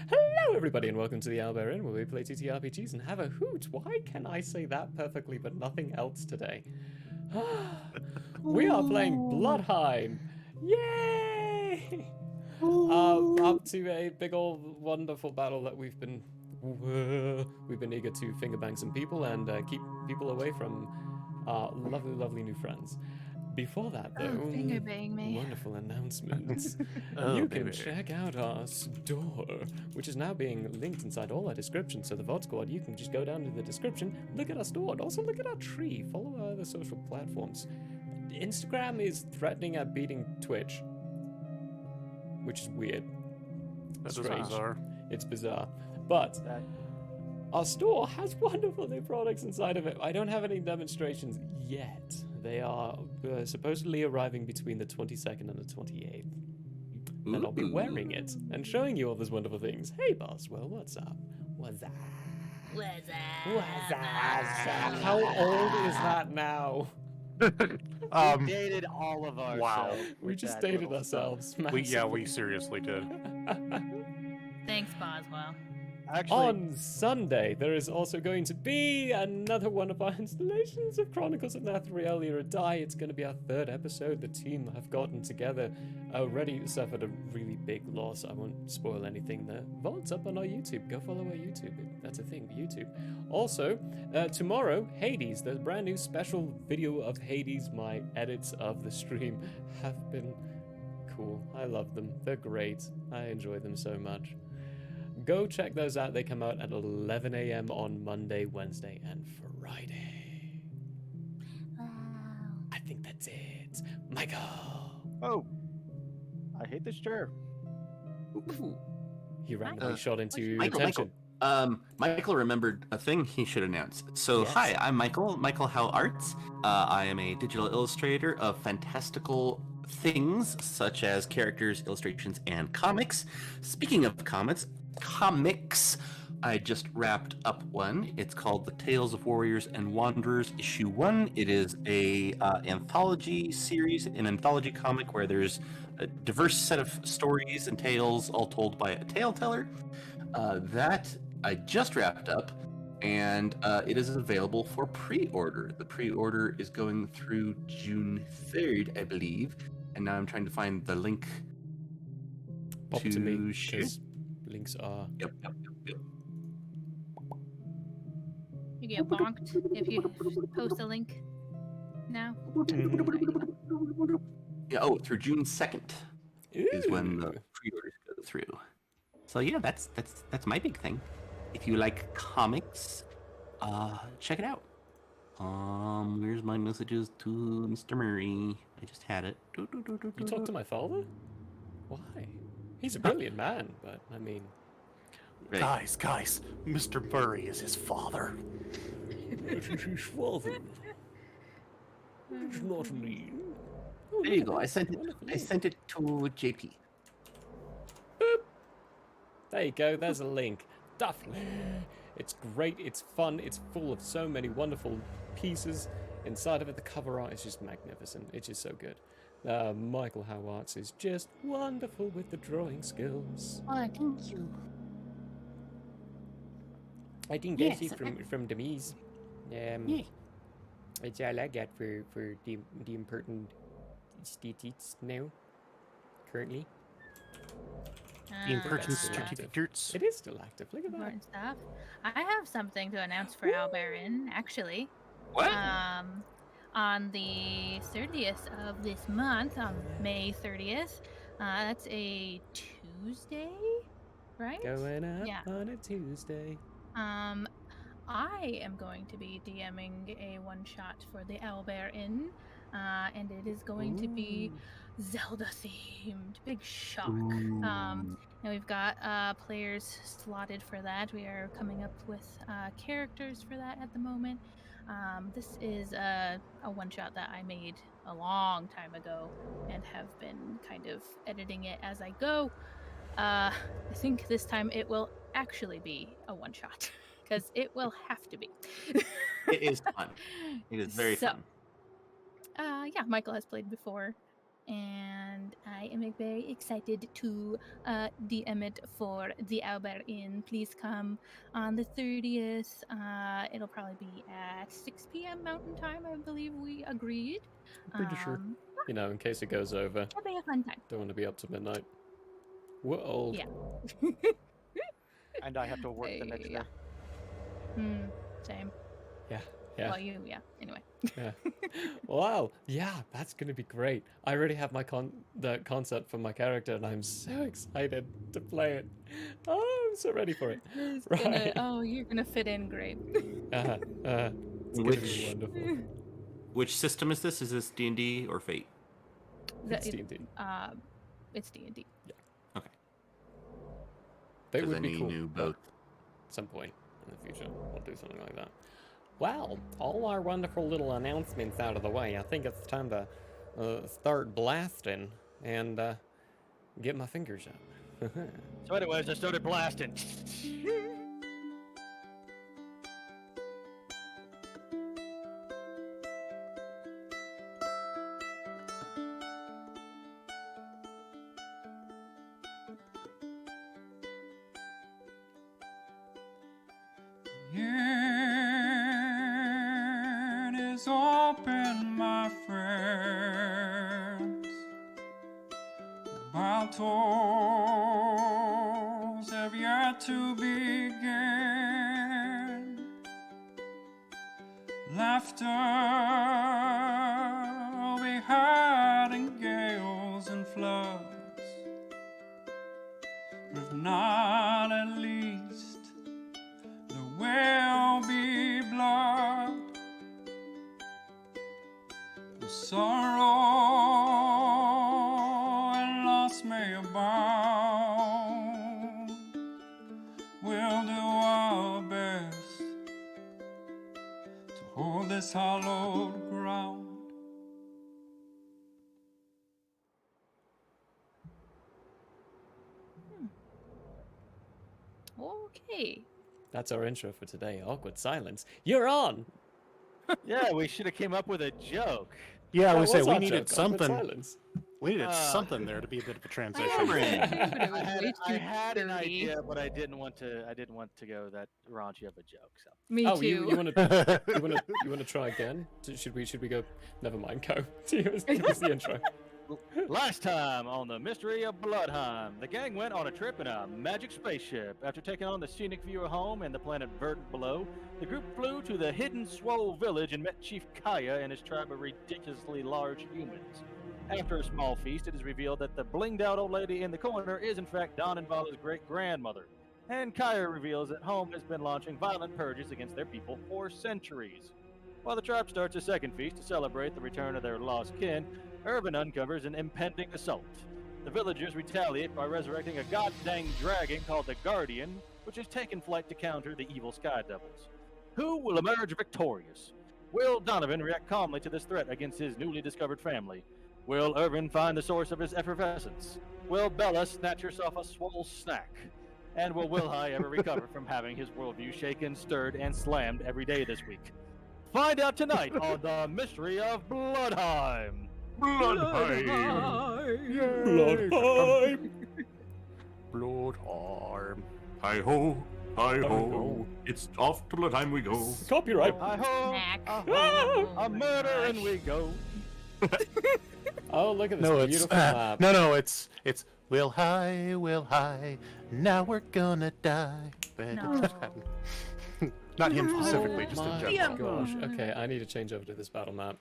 Hello, everybody, and welcome to the Albert Inn, where we play TTRPGs and have a hoot. Why can I say that perfectly but nothing else today? We are playing Blodheim! Yay! Up to a big old wonderful battle that we've been eager to finger bang some people and keep people away from our lovely, lovely new friends. Before that, though, Finger bang me. wonderful announcements. Oh, You can baby. check out our store, which is now being linked inside all our descriptions. So the VOD Squad, you can just go down to the description, look at our store, and also look at our tree. Follow our other social platforms. Instagram is threatening at beating Twitch, which is weird. That's Strange. bizarre. It's bizarre. But our store has wonderful new products inside of it. I don't have any demonstrations yet. They are supposedly arriving between the 22nd and the 28th. And I'll be wearing it and showing you all those wonderful things. Hey, Boswell, what's up? What's up? What's up? What's up? How old is that now? We dated all of ourselves. Wow. We just dated ourselves. We seriously did. Thanks, Boswell. Actually, On Sunday, there is also going to be another one of our installations of Chronicles of Nathriel Iridai. It's going to be our third episode. The team have gotten together, already suffered a really big loss. I won't spoil anything. The vault's up on our YouTube. Go follow our YouTube. That's a thing, YouTube. Also, tomorrow, Hades. The brand new special video of Hades. My edits of the stream have been cool. I love them. They're great. I enjoy them so much. Go check those out. They come out at 11 a.m. on Monday, Wednesday, and Friday. Wow. I think that's it. Michael! oh, I hate this chair. He randomly shot into Michael, attention. Michael remembered a thing he should announce. So, Yes. Hi, I'm Michael Howe Arts. I am a digital illustrator of fantastical things such as characters, illustrations, and comics. Speaking of comics, I just wrapped up one. It's called The Tales of Warriors and Wanderers Issue 1. It is a anthology series, an anthology comic where there's a diverse set of stories and tales all told by a tale teller. That I just wrapped up, and it is available for pre-order. The pre-order is going through June 3rd, I believe, and now I'm trying to find the link Pop to me, share. because links are... Yep. You get bonked if you post a link now. Yeah, through June 2nd is when the Ooh. pre-orders go through. So yeah, that's my big thing. If you like comics, check it out. Where's my messages to Mr. Murray? I just had it. You talked to my father? Why? He's a brilliant man, but, I mean... Right. Guys, Mr. Murray is his father. It is his father. It's not me. There you go. I sent it to JP. Boop. There you go, there's a link. Definitely. It's great, it's fun, it's full of so many wonderful pieces inside of it. The cover art is just magnificent. It's just so good. Michael Howe Arts is just wonderful with the drawing skills. Oh, thank you. I think Yes, that's it from Demise. Yeah. It's all I got for the important states now. Currently. The impertinent That's certificates. It is still active. Look at that. Important stuff. I have something to announce for Alberin, actually. What? On the 30th of this month, on May 30th, that's a Tuesday, right? Going up Yeah. on a Tuesday. I am going to be DMing a one-shot for the Owlbear Inn, and it is going to be Zelda-themed. Big shock. And we've got players slotted for that. We are coming up with characters for that at the moment. This is a one-shot that I made a long time ago and have been kind of editing it as I go. I think this time it will actually be a one-shot. Because it will have to be. It is fun. It is very fun. Yeah, Michael has played before. and I am very excited to DM it for the Albert Inn. Please come on the 30th. It'll probably be at 6 p.m. Mountain Time, I believe we agreed. Pretty sure. You know, in case it goes over. It'll be a fun time. Don't want to be up to midnight. We're old. Yeah. And I have to work the next day. Same. Yeah. Yeah. Well, yeah. Anyway. Yeah. Wow. Yeah, that's gonna be great. I already have my the concept for my character, and I'm so excited to play it. Oh, I'm so ready for it. It's Right. you're gonna fit in great. It's gonna be wonderful. Which system is this? Is this D&D or Fate? It's D&D. It's D&D. Okay. They Because would be cool. knew both. At some point in the future, I'll do something like that. Well, all our wonderful little announcements out of the way. I think it's time to start blasting and get my fingers up. So anyways, I started blasting. It is open, my friends. Battles have yet to begin. Laughter will be heard in gales and floods. If not, at least there will be blood. The sorrow and loss may abound. We'll do our best to hold this hallowed ground. Okay. That's our intro for today. Awkward silence. You're on. Yeah, we should have came up with a joke. Yeah, I That would say was we our needed joke, awkward something. silence. We needed Uh, something there to be a bit of a transition. I had an idea, but I didn't want to go that raunchy of a joke. So Me Oh, too. you want to try again? Should we go? Never mind. Go. Give us the intro. last time on the Mystery of Blodheim, the gang went on a trip in a magic spaceship. After taking on the scenic view of home and the planet Verdant below, the group flew to the hidden Swole village and met Chief Kaya and his tribe of ridiculously large humans. After a small feast, it is revealed that the blinged-out old lady in the corner is in fact Don and Vala's great-grandmother. And Kaya reveals that home has been launching violent purges against their people for centuries. While the tribe starts a second feast to celebrate the return of their lost kin, Irvin uncovers an impending assault. The villagers retaliate by resurrecting a goddamn dragon called the Guardian, which has taken flight to counter the evil Sky Devils. Who will emerge victorious? Will Donovan react calmly to this threat against his newly discovered family? Will Irvin find the source of his effervescence? Will Bella snatch herself a swole snack? And will Wilhai ever recover from having his worldview shaken, stirred, and slammed every day this week? Find out tonight on the Mystery of Blodheim. Bloodheim. Bloodheim. Hi ho, hi Hi-ho. ho. It's off to Blodheim we go. Copyright. Hi-ho, Snack. a murder and we go. Oh, look at this No, it's beautiful map. no, it's Will High, now we're gonna die. No. Not him specifically, Oh just in my general. gosh. Okay, I need to change over to this battle map.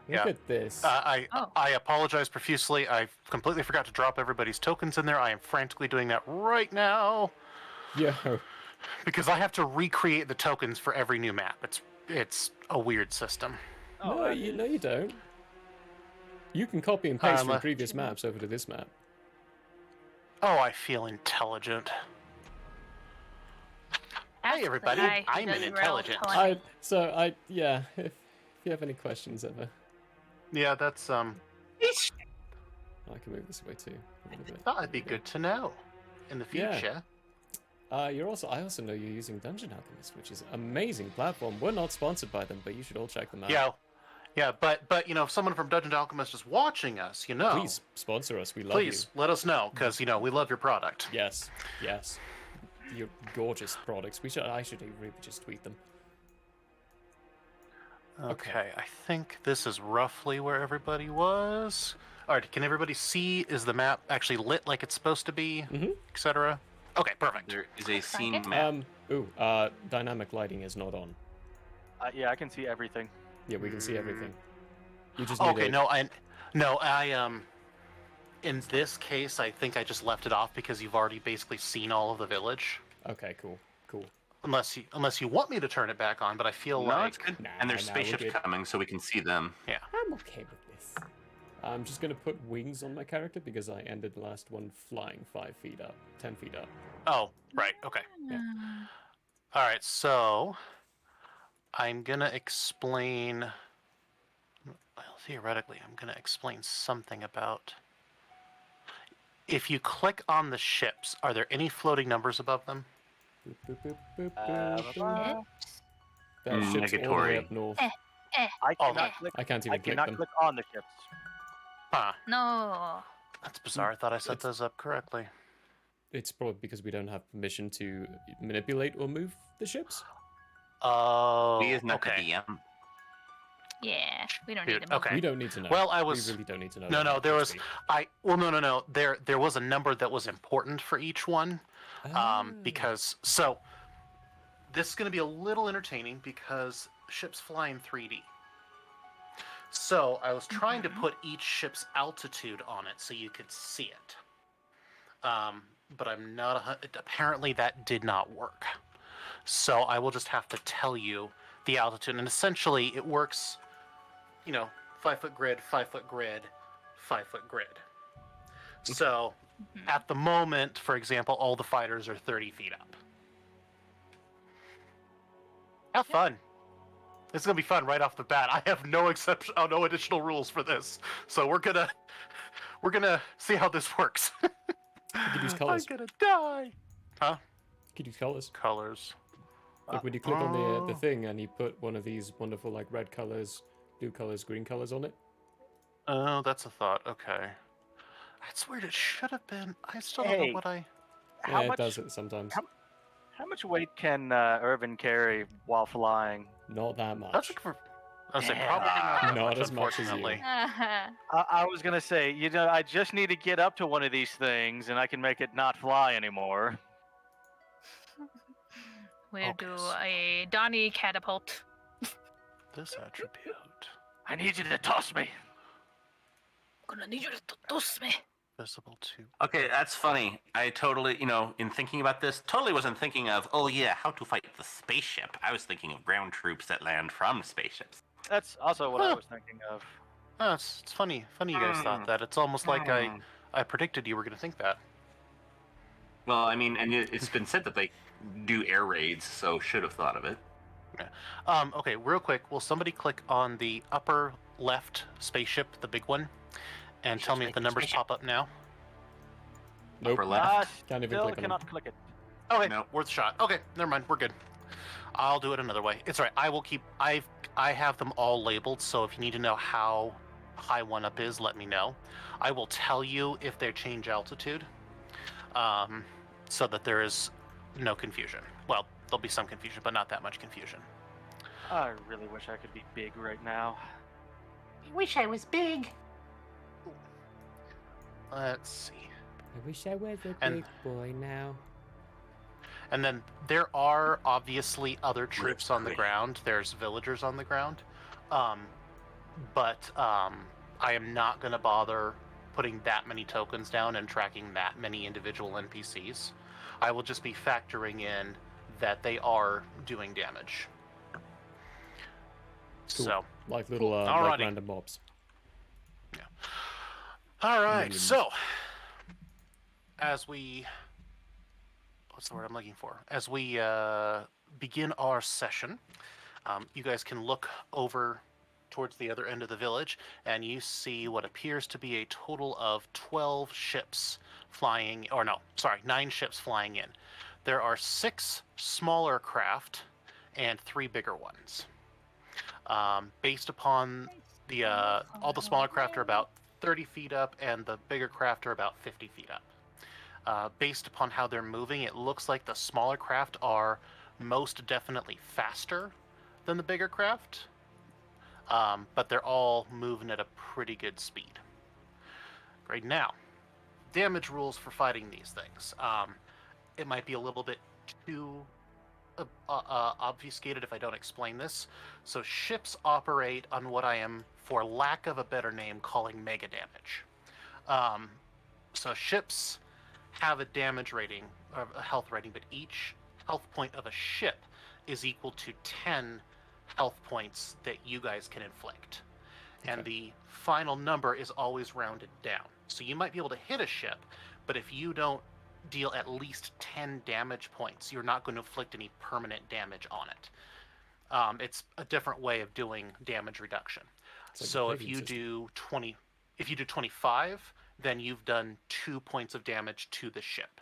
Look Yeah. at this. I Oh. I apologize profusely. I completely forgot to drop everybody's tokens in there. I am frantically doing that right now Yo. because I have to recreate the tokens for every new map. It's a weird system. No, you don't. You can copy and paste from Uh, previous maps over to this map. Oh, I feel intelligent. Hey everybody, I'm an intelligent. Yeah. If you have any questions ever, Yeah, that's I can move this away too. A little bit. that'd be good to know in the Yeah. future. I also know you're using Dungeon Alchemist, which is an amazing platform. We're not sponsored by them, but you should all check them out. Yeah, Yeah, but if someone from Dungeon Alchemist is watching us, Please sponsor us. We love please let us know because we love your product. you. Yes. Your gorgeous products. I should really just tweet them. Okay, I think this is roughly where everybody was. All right, can everybody see? Is the map actually lit like it's supposed to be, etc.? Okay, perfect. There is a Looks like scene it. map. Dynamic lighting is not on. Yeah, I can see everything. Yeah, we can see everything. You just need Okay, a... in this case, I think I just left it off because you've already basically seen all of the village. Okay, cool. Unless you want me to turn it back on, but I feel No, like it's good. Nah, And there's nah, we're spaceships good. coming, so we can see them. yeah. I'm okay with this. I'm just gonna put wings on my character because I ended the last one flying 5 feet up, 10 feet up. Oh, right. Okay. Yeah. All right. So I'm gonna explain. Well, theoretically, I'm gonna explain something about. If you click on the ships, are there any floating numbers above them? Boop, boop, boop, boop, boop. Ships? There are ships all the way Negatory. up north. I Oh, cannot click. I can't I even click cannot them. click on the ships. Huh. No. That's bizarre. I thought I set It's- those up correctly. It's probably because we don't have permission to manipulate or move the ships. Oh. We is not okay. the DM. Yeah, we don't Dude, need to move. okay. We don't need to know. Well, We really don't need to know. No, that, there was. honestly. No. There was a number that was important for each one. Ah. Because this is going to be a little entertaining because ships fly in 3D. So I was trying to put each ship's altitude on it so you could see it. But I'm not. Apparently that did not work. So I will just have to tell you the altitude, and essentially it works. 5-foot grid, 5-foot grid, 5-foot grid. So at the moment, for example, all the fighters are 30 feet up. Have fun. It's gonna be fun right off the bat. I have no additional rules for this, so we're gonna see how this works. You could use colors. I'm gonna die. Huh? You could use colors. Colors. Like when you click on the thing and you put one of these wonderful like red colors, blue colors, green colors on it. Oh, that's a thought. Okay. That's weird. It should have been. I still don't Hey. know what I. How Yeah, much? it does it sometimes. How much weight can Irvin carry while flying? Not that much. That's for. I was saying Damn. probably not that Not much, as much as you. unfortunately. I was gonna say, I just need to get up to one of these things, and I can make it not fly anymore. We'll Okay, do so- a Donnie catapult. This attribute. I need you to toss me. Gonna need you to toss me. Visible to. Okay, that's funny. I totally, in thinking about this, totally wasn't thinking of, oh yeah, how to fight the spaceship. I was thinking of ground troops that land from spaceships. That's also what I Huh. was thinking of. Oh, it's funny. Funny you guys thought that. It's almost like I predicted you were going to think that. Well, I mean, and it's been said that they do air raids, so should have thought of it. Okay, real quick. Will somebody click on the upper left spaceship, the big one, and tell me if the numbers pop up now? Nope. Upper left. Can't even Still click on cannot click it. Okay, Nope. worth a shot. Okay, never mind. We're good. I'll do it another way. It's all right. I will keep. I have them all labeled, so if you need to know how high one up is, let me know. I will tell you if they change altitude, so that there is no confusion. Well, there'll be some confusion, but not that much confusion. I really wish I could be big right now. I wish I was big. Let's see. I wish I was a And- big boy now. And then there are obviously other troops on the great. ground. There's villagers on the ground. But I am not going to bother putting that many tokens down and tracking that many individual NPCs. I will just be factoring in that they are doing damage. Cool. So, Like little like Alrighty. random mobs. all right. Minions. So, as we, what's the word I'm looking for? As we begin our session, you guys can look over towards the other end of the village, and you see what appears to be a total of 12 ships flying, or no, sorry, 9 ships flying in. There are 6 smaller craft and 3 bigger ones. Based upon All the smaller craft are about 30 feet up, and the bigger craft are about 50 feet up. Based upon how they're moving, it looks like the smaller craft are most definitely faster than the bigger craft, but they're all moving at a pretty good speed. Right now, damage rules for fighting these things. It might be a little bit too obfuscated if I don't explain this. So ships operate on what I am, for lack of a better name, calling mega damage. So ships have a damage rating, or a health rating, but each health point of a ship is equal to 10 health points that you guys can inflict. And the final number is always rounded down. So you might be able to hit a ship, but if you don't deal at least 10 damage points, you're not going to inflict any permanent damage on it. It's a different way of doing damage reduction. Like so if you do 25, then you've done 2 points of damage to the ship.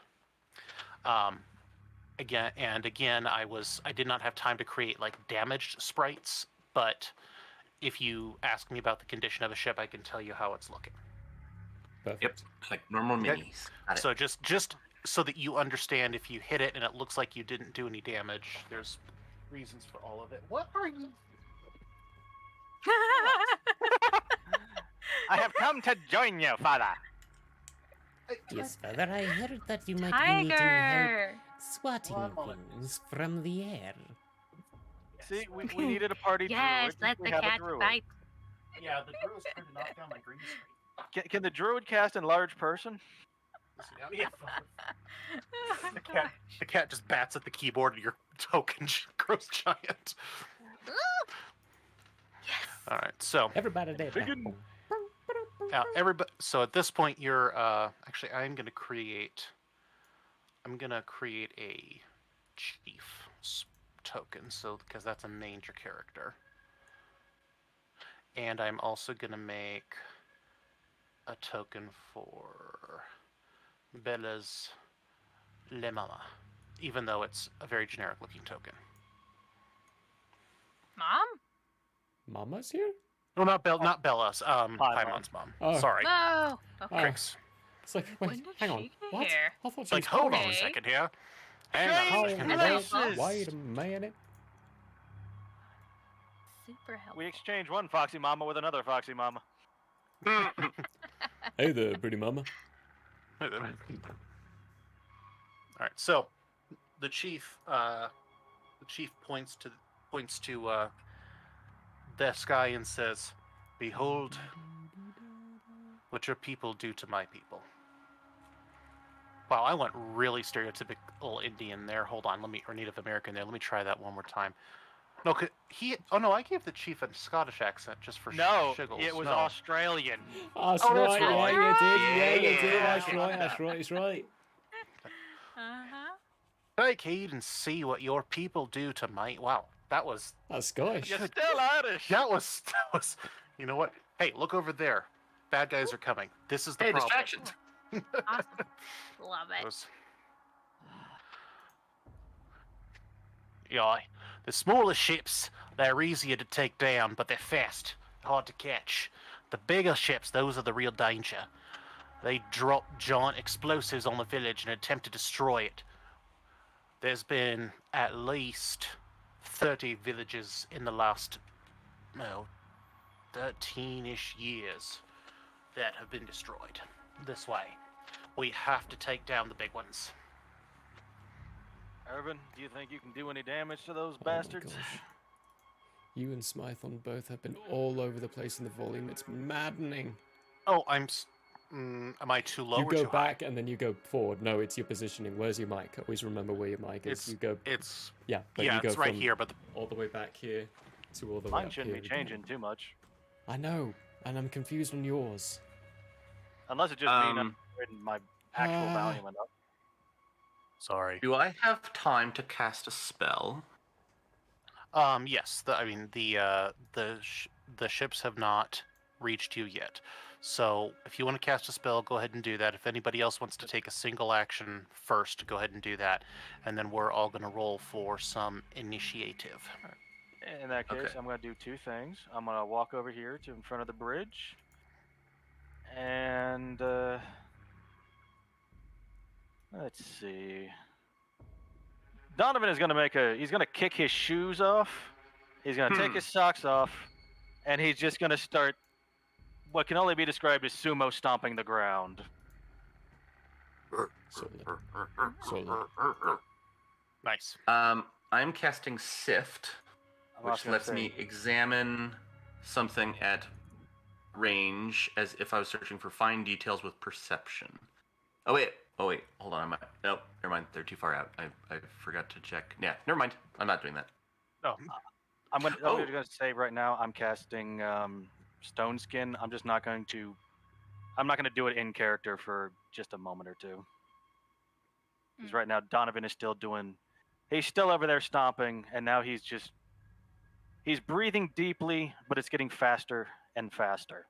Again, I did not have time to create like damaged sprites, but if you ask me about the condition of a ship, I can tell you how it's looking. Perfect. Yep, like normal minis. Got it. So just so that you understand, if you hit it and it looks like you didn't do any damage, there's reasons for all of it. What are you? I have come to join you, father. Yes, Father, I heard that you might be needing help Tiger! swatting things from the air. See, we needed a party Yes, druid. let We the have a cat druid. fight. Yeah, the druid's trying to knock down my green screen. Can the druid cast enlarge person? Yeah. The cat just bats at the keyboard, and your token grows giant. All right, so Everybody did that. Begin. everybody. So at this point, you're actually. I'm gonna create a chief token, so because that's a major character, and I'm also gonna make a token for Bella's Le Mama, even though it's a very generic looking token. Mom? Mama's here? No, not Bella's. Paimon's mom. Oh. Sorry, Oh, okay. Crix. It's like, wait, When did hang on. she get What? here? I thought she Like, was hold on a Okay. second here. Hang Hang on on a a second. second. Wait a minute. Super helpful. We exchanged one foxy mama with another foxy mama. Hey there, pretty mama. All right, so the chief points to the sky and says, "Behold what your people do to my people." Wow, I went really stereotypical Indian there. Hold on, or Native American there. Let me try that one more time. No, I gave the chief a Scottish accent just for No, shiggles. it was No. Australian. That's Oh, that's right, yeah, right. you did, yeah, you did, Yeah. that's right. Uh-huh. Take heed and see what your people do to my. Wow, that was. That's Scottish. You're still Irish. That was. You know what? Hey, look over there. Bad guys are coming. This is the Hey, problem. distractions. Awesome. Love it. Those- Yeah, the smaller ships, they're easier to take down, but they're fast, hard to catch. The bigger ships, those are the real danger. They drop giant explosives on the village and attempt to destroy it. There's been at least 30 villages in the last, 13-ish years that have been destroyed this way. We have to take down the big ones. Irvin, do you think you can do any damage to those Oh my bastards? gosh. You and Smython both have been all over the place in the volume. It's maddening. Oh, am I too low You or go too back and then you go forward. No, it's your positioning. Where's your mic? Always remember where your mic is. It's You go, it's yeah, but yeah, you go it's right from here, but all the way back here to all the way Mine up shouldn't here be again. changing too much. I know, and I'm confused on yours. Unless it just means I'm upgrading my actual volume enough. sorry. Do I have time to cast a spell? Yes, the ships have not reached you yet. So if you want to cast a spell, go ahead and do that. If anybody else wants to take a single action first, go ahead and do that, and then we're all going to roll for some initiative. In that case, Okay. I'm going to do two things. I'm going to walk over here to in front of the bridge, and let's see. Donovan is going to he's going to kick his shoes off. He's going to take his socks off, and he's just going to start what can only be described as sumo stomping the ground. Solid. Nice. I'm casting Sift, I'm which also gonna lets say- me examine something at range as if I was searching for fine details with perception. Oh wait, hold on. Nope, never mind. They're too far out. I forgot to check. Yeah, never mind. I'm not doing that. Oh, I'm going to say right now I'm casting Stone Skin. I'm not going to do it in character for just a moment or two. Because right now Donovan is still he's still over there stomping, and now he's breathing deeply, but it's getting faster and faster.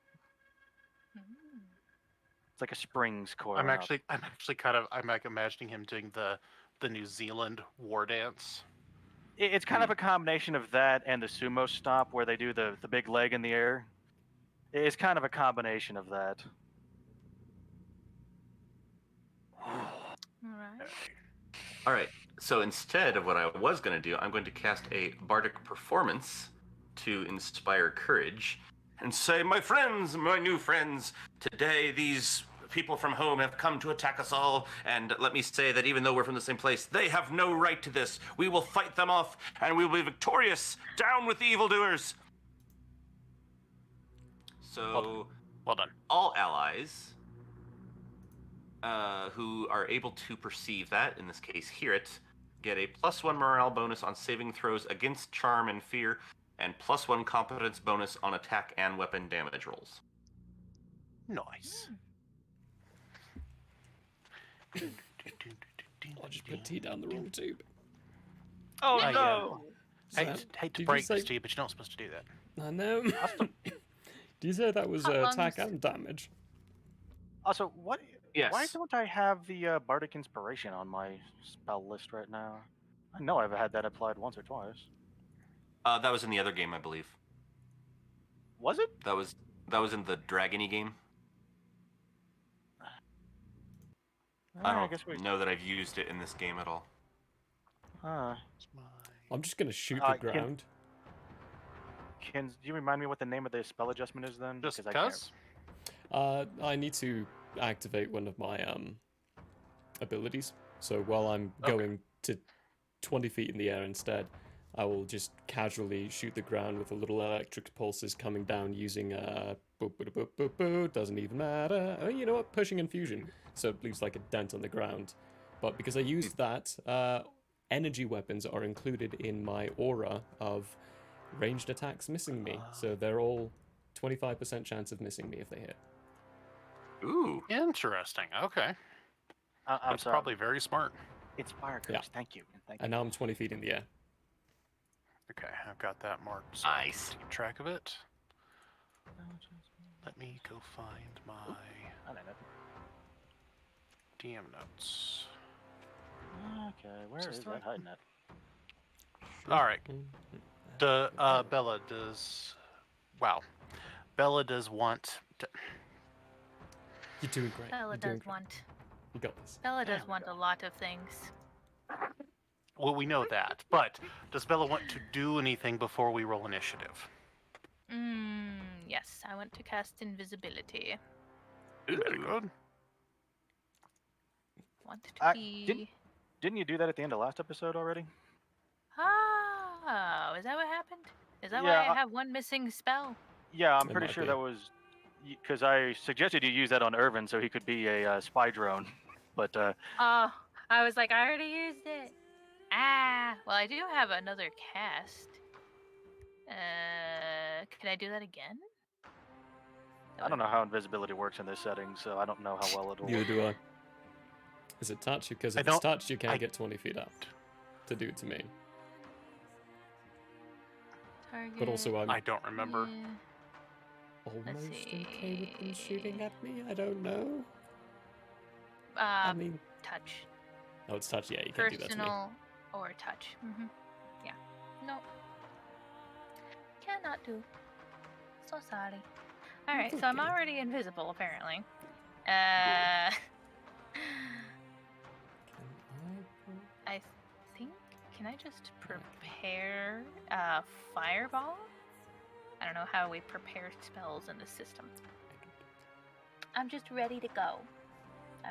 It's like a springs coiling I'm up. actually kind of like imagining him doing the New Zealand war dance. It's kind of a combination of that and the sumo stomp where they do the big leg in the air. It's kind of a combination of that. All right. So instead of what I was going to do, I'm going to cast a bardic performance to inspire courage and say, my friends, my new friends, today these people from home have come to attack us all, and let me say that even though we're from the same place, they have no right to this. We will fight them off, and we will be victorious. Down with the evildoers. So, Well done. all allies who are able to perceive that, in this case hear it, get a +1 morale bonus on saving throws against charm and fear, and +1 competence bonus on attack and weapon damage rolls. Nice. I just put tea down the wrong tube. Oh I, no! Hate to did break you this say- to you, but you're not supposed to do that. I know. Do you say that was Hot attack lungs. and damage? Also, what? Yes. Why don't I have the Bardic Inspiration on my spell list right now? I know I've had that applied once or twice. That was in the other game, I believe. Was it? That was in the Dragony game. I don't guess we. know that I've used it in this game at all. I'm just gonna shoot the Can- ground. Do you remind me what the name of the spell adjustment is then? Just I can't. because? I need to activate one of my abilities. So while I'm Okay. going to 20 feet in the air instead, I will just casually shoot the ground with the little electric pulses coming down using boop, boop, boop, boop, boop, doesn't even matter. Oh, you know what? Pushing and fusion. So it leaves like a dent on the ground. But because I used that, energy weapons are included in my aura of ranged attacks missing me. So they're all 25% chance of missing me if they hit. Ooh. Interesting. Okay. I'm That's sorry. probably very smart. Inspire Coach. Yeah. Thank you. Thank you. And now I'm 20 feet in the air. Okay, I've got that marked. So I can Nice. keep track of it. Let me go find my I don't know. DM notes. Okay, where Is is this that right? hiding at? All right. Bella does. Wow. Bella does want. You're doing great. Bella You're doing does great. want. You got this. Bella does There we want a lot of things. Well, we know that, but does Bella want to do anything before we roll initiative? Yes, I want to cast invisibility. Very good. Want to be. Didn't you do that at the end of last episode already? Oh, is that what happened? Is that Yeah, why I have one missing spell? Yeah, I'm It pretty might sure be. that was because I suggested you use that on Irvin so he could be a spy drone. But Oh, I was like, I already used it. Well, I do have another cast. Can I do that again? I don't know how invisibility works in this setting, so I don't know how well it'll Neither work. do I. Is it touch? Because I if it's don't- touch, you can't I- get 20 feet out to do it to me. Target. But also, I'm I don't remember. yeah. almost okay with them see. shooting at me. I don't know. I mean, Touch. oh, it's touch. Yeah, you can't do that to me. Personal or touch. Yeah. No. not to. So sorry. Alright, so I'm okay. already invisible, apparently. I think... Can I just prepare Fireball? I don't know how we prepare spells in the system. I'm just ready to go.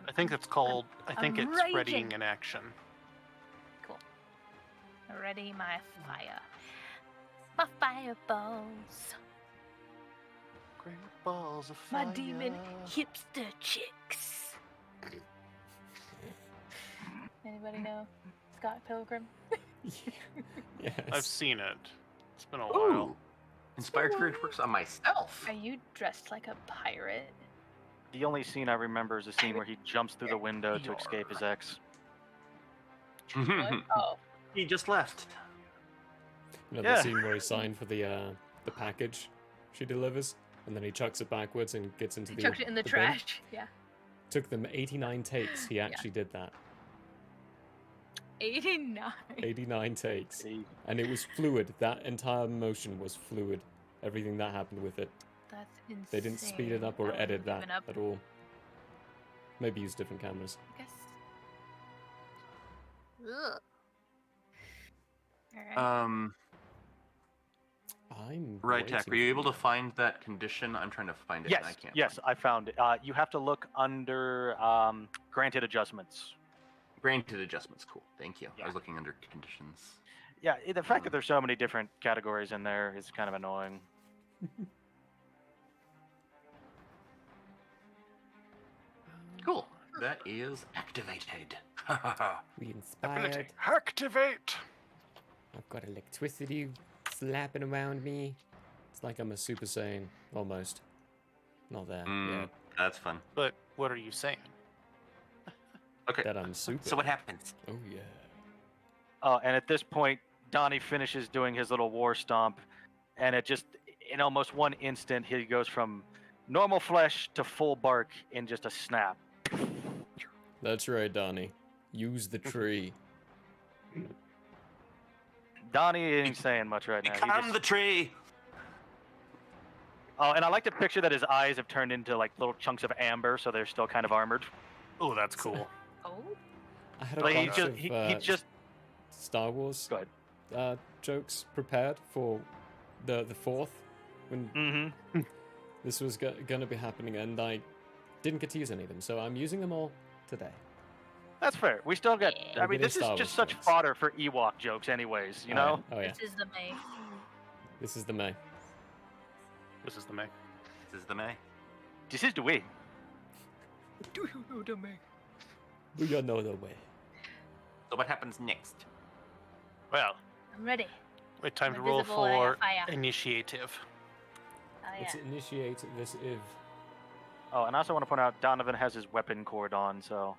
I think it's called. I think I'm it's raging. readying an action. Cool. Ready my fire. My fireballs. Great balls of My fire. demon hipster chicks. Anybody know Scott Pilgrim? Yes. I've seen it. It's been a while. Ooh. Inspired Courage works on myself. Are you dressed like a pirate? The only scene I remember is the scene where he jumps through the window to escape his ex. What? Oh. He just left. You know, Yeah. the scene where he signed for the package she delivers, and then he chucks it backwards and gets into He the chucked it in the bin. trash. Yeah. Took them 89 takes. He actually did that. 89. 89 takes. He- And it was fluid. That entire motion was fluid. Everything that happened with it. That's insane. They didn't speed it up or I would've edit that given up. at all. Maybe use different cameras. I guess. Ugh. Alright. I'm Right, Tech. waiting Were you able for to find that condition? I'm trying to find it. Yes, and I can't. yes, I found it. You have to look under granted adjustments. Granted adjustments. Cool. Thank you. Yeah. I was looking under conditions. Yeah, the fact that there's so many different categories in there is kind of annoying. Cool. That is activated. We inspired. Activate. I've got electricity slapping around me. It's like I'm a Super Saiyan, almost. Not there yet. That's fun. But what are you saying? Okay. That I'm super. So what happens? Oh yeah. Oh, and at this point, Donnie finishes doing his little war stomp, and it just, in almost one instant, he goes from normal flesh to full bark in just a snap. That's right, Donnie. Use the tree. Donnie ain't saying much right now. He Become just- the tree. Oh, and I like to picture that his eyes have turned into like little chunks of amber, so they're still kind of armored. Oh, that's cool. Oh? I had a Like, bunch of he just Star Wars go ahead. Jokes prepared for the fourth when Mm-hmm. this was gonna be happening, and I didn't get to use any of them, so I'm using them all today. That's fair. We still get. I We're mean, getting this is Star just Wars such jokes. fodder for Ewok jokes, anyways. You know. Oh yeah. This is the May. This is the May. This is the May. This is the May. This is the way. Do you know the May? Do you know the way? So what happens next? Well, I'm ready. wait, time I'm to roll invisible, I have for fire. initiative. Oh, yeah. Let's initiate this if. Oh, and I also want to point out Donovan has his weapon cord on, so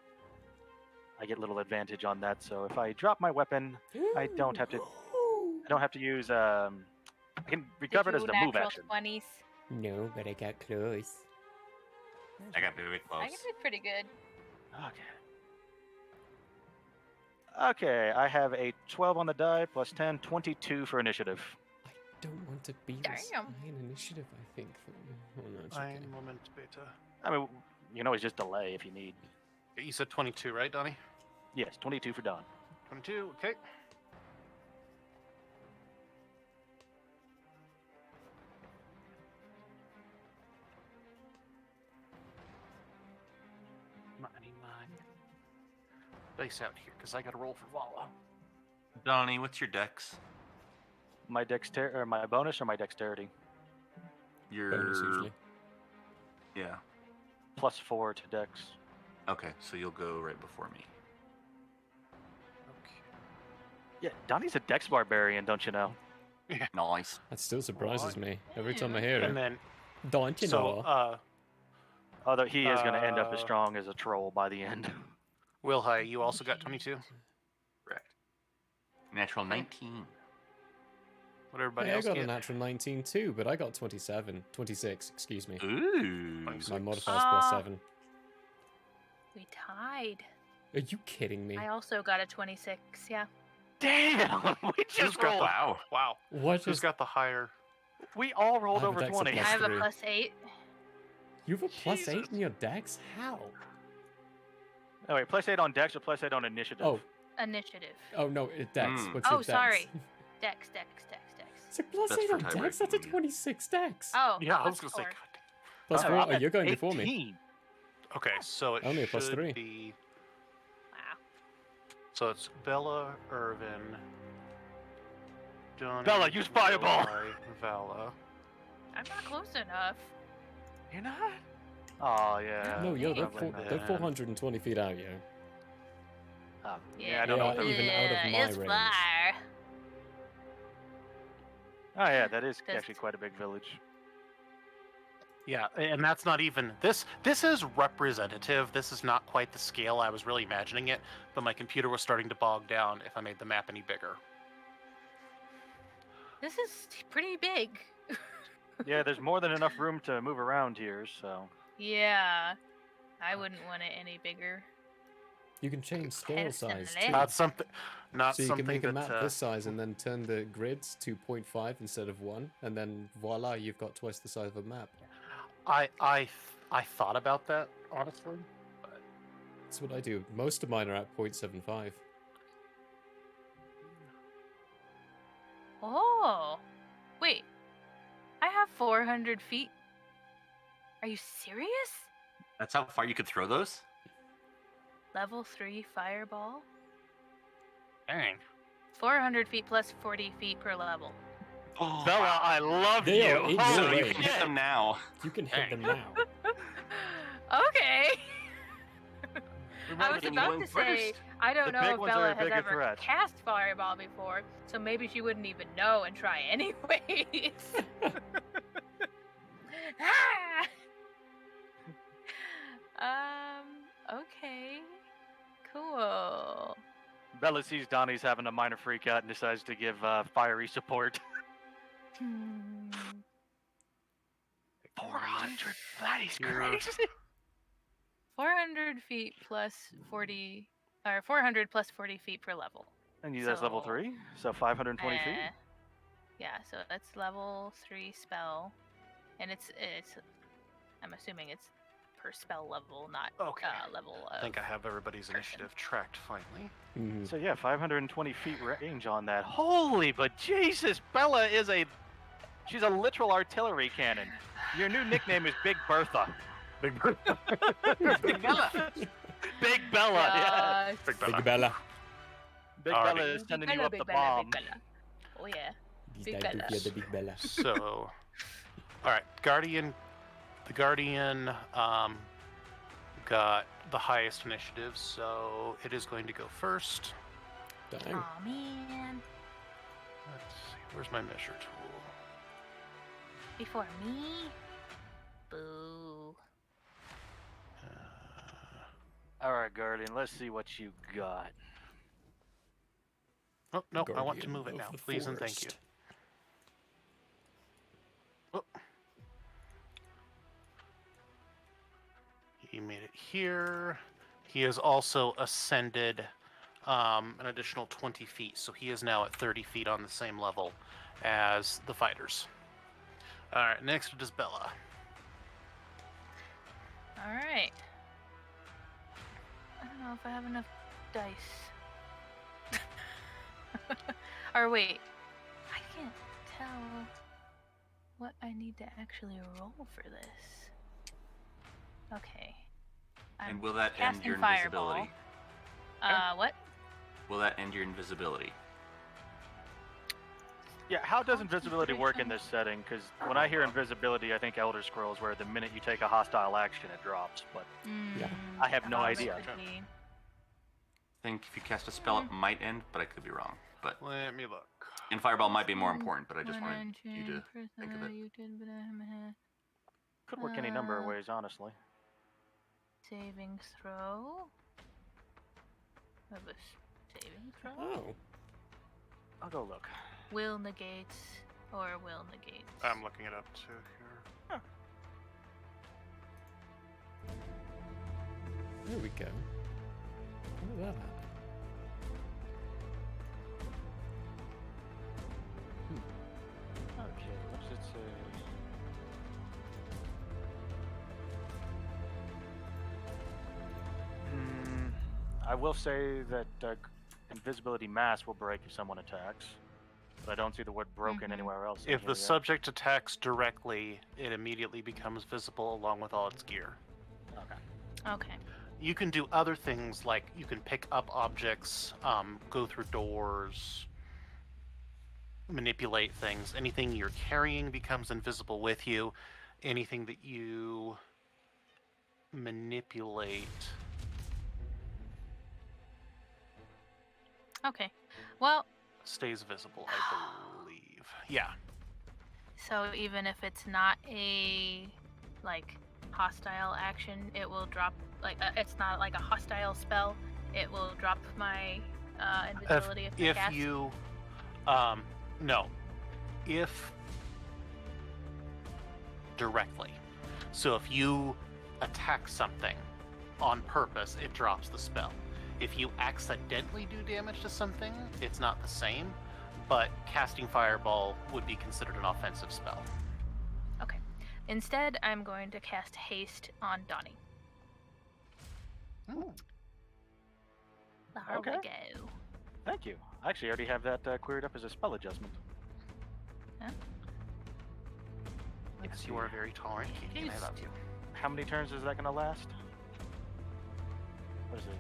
I get little advantage on that. So if I drop my weapon, I don't have to. I don't have to use. I can recover it Did as you the move natural action. 20s? No, but I got close. I got very close. I can do pretty good. Okay. Okay, I have a 12 on the die plus 10, 22 for initiative. I don't want to be this Damn. high in initiative, I think. Oh, no, it's okay. Ein Moment bitte. I mean, you can always just delay if you need. You said 22, right, Donnie? Yes, 22 for Don. 22, okay. Dice out here, because I got to roll for Vala. Donnie, what's your dex? My dexterity, or my bonus, or my dexterity? Your Bonus usually. Yeah. Plus 4 to dex. Okay, so you'll go right before me. Okay. Yeah, Donnie's a dex barbarian, don't you know? Nice. That still surprises me every time I hear And it. then, Don't you so, know? Although he is going to end up as Uh, strong as a troll by the end. Wilhai, you also got 22? Correct. Natural 19. What everybody Hey, I else got a get? natural 19 too, but I got 26, excuse me. Ooh. My modifier's plus 7. We tied. Are you kidding me? I also got a 26, yeah. Damn! We Who's just got rolled. the Wow. Wow. What Who's is... got the higher? We all rolled I have a over dex of 20. I have a +3. +8. You have a +8 Jesus. in your dex? How? Oh wait, +8 on Dex or +8 on Initiative? Oh, Initiative. no, dex. Mm. What's your Oh, dex? sorry. Dex. It's a +8 That's for on dex? tiebreaking, That's a yeah. 26 dex. Oh, Yeah, I was plus gonna say. 4. God. +4? I'm Oh, at you're going before me. 18. Okay, so it Only a should +3. be. Wow. So it's Bella, Irvin, Johnny, Bella, use Fireball! Levi, Vala. I'm not close enough. You're not? Oh yeah. No, they're, probably not. they're 420 feet out, yeah. Oh, yeah, I don't They know. are What even out of my it's range. far. Oh yeah, that is Just- actually quite a big village. Yeah, and that's not even this. This is representative. This is not quite the scale I was really imagining it, but my computer was starting to bog down if I made the map any bigger. This is pretty big. Yeah, there's more than enough room to move around here, so. Yeah. I wouldn't want it any bigger. You can change scale size Personally. too. Not something. Not So you something can make a that. map this size and then turn the grids to 0.5 instead of 1, and then voila, you've got twice the size of a map. I thought about that honestly. That's what I do. Most of mine are at 0.75. Oh. Wait. I have 400 feet. Are you serious? That's how far you could throw those? Level 3 fireball? Dang. 400 feet plus 40 feet per level. Oh, Bella, I love They you. are in so your you range. can hit them now. You can hit them now. Okay. I was Remember, about going to say, first. I don't The know big if ones are Bella a has bigger ever threat. cast fireball before, so maybe she wouldn't even know and try anyways. Okay. Cool. Bella sees Donnie's having a minor freak out and decides to give fiery support. Hmm. 400? That is You're- crazy. 400 feet plus 40, or 400 plus 40 feet per level. And you, that's level So- 3, so 520 feet. Yeah, so that's level 3 spell, and it's I'm assuming it's per spell level, not Okay. level of. I think I have everybody's initiative tracked finally. Mhm. So yeah, 520 feet range on that. Holy, but Jesus, Bella is she's a literal artillery cannon. Your new nickname is Big Bertha. Big Bird. Big Bella. Big Bella, yeah. Yes. Big Big Bella. Bella. Big Alrighty. Bella is Big sending Bella, you up Big the Bella, bomb. Big Bella. Oh yeah. He's Big that Bella. goofy, the Big Bella. So, all right, Guardian. The Guardian got the highest initiative, so it is going to go first. Dang. Aw man. Let's see, where's my measure tool? Before me. Boo. Uh, All right, Guardian, let's see what you got. oh no, I want to Guardian move it of now, the please and thank you. forest. Oh. He made it here. He has also ascended an additional 20 feet, so he is now at 30 feet on the same level as the fighters. All right, next it is Bella. All right. I don't know if I have enough dice. Or wait, I can't tell what I need to actually roll for this. Okay. And will that end casting your Fireball. invisibility? What? Will that end your invisibility? Yeah, how does invisibility work in this setting? Because when I hear invisibility, I think Elder Scrolls, where the minute you take a hostile action, it drops. But Yeah. I have no idea. I think if you cast a spell, it might end, but I could be wrong. But Let me look. and Fireball might be more important, but I just wanted you to think of it. Could work any number of ways, honestly. Saving throw. Have a saving throw. Oh. I'll go look. Will negates or will negates. I'm looking it up too here. There we go. How did that happen? Okay, what's it say? I will say that invisibility mask will break if someone attacks, but I don't see the word broken anywhere else. in If here the yet. subject attacks directly, it immediately becomes visible along with all its gear. Okay. You can do other things like you can pick up objects, go through doors, manipulate things. Anything you're carrying becomes invisible with you. Anything that you manipulate. Okay. Well, Stays visible, I believe. Yeah. so even if it's not a like hostile action, it will drop like it's not like a hostile spell. It will drop my invisibility if I If cast. you, no, if directly. So if you attack something on purpose, it drops the spell. If you accidentally do damage to something, it's not the same, but casting Fireball would be considered an offensive spell. Okay. Instead, I'm going to cast Haste on Donnie. There Okay. we go. Thank you. I actually already have that queried up as a spell adjustment. Yes, you are very tolerant. Keith, I love you. How many turns is that going to last? What is it?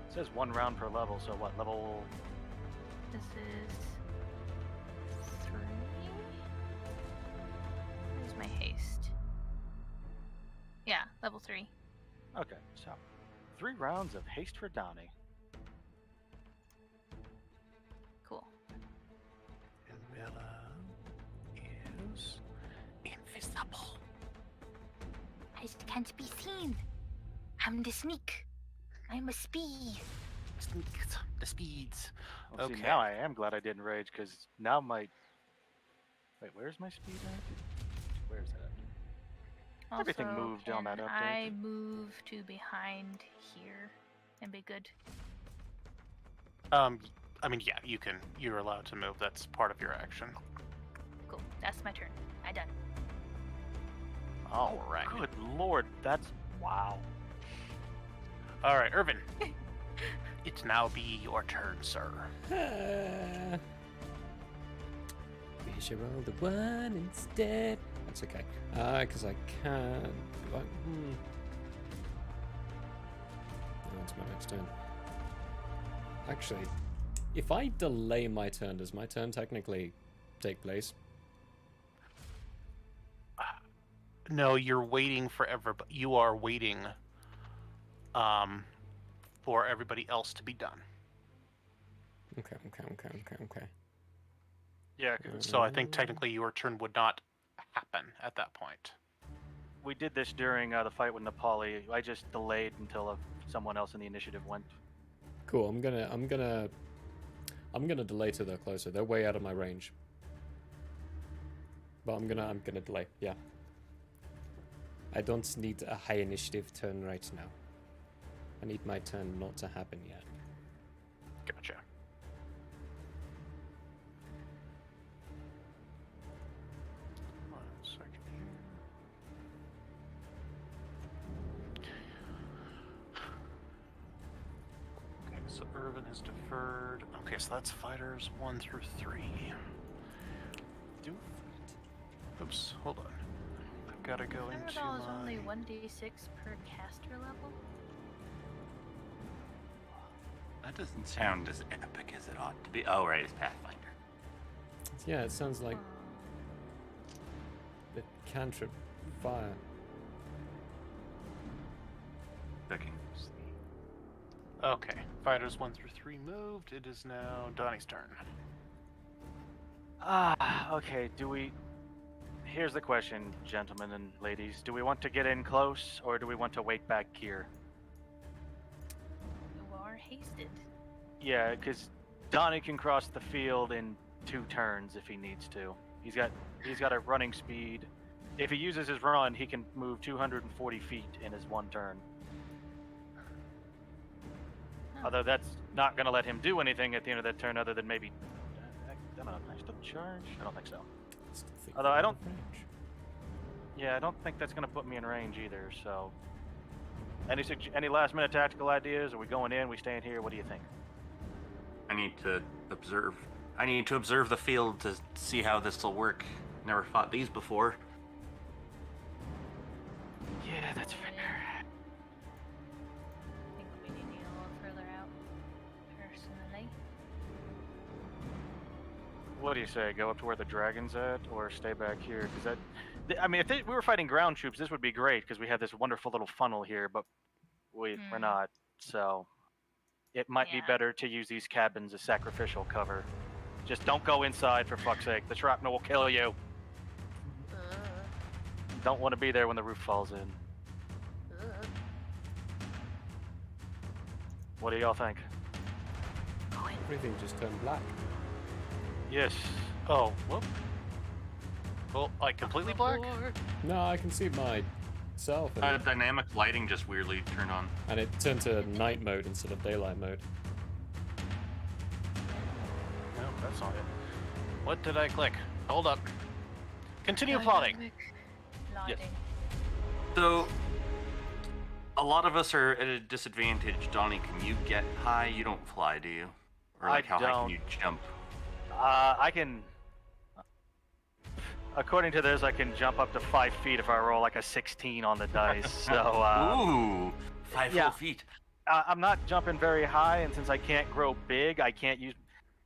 It says 1 round per level, so what, level... This is 3. Where's my haste? Yeah, level 3. Okay, so 3 rounds of haste for Donnie. Cool. And Bella is invisible. I can't be seen. I'm the sneak. I'm a speed. The speeds. Well, see, Okay. now I am glad I didn't rage, because now my... Wait, where's my speed at? Where's that? Everything Also, moved on that can update. I move to behind here and be good? I mean, yeah, you can. You're allowed to move. That's part of your action. Cool. That's my turn. I done. All right. Good lord, that's... Wow. All right, Irvin. It now be your turn, sir. We should roll the 1 instead. That's okay. Because I can't. That's my next turn. Actually, if I delay my turn, does my turn technically take place? No, you're waiting for everybody. You are waiting for everybody else to be done. Okay. Yeah, So I think technically your turn would not happen at that point. we did this during the fight with Nepali. I just delayed until someone else in the initiative went. Cool. I'm gonna delay till they're closer. They're way out of my range. But I'm gonna delay. Yeah. I don't need a high initiative turn right now. I need my turn not to happen yet. Gotcha. One second here. Okay, so Irvin has deferred. Okay, so that's fighters 1 through 3. Oops, hold on. I've got to go into Fireball is my... only 1d6 per caster level. That doesn't sound as epic as it ought to be. Oh, right, it's Pathfinder. Yeah, it sounds like the cantrip fire. Looking. Okay, fighters 1 through 3 moved. It is now Donnie's turn. Okay, here's the question, gentlemen and ladies. Do we want to get in close, or do we want to wait back here? You are hasted. Yeah, because Donnie can cross the field in 2 turns if he needs to. He's got a running speed. If he uses his run, he can move 240 feet in his 1 turn. Although that's not going to let him do anything at the end of that turn other than maybe... I don't know, I still charge? I don't think so. Still think Although I they're don't- out of range. Yeah, I don't think that's going to put me in range either, so... Any last-minute tactical ideas? Are we going in? We staying here? What do you think? I need to observe. I need to observe the field to see how this will work. Never fought these before. Yeah, that's fair. I think we need to get a little further out, personally. What do you say? Go up to where the dragon's at, or stay back here? Because I mean, if we were fighting ground troops, this would be great because we have this wonderful little funnel here, but we're not. So it might be Yeah. better to use these cabins as sacrificial cover. Just don't go inside, for fuck's sake. The shrapnel will kill you. Don't want to be there when the roof falls in. What do y'all think? Everything just turned black. Yes. Oh, whoop. Well, like completely black? No, I can see myself, and, Dynamic lighting just weirdly turned on. and it turned to night mode instead of daylight mode. No, that's not it. What did I click? Hold up. Continue plotting. Plotting. So, a lot of us are at a disadvantage. Donnie, can you get high? You don't fly, do you? Or like, how high don't. can you jump? I can. According to this, I can jump up to 5 feet if I roll like a 16 on the dice. So, Ooh, 5 yeah. full feet. I'm not jumping very high, and since I can't grow big, I can't use.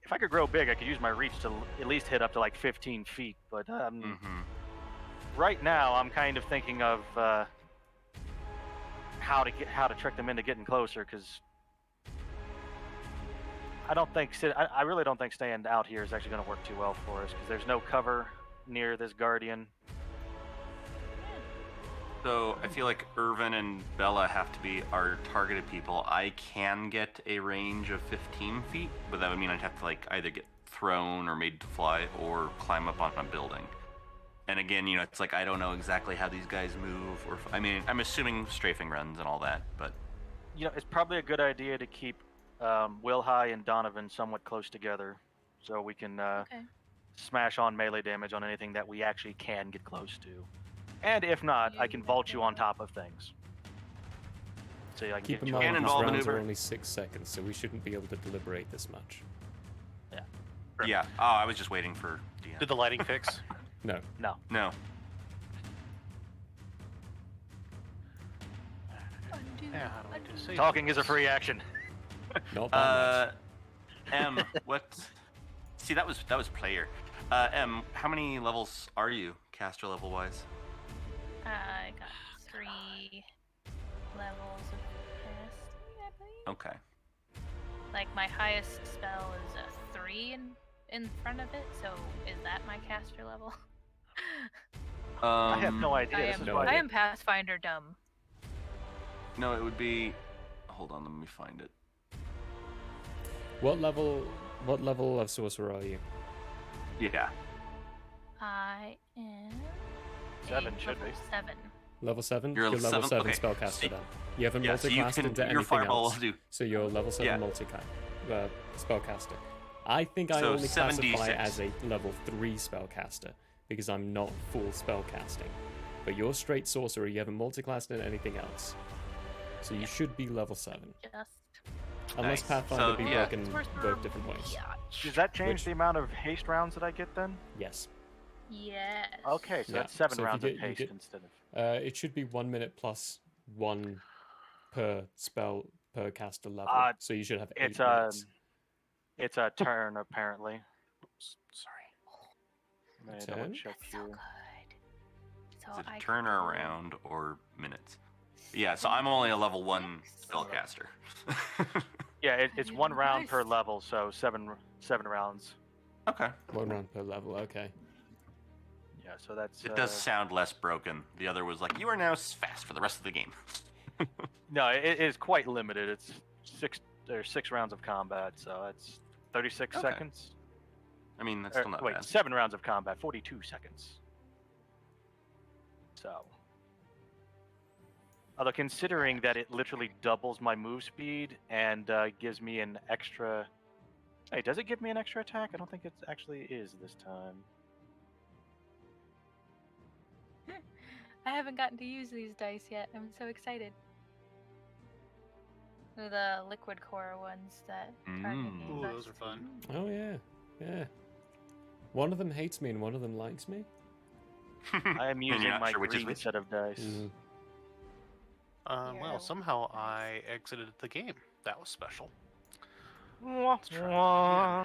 If I could grow big, I could use my reach to at least hit up to like 15 feet. But right now, I'm kind of thinking of how to trick them into getting closer, because I really don't think staying out here is actually going to work too well for us, because there's no cover near this guardian. So I feel like Irvin and Bella have to be our targeted people. I can get a range of 15 feet, but that would mean I'd have to like either get thrown or made to fly or climb up on a building. And again, you know, it's like I don't know exactly how these guys move, or I mean, I'm assuming strafing runs and all that, but You know, it's probably a good idea to keep Will High and Donovan somewhat close together, so we can Okay. smash on melee damage on anything that we actually can get close to. And if not, I can vault you on top of things. So I can Keep get in you mind, these Cannonball rounds maneuver. are only 6 seconds, so we shouldn't be able to deliberate this much. yeah. Oh, I was just waiting for DM. Did the lighting fix? No. No. No. Yeah, how do I just say Talking is a free action. Not that much. M, what? See, that was player. M, how many levels are you, caster level wise? I got 3 levels of casting, I believe. Okay. Like my highest spell is a 3 in front of it, so is that my caster level? I have no I idea. This am, is no why I idea. am Pathfinder dumb. No, it would be. Hold on, let me find it. What level of sorcerer are you? Yeah. I am 7 a should be. level 7. Level 7? You're You're level 7 okay. spellcaster See- then. You haven't Yeah, so you multiclassed can. into Your anything fireball else. will do. So you're level 7 Yeah. spellcaster. I think I So only classify 7d6. as a level 3 spellcaster because I'm not full spellcasting. But you're straight sorcerer, you haven't multiclassed into anything else. So you should be level 7. Just Unless Nice. Pathfinder So, be yeah. broken both different ways. Does that change Which- the amount of haste rounds that I get then? Yes. yes. Okay, so Yeah, that's 7 so if you rounds get- of you haste get- instead of. It should be 1 minute plus 1 per spell per caster level. So you should have 8 It's minutes. it's a turn apparently. Oops, sorry. Let me Turn? double-check That's so here. good. So Is it I a can turn or do round or minutes? Yeah, so I'm only a level 1 spellcaster. Yeah, it's you 1 round per nice. level, so 7 rounds. Okay. 1 round per level, okay. Yeah, so that's. It does sound less broken. The other was like, you are now fast for the rest of the game. No, it is quite limited. It's 6 rounds of combat, so that's 36 Okay. seconds. I mean, that's Or, still not wait, bad. 7 rounds of combat, 42 seconds. So. Although considering that it literally doubles my move speed and gives me an extra Hey, does it give me an extra attack? I don't think it actually is this time. I haven't gotten to use these dice yet. I'm so excited. They're the liquid core ones that target me Ooh, first. those are fun. Oh yeah, yeah. One of them hates me and one of them likes me. I am And you're using not my sure which is green which? set of dice. Mhm. Well, Yeah. somehow I exited the game. That was special. Wah, try that wah.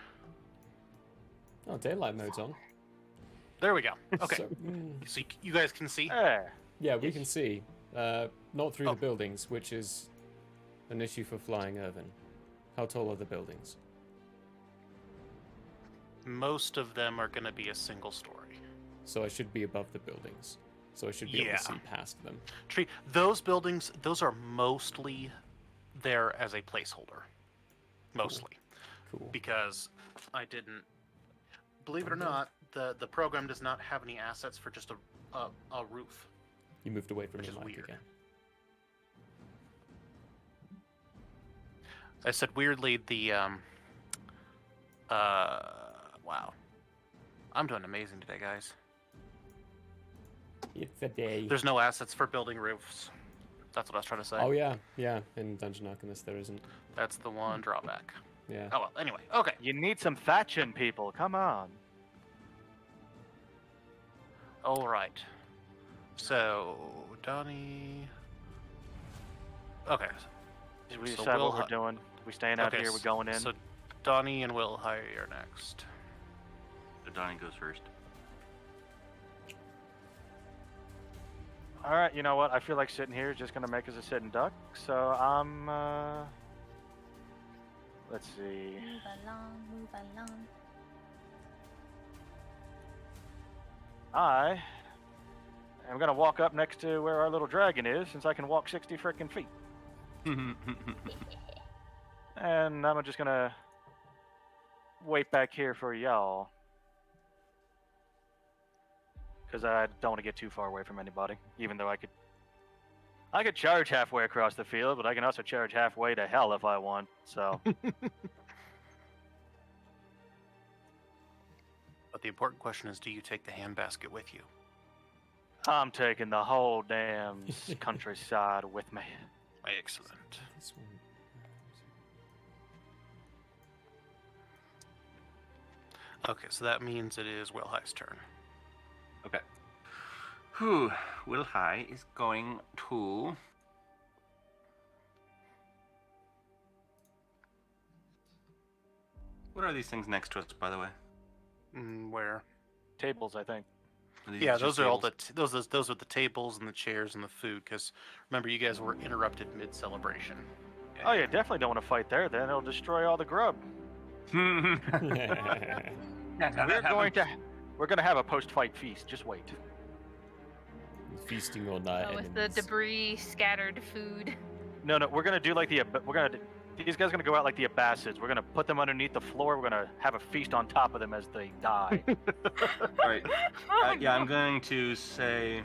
Oh, daylight mode's on. There we go. Okay. So, So you guys can see? There. yeah, we can see. Not through Oh. the buildings, which is an issue for flying Irvin. How tall are the buildings? Most of them are going to be a single story. So I should be above the buildings. So I should be able Yeah. to see past them. Those buildings, those are mostly there as a placeholder. Mostly. Cool. Because I didn't... Believe it or not, the program does not have any assets for just a roof. You moved away from Which your is mic weird. again. I said weirdly wow. I'm doing amazing today, guys. It's a day. There's no assets for building roofs. That's what I was trying to say. Oh yeah, yeah. In Dungeon Alchemist there isn't. That's the one drawback. Yeah. Oh well, anyway, okay. You need some thatching, people. Come on. Alright. So, Donnie... Okay. Did we So decide Will what we're doing? We staying out here? We going in? So, Donnie and Will hire next. So Donnie goes first. All right. You know what? I feel like sitting here is just gonna make us a sitting duck. So I'm. Let's see. Move along, move along. I am gonna walk up next to where our little dragon is, since I can walk 60 frickin' feet. And I'm just gonna wait back here for y'all. Because I don't want to get too far away from anybody, even though I could charge halfway across the field, but I can also charge halfway to hell if I want, so. But the important question is, do you take the handbasket with you? I'm taking the whole damn countryside with me. Excellent. This one. Okay, so that means it is Will High's turn. Okay. Whew. Will High is going to... What are these things next to us, by the way? Where? Tables, I think. Are these Yeah, just those are all tables? those are the tables and the chairs and the food. Because remember, you guys were interrupted mid-celebration. Oh yeah, definitely don't want to fight there. Then it'll destroy all the grub. We're gonna have a post-fight feast. Just wait. Feasting on our Oh, with the enemies. debris, scattered food. No, we're gonna do like these guys are gonna go out like the Abbasids. We're gonna put them underneath the floor. We're gonna have a feast on top of them as they die. All right. Yeah, I'm going to say,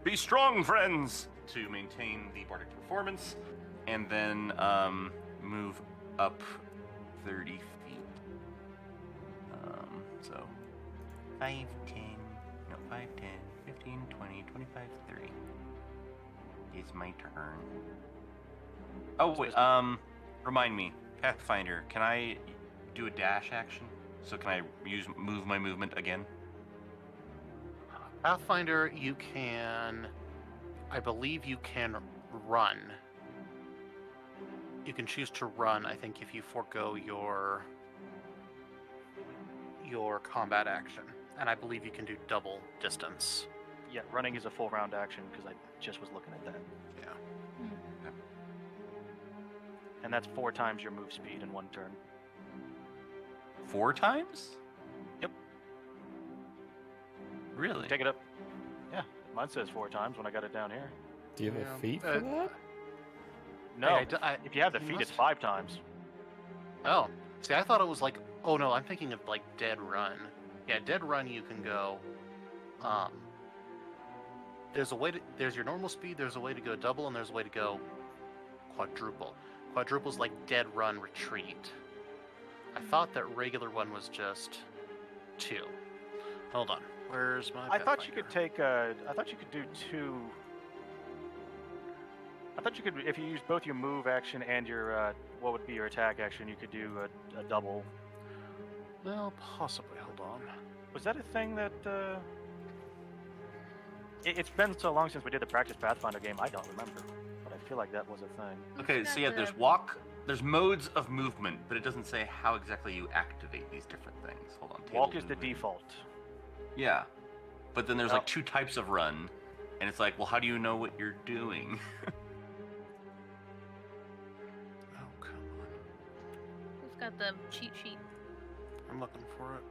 be strong, friends, to maintain the bardic performance, and then move up 30 feet. So 5, 10, 15, 20, 25, 30. It's my turn. Oh wait, remind me, Pathfinder, can I do a dash action? So can I move my movement again? Pathfinder, you can... I believe you can run. You can choose to run, I think, if you forego your combat action. And I believe you can do double distance. Yeah, running is a full round action because I just was looking at that. Yeah. And that's 4 times your move speed in 1 turn. 4 times? Yep. Really? Take it up. Yeah, mine says 4 times when I got it down here. Do you have a Yeah, feat for that? No, If if you have the feet, it's 5 times. Oh, see, I thought it was like... Oh no, I'm thinking of like Dead Run. Yeah, Dead Run you can go... There's a way to... There's your normal speed, there's a way to go double, and there's a way to go quadruple. Quadruple's like dead run retreat. I thought that regular one was just 2. Hold on. Where's my I thought you Pathfinder? could take. I thought you could do 2. I thought you could, if you use both your move action and your what would be your attack action, you could do a double. Well, possibly. Hold on. Was that a thing that? It's been so long since we did the practice Pathfinder game. I don't remember, but I feel like that was a thing. Okay, so yeah, there's walk. There's modes of movement, but it doesn't say how exactly you activate these different things. Hold on. Walk table is the movement. default. Yeah, but then there's Oh. like 2 types of run, and it's like, well, how do you know what you're doing? Oh, come on. Who's got the cheat sheet? I'm looking for it.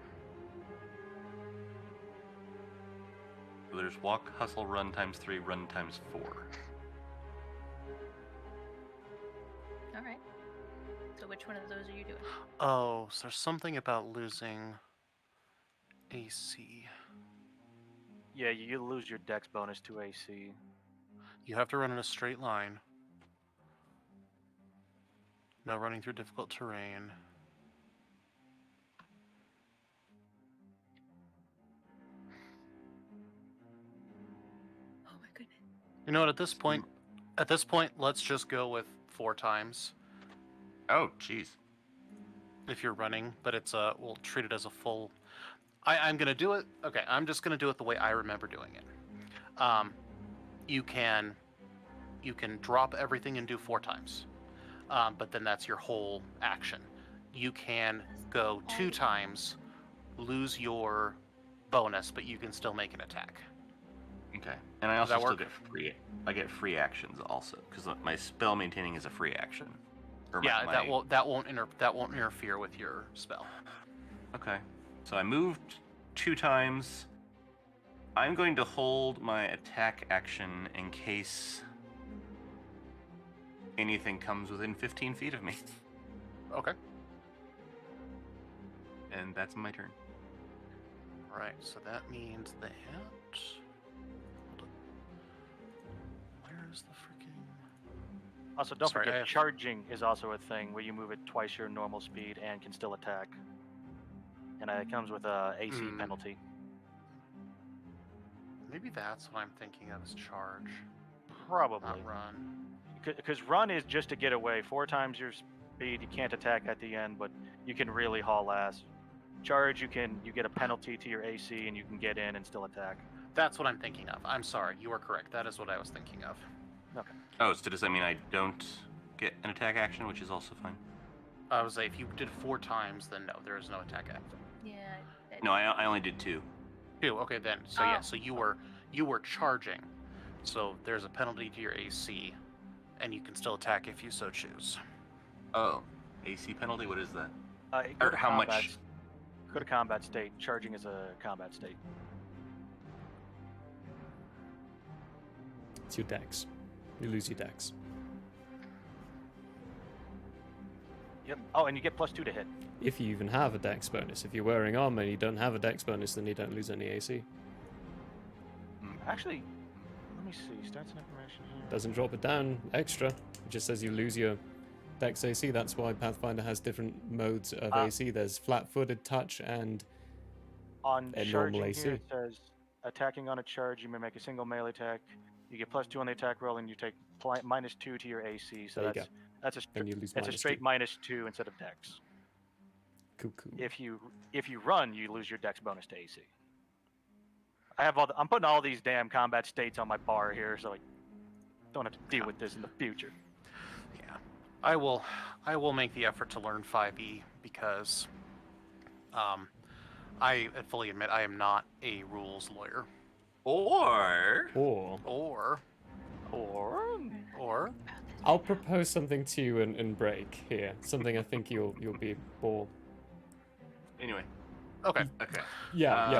So there's walk, hustle, run times 3, run times 4. All right. So which one of those are you doing? Oh, so there's something about losing AC. Yeah, you lose your dex bonus to AC. You have to run in a straight line. No running through difficult terrain. Oh my goodness. You know what? At this point, let's just go with 4 times Oh, jeez. if you're running. But it's we'll treat it as a full. I'm gonna do it. Okay, I'm just gonna do it the way I remember doing it. You can drop everything and do 4 times, but then that's your whole action. You can go 2 times, lose your bonus, but you can still make an attack. Okay, and I Does also that still work? get free. I get free actions also because my spell maintaining is a free action. Or Yeah, that won't interfere with your spell. Okay, so I moved 2 times. I'm going to hold my attack action in case anything comes within 15 feet of me, Okay. and that's my turn. Right. So that means that. Hold on. Where is the freaking? Also, don't Sorry, I forget, have- charging is also a thing where you move it twice your normal speed and can still attack. And it comes with a AC penalty. Maybe that's what I'm thinking of as charge, Probably. not run. Because run is just to get away. 4 times your speed, you can't attack at the end, but you can really haul ass. Charge, you get a penalty to your AC and you can get in and still attack. That's what I'm thinking of. I'm sorry. You are correct. That is what I was thinking of. Oh, so does that mean I don't get an attack action, which is also fine? I was like, if you did 4 times, then no, there is no attack action. Yeah. No, I only did 2. 2. Okay, then. So yeah. So you were charging. So there's a penalty to your AC, and you can still attack if you so choose. Oh, AC penalty? What is that? Go Or to how combat, much? Go to combat state. Charging is a combat state. It's your dex. You lose your dex. Yep. Oh, and you get +2 to hit. If you even have a dex bonus. If you're wearing armor and you don't have a dex bonus, then you don't lose any AC. Actually, let me see. Stats and information here. Doesn't drop it down extra. It just says you lose your dex AC. That's why Pathfinder has different modes of AC. There's flat-footed, touch, and On a charging normal AC. here, it says attacking on a charge, you may make a single melee attack. You get +2 on the attack roll, and you take -2 to your AC. So There you that's then you lose a minus straight two. -2 instead of dex. Cool. If you run, you lose your dex bonus to AC. I'm putting all these damn combat states on my bar here, so I don't have to deal with this in the future. Yeah, I will make the effort to learn 5e because, I fully admit I am not a rules lawyer. Or Or Or I'll propose something to you and break here. Something I think you'll be more. anyway. okay, Okay. Yeah.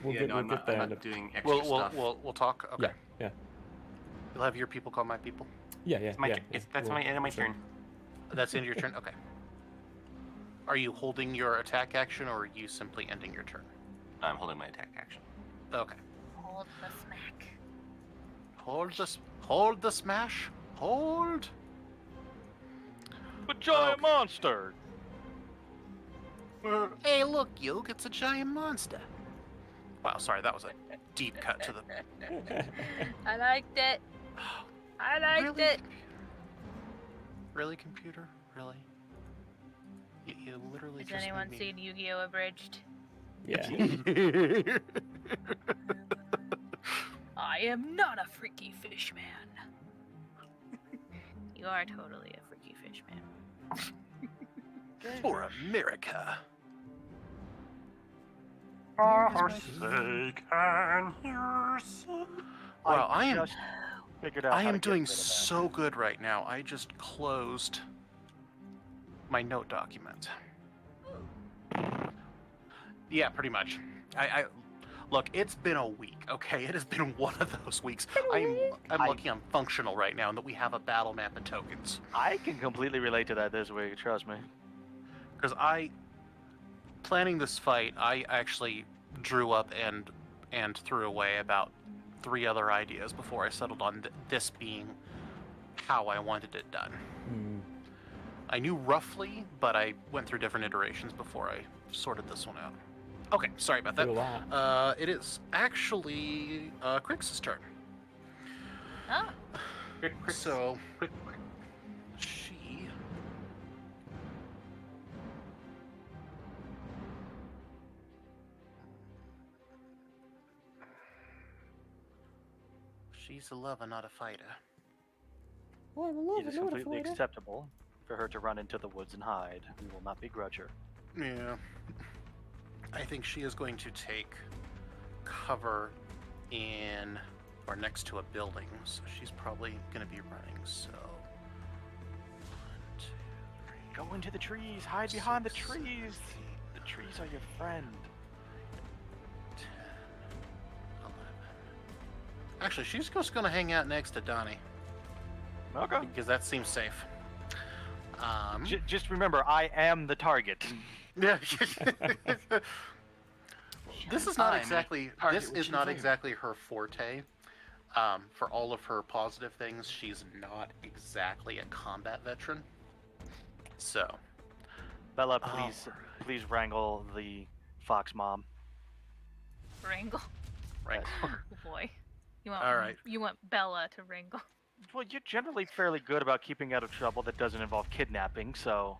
We'll yeah, get, no, we'll I'm get not, there. I'm in not a- doing extra we'll stuff. we'll talk. Okay, Yeah. you'll have your people call my people. Yeah. It's my, yeah. that's we'll- my end of my sure. turn. That's the end of your turn. Okay. Are you holding your attack action, or are you simply ending your turn? I'm holding my attack action. Okay. Hold the smack. Hold the smash. Hold. A giant monster! Hey, look, Yoke, it's a giant monster. Wow, sorry, that was a deep cut to the... I liked it. I liked Really? it. Really, computer? Really? You literally Has just anyone made seen Yu-Gi-Oh! Abridged? Yeah. me... I am not a freaky fish man. You are totally a freaky fish man. For America. Forsaken your son. Wow, I am... just figured out I how am to get doing rid of that. so good right now. I just closed my note document. Yeah, pretty much. I look. It's been a week. Okay, it has been one of those weeks. I'm lucky I'm functional right now, and that we have a battle map and tokens. I can completely relate to that this week, trust me. Because planning this fight, I actually drew up and threw away about 3 other ideas before I settled on this being how I wanted it done. Hmm. I knew roughly, but I went through different iterations before I sorted this one out. Okay, sorry about that. Do that. It is actually Crix's turn. Oh, So, she... She's a lover, not a fighter. Oh, I'm a It lover, is not a completely fighter. acceptable for her to run into the woods and hide. We will not begrudge her. Yeah. I think she is going to take cover in or next to a building, so she's probably going to be running, so... 1, 2, 3, Go into the trees, hide behind the 6, trees. 7, 8, The trees are your friend. 10, 11. Actually, she's just going to hang out next to Donnie, Okay. because that seems safe. Just remember, I am the target. Yeah. This is not I'm exactly target this which is you not favor. exactly her forte. For all of her positive things, she's not exactly a combat veteran. So, Bella, Oh. please wrangle the fox mom. wrangle. right. Oh boy. All right. You want Bella to wrangle. Well, you're generally fairly good about keeping out of trouble that doesn't involve kidnapping, so...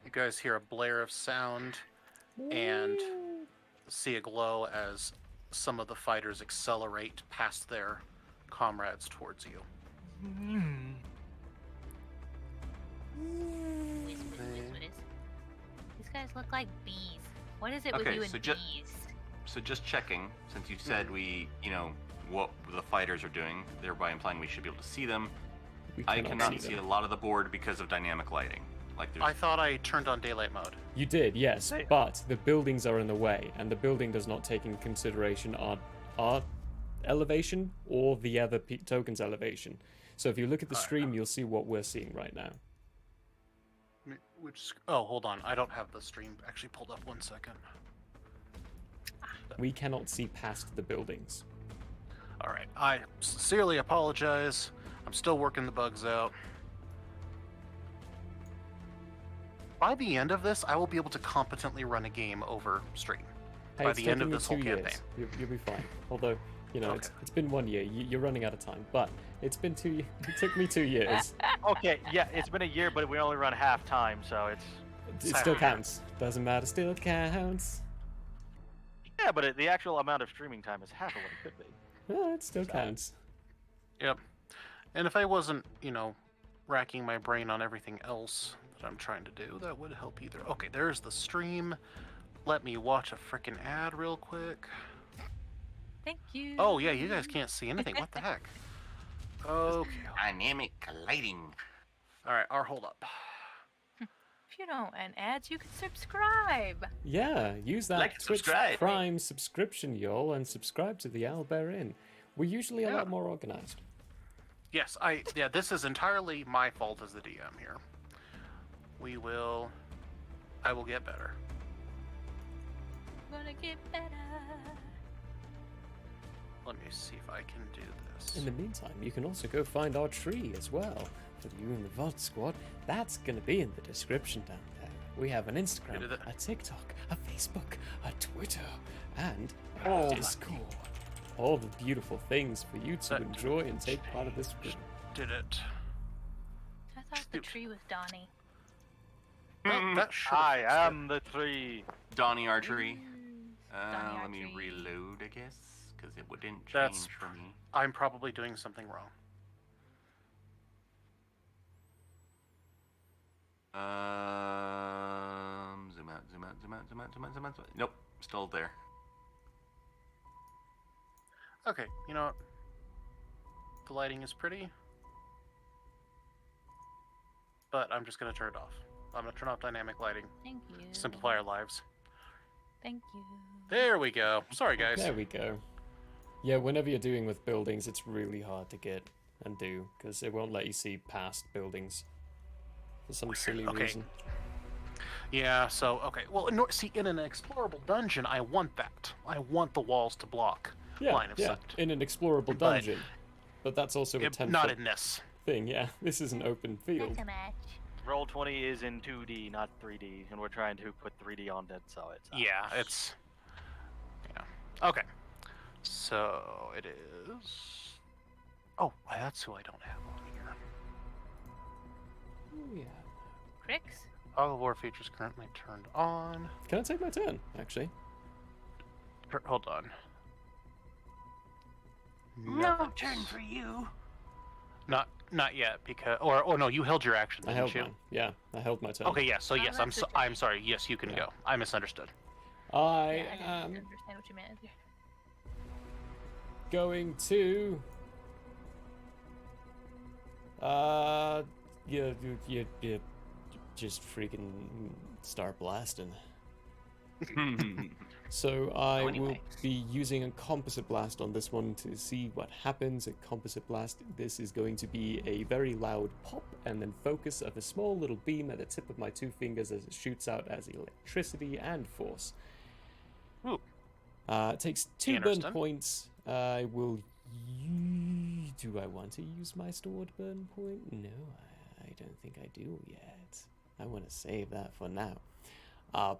You guys hear a blare of sound and see a glow as some of the fighters accelerate past their comrades towards you. Whiz. These guys look like bees. What is it with Okay, you and so bees? So just checking, since you said we, what the fighters are doing, thereby implying we should be able to see them. I cannot see a lot of the board because of dynamic lighting. Like there's I thought I turned on daylight mode. You did, yes, Hey. but the buildings are in the way, and the building does not take into consideration our elevation or the other token's elevation. So if you look at the stream, you'll see what we're seeing right now. Hold on. I don't have the stream actually pulled up. 1 second. We cannot see past the buildings. All right. I sincerely apologize. I'm still working the bugs out. By the end of this, I will be able to competently run a game over stream. Hey, By it's the end taken of me this whole 2 years. campaign. You'll be fine. Although, Okay. it's been 1 year. You're running out of time, but it's been 2 years. It took me 2 years. Okay, yeah, it's been a year, but we only run half time, so it's... It still counts. Doesn't matter. Still counts. Yeah, but the actual amount of streaming time is half of what it could be. Well, it still counts. Yep. And if I wasn't, racking my brain on everything else that I'm trying to do, that would help either. Okay, there's the stream. Let me watch a frickin' ad real quick. Thank you. Oh, yeah, you guys can't see anything. What the heck? Okay. dynamic lighting. All right, hold up. If you don't want ads, you can subscribe. Yeah, use that Like, Twitch subscribe. Prime subscription, y'all, and subscribe to the Owlbear Inn. We're usually a Yeah. lot more organized. Yes, this is entirely my fault as the DM here. I will get better. Gonna get better. Let me see if I can do this. In the meantime, you can also go find our tree as well for you and the VOD squad. That's going to be in the description down there. We have an Instagram, a TikTok, a Facebook, a Twitter, and a Discord. All the beautiful things for you to enjoy and take part of this group. Did it. I thought the tree was Donnie. Well, that should I am the tree. Donnie Archery. Donnie Let me Archery. reload, I guess, because it didn't change That's for me. I'm probably doing something wrong. Zoom out, zoom out, zoom out, zoom out, zoom out, zoom out. Nope, still there. Okay, you know what? The lighting is pretty, but I'm just gonna turn it off. I'm gonna turn off dynamic lighting. Thank you. Simplify our lives. Thank you. There we go. Sorry, guys. There we go. Yeah, whenever you're doing with buildings, it's really hard to get and do, because it won't let you see past buildings for some silly Okay. reason. Yeah, so, okay. Well, see, in an explorable dungeon, I want that. I want the walls to block line of sight. in an explorable dungeon. But that's also a 10 Not in this. thing, yeah. This is an open field. That's a match. Roll 20 is in 2D, not 3D, and we're trying to put 3D on it, so it's. Yeah, it's... Yeah. Okay. So, it is... Oh, that's who I don't have on here. Oh, yeah. Crix? All the war features currently turned on. Can I take my turn, actually? Hold on. No turn for you. Not yet, because... Or no, you held your action, I didn't held you? mine. Yeah, I held my turn. Okay, yeah, so yes, that's okay. I'm sorry. Yes, you can Yeah. go. I misunderstood. I Yeah, I didn't am understand what you meant there. going to... You just freaking start blasting. So I will be using a composite blast on this one to see what happens. A composite blast, this is going to be a very loud pop and then focus of a small little beam at the tip of my two fingers as it shoots out as electricity and force. Ooh. It takes 2 burn Interesting. points. I will... Do I want to use my stored burn point? No, I don't think I do yet. I want to save that for now.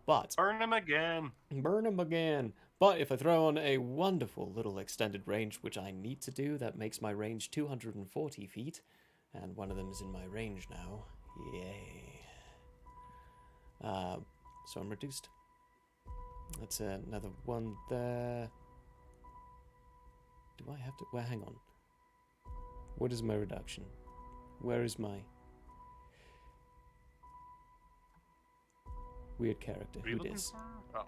But... Burn him again. Burn him again. But if I throw on a wonderful little extended range, which I need to do, that makes my range 240 feet. And one of them is in my range now. Yay. So I'm reduced. That's another one there. Do I have to... Well, hang on. What is my reduction? Where is my... Weird character. What are you Who looking dis? for?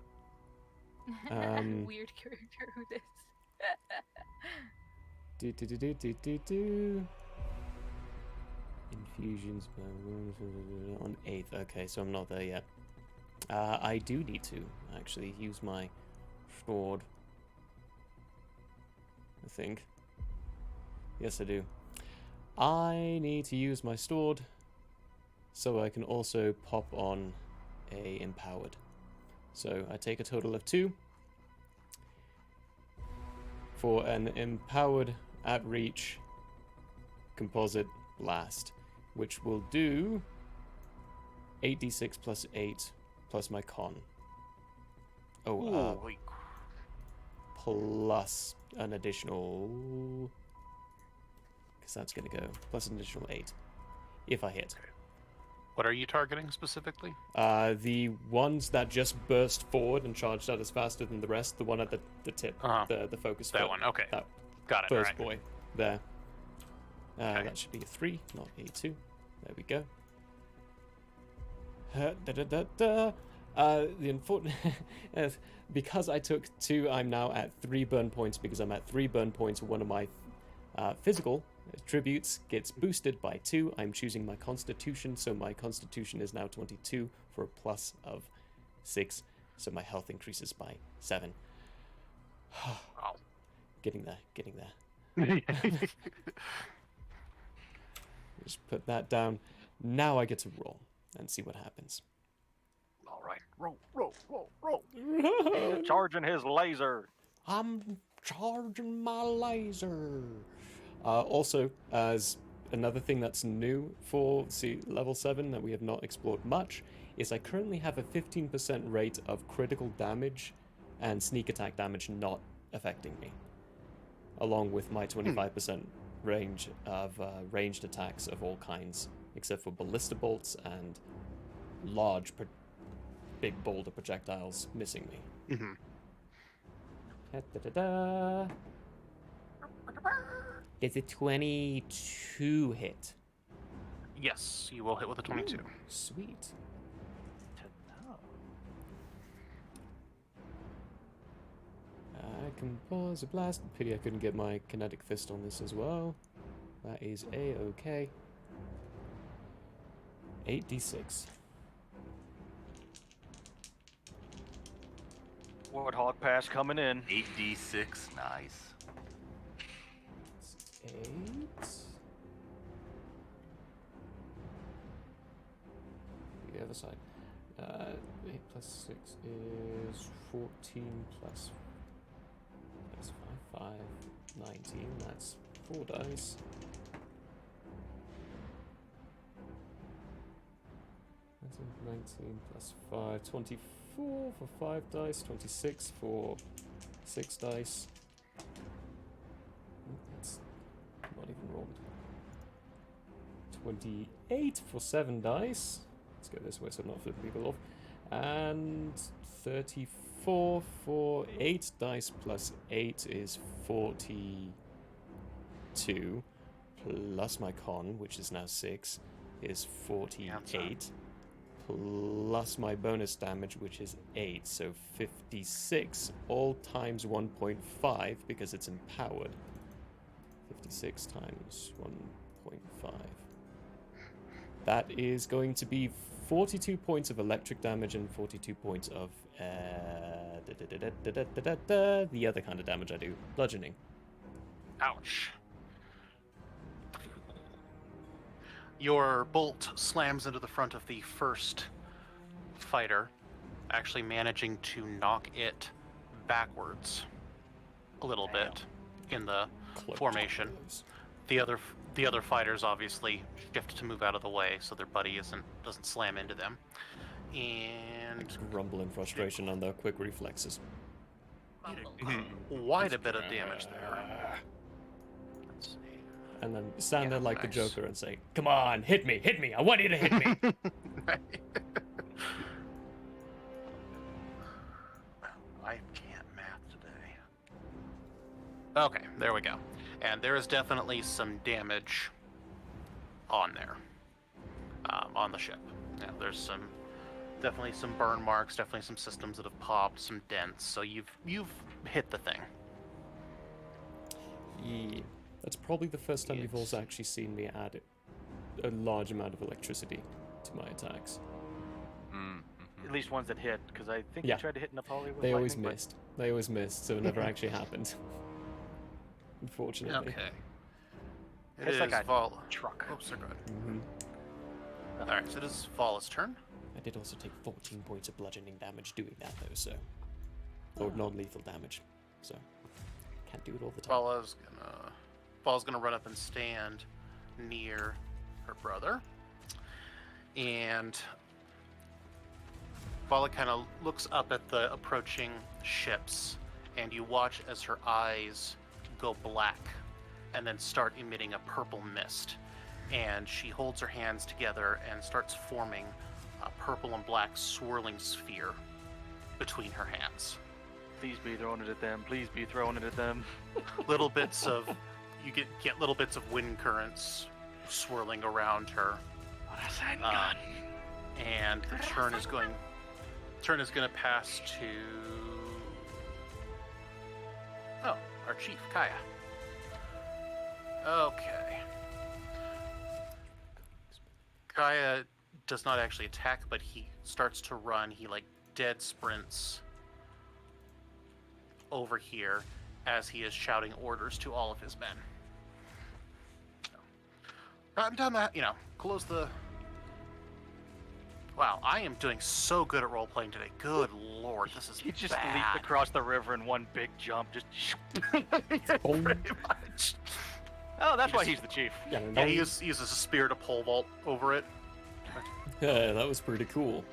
Oh. Weird character who this. Do. Infusions on 8th. Okay, so I'm not there yet. I do need to actually use my sword. I think. Yes, I do. I need to use my sword so I can also pop on a empowered. So I take a total of 2 for an empowered at reach composite blast, which will do 8d6 plus 8 plus my con. Oh, Holy plus an additional, because that's going to go plus an additional 8 if I hit. What are you targeting specifically? The ones that just burst forward and charged out is faster than the rest. The one at the tip, the focus. That foot, one, okay. That Got it. first Alright. boy there. Okay. That should be a 3, not a 2. There we go. The important because I took 2, I'm now at 3 burn points. Because I'm at 3 burn points, one of my physical attributes gets boosted by 2. I'm choosing my constitution, so my constitution is now 22 for a plus of 6. So my health increases by 7. Wow. Getting there. Just put that down. Now I get to roll and see what happens. All right. Roll. Charging his laser. I'm charging my laser. Also, as another thing that's new for level 7 that we have not explored much, is I currently have a 15% rate of critical damage and sneak attack damage not affecting me, along with my 25% range of ranged attacks of all kinds, except for ballista bolts and large, big boulder projectiles missing me. Mm-hmm. Da-da-da-da. Is it 22 hit? Yes, you will hit with a 22. Ooh, sweet. To know. I can pause a blast. Pity I couldn't get my kinetic fist on this as well. That is a-okay. 8d6. Warthog pass coming in. 8d6, nice. 8. The other side. 8 plus 6 is 14 plus 5, 19. That's 4 dice. That's 19 plus 5, 24 for 5 dice, 26 for 6 dice. That's not even rolled. 28 for 7 dice. Let's go this way so I'm not flipping people off. And 34 for 8 dice plus 8 is 42. Plus my con, which is now 6, is 48. Plus my bonus damage, which is 8, so 56, all times 1.5 because it's empowered. 56 times 1.5. That is going to be 42 points of electric damage and 42 points of the other kind of damage I do, bludgeoning. Ouch. Your bolt slams into the front of the first fighter, actually managing to knock it backwards a little bit in the formation. The other fighters obviously shift to move out of the way so their buddy doesn't slam into them. And Grumble in frustration on their quick reflexes. quite a bit of damage there. Let's see. And then stand there like the nice. Joker and say, "Come on, hit me, I want you to hit me." I can't math today. Okay, there we go. And there is definitely some damage on there, on the ship. Yeah, there's definitely some burn marks, definitely some systems that have popped, some dents. So you've hit the thing. Yeah. That's probably the first time you've also actually seen me add a large amount of electricity to my attacks. At least ones that hit, because I think Yeah. you tried to hit Nepali with They always lightning, but- missed. They always missed, so it never actually happened. Unfortunately. Okay. It It's is like a Vol. truck. Oops, they're good. Hmm. All right, so it is Vala's turn. I did also take 14 points of bludgeoning damage doing that, though, so. Or non-lethal damage, so. Can't do it all the time. Vala's gonna run up and stand near her brother, and Vala kind of looks up at the approaching ships, and you watch as her eyes go black and then start emitting a purple mist. And she holds her hands together and starts forming a purple and black swirling sphere between her hands. Please be throwing it at them. Please be throwing it at them. Little bits of you get little bits of wind currents swirling around her. And the turn is going to pass to our chief, Kaya. Okay. Kaya does not actually attack, but he starts to run. He dead sprints over here as he is shouting orders to all of his men. Batten down that, close the Wow, I am doing so good at role playing today. Good lord, this is He just bad. leaped across the river in one big jump. Just. Yeah, pretty much. Oh, that's why he's the chief. Yeah, he uses a spear to pole vault over it. Yeah, that was pretty cool.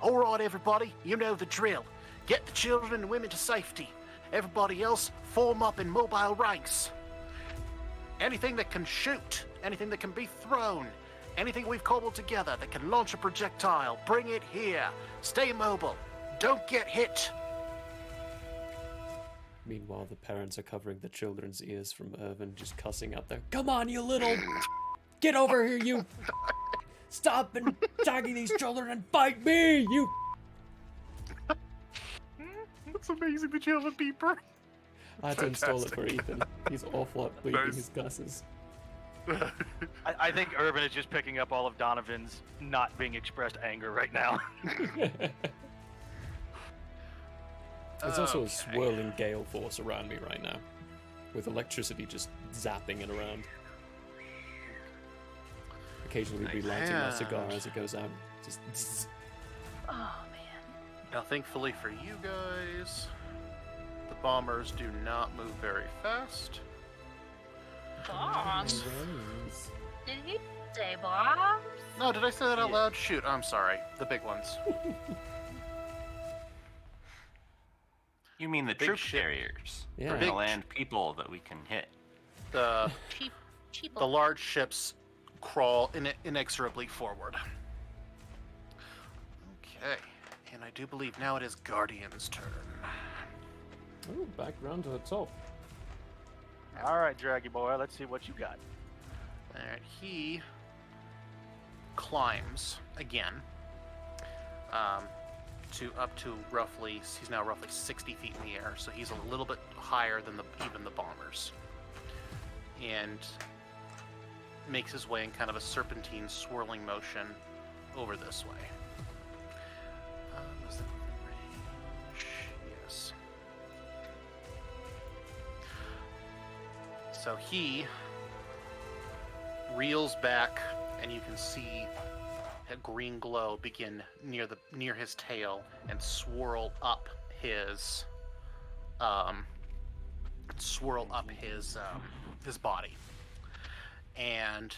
All right, everybody, you know the drill. Get the children and women to safety. Everybody else, form up in mobile ranks. Anything that can shoot, anything that can be thrown, anything we've cobbled together that can launch a projectile, bring it here. Stay mobile. Don't get hit. Meanwhile, the parents are covering the children's ears from Irvin, just cussing out there. Come on, you little... Get over here, you... Stop and tagging these children and bite me, you... That's amazing that you have a beeper. I had to install it for Ethan. He's awful at bleeping his cusses. I think Irvin is just picking up all of Donovan's not being expressed anger right now. There's also a swirling gale force around me right now, with electricity just zapping it around. Occasionally relighting my cigar as it goes out. Just zzz. Oh man. Now, thankfully for you guys, the bombers do not move very fast. Bombs? Did he say bombs? No, did I say that out loud? Shoot, I'm sorry. The big ones. You mean the Big troop ship. carriers? Yeah. Or Big the land people that we can hit. The Cheap. the large ships crawl inexorably forward. Okay, and I do believe now it is Guardian's turn. Oh, back round to the top. All right, Draggy boy, let's see what you got. Alright, he climbs again to up to roughly, he's now roughly 60 feet in the air, so he's a little bit higher than even the bombers. And makes his way in kind of a serpentine swirling motion over this way. Was that within range? Yes. So he reels back, and you can see a green glow begin near his tail and swirl up his his body. And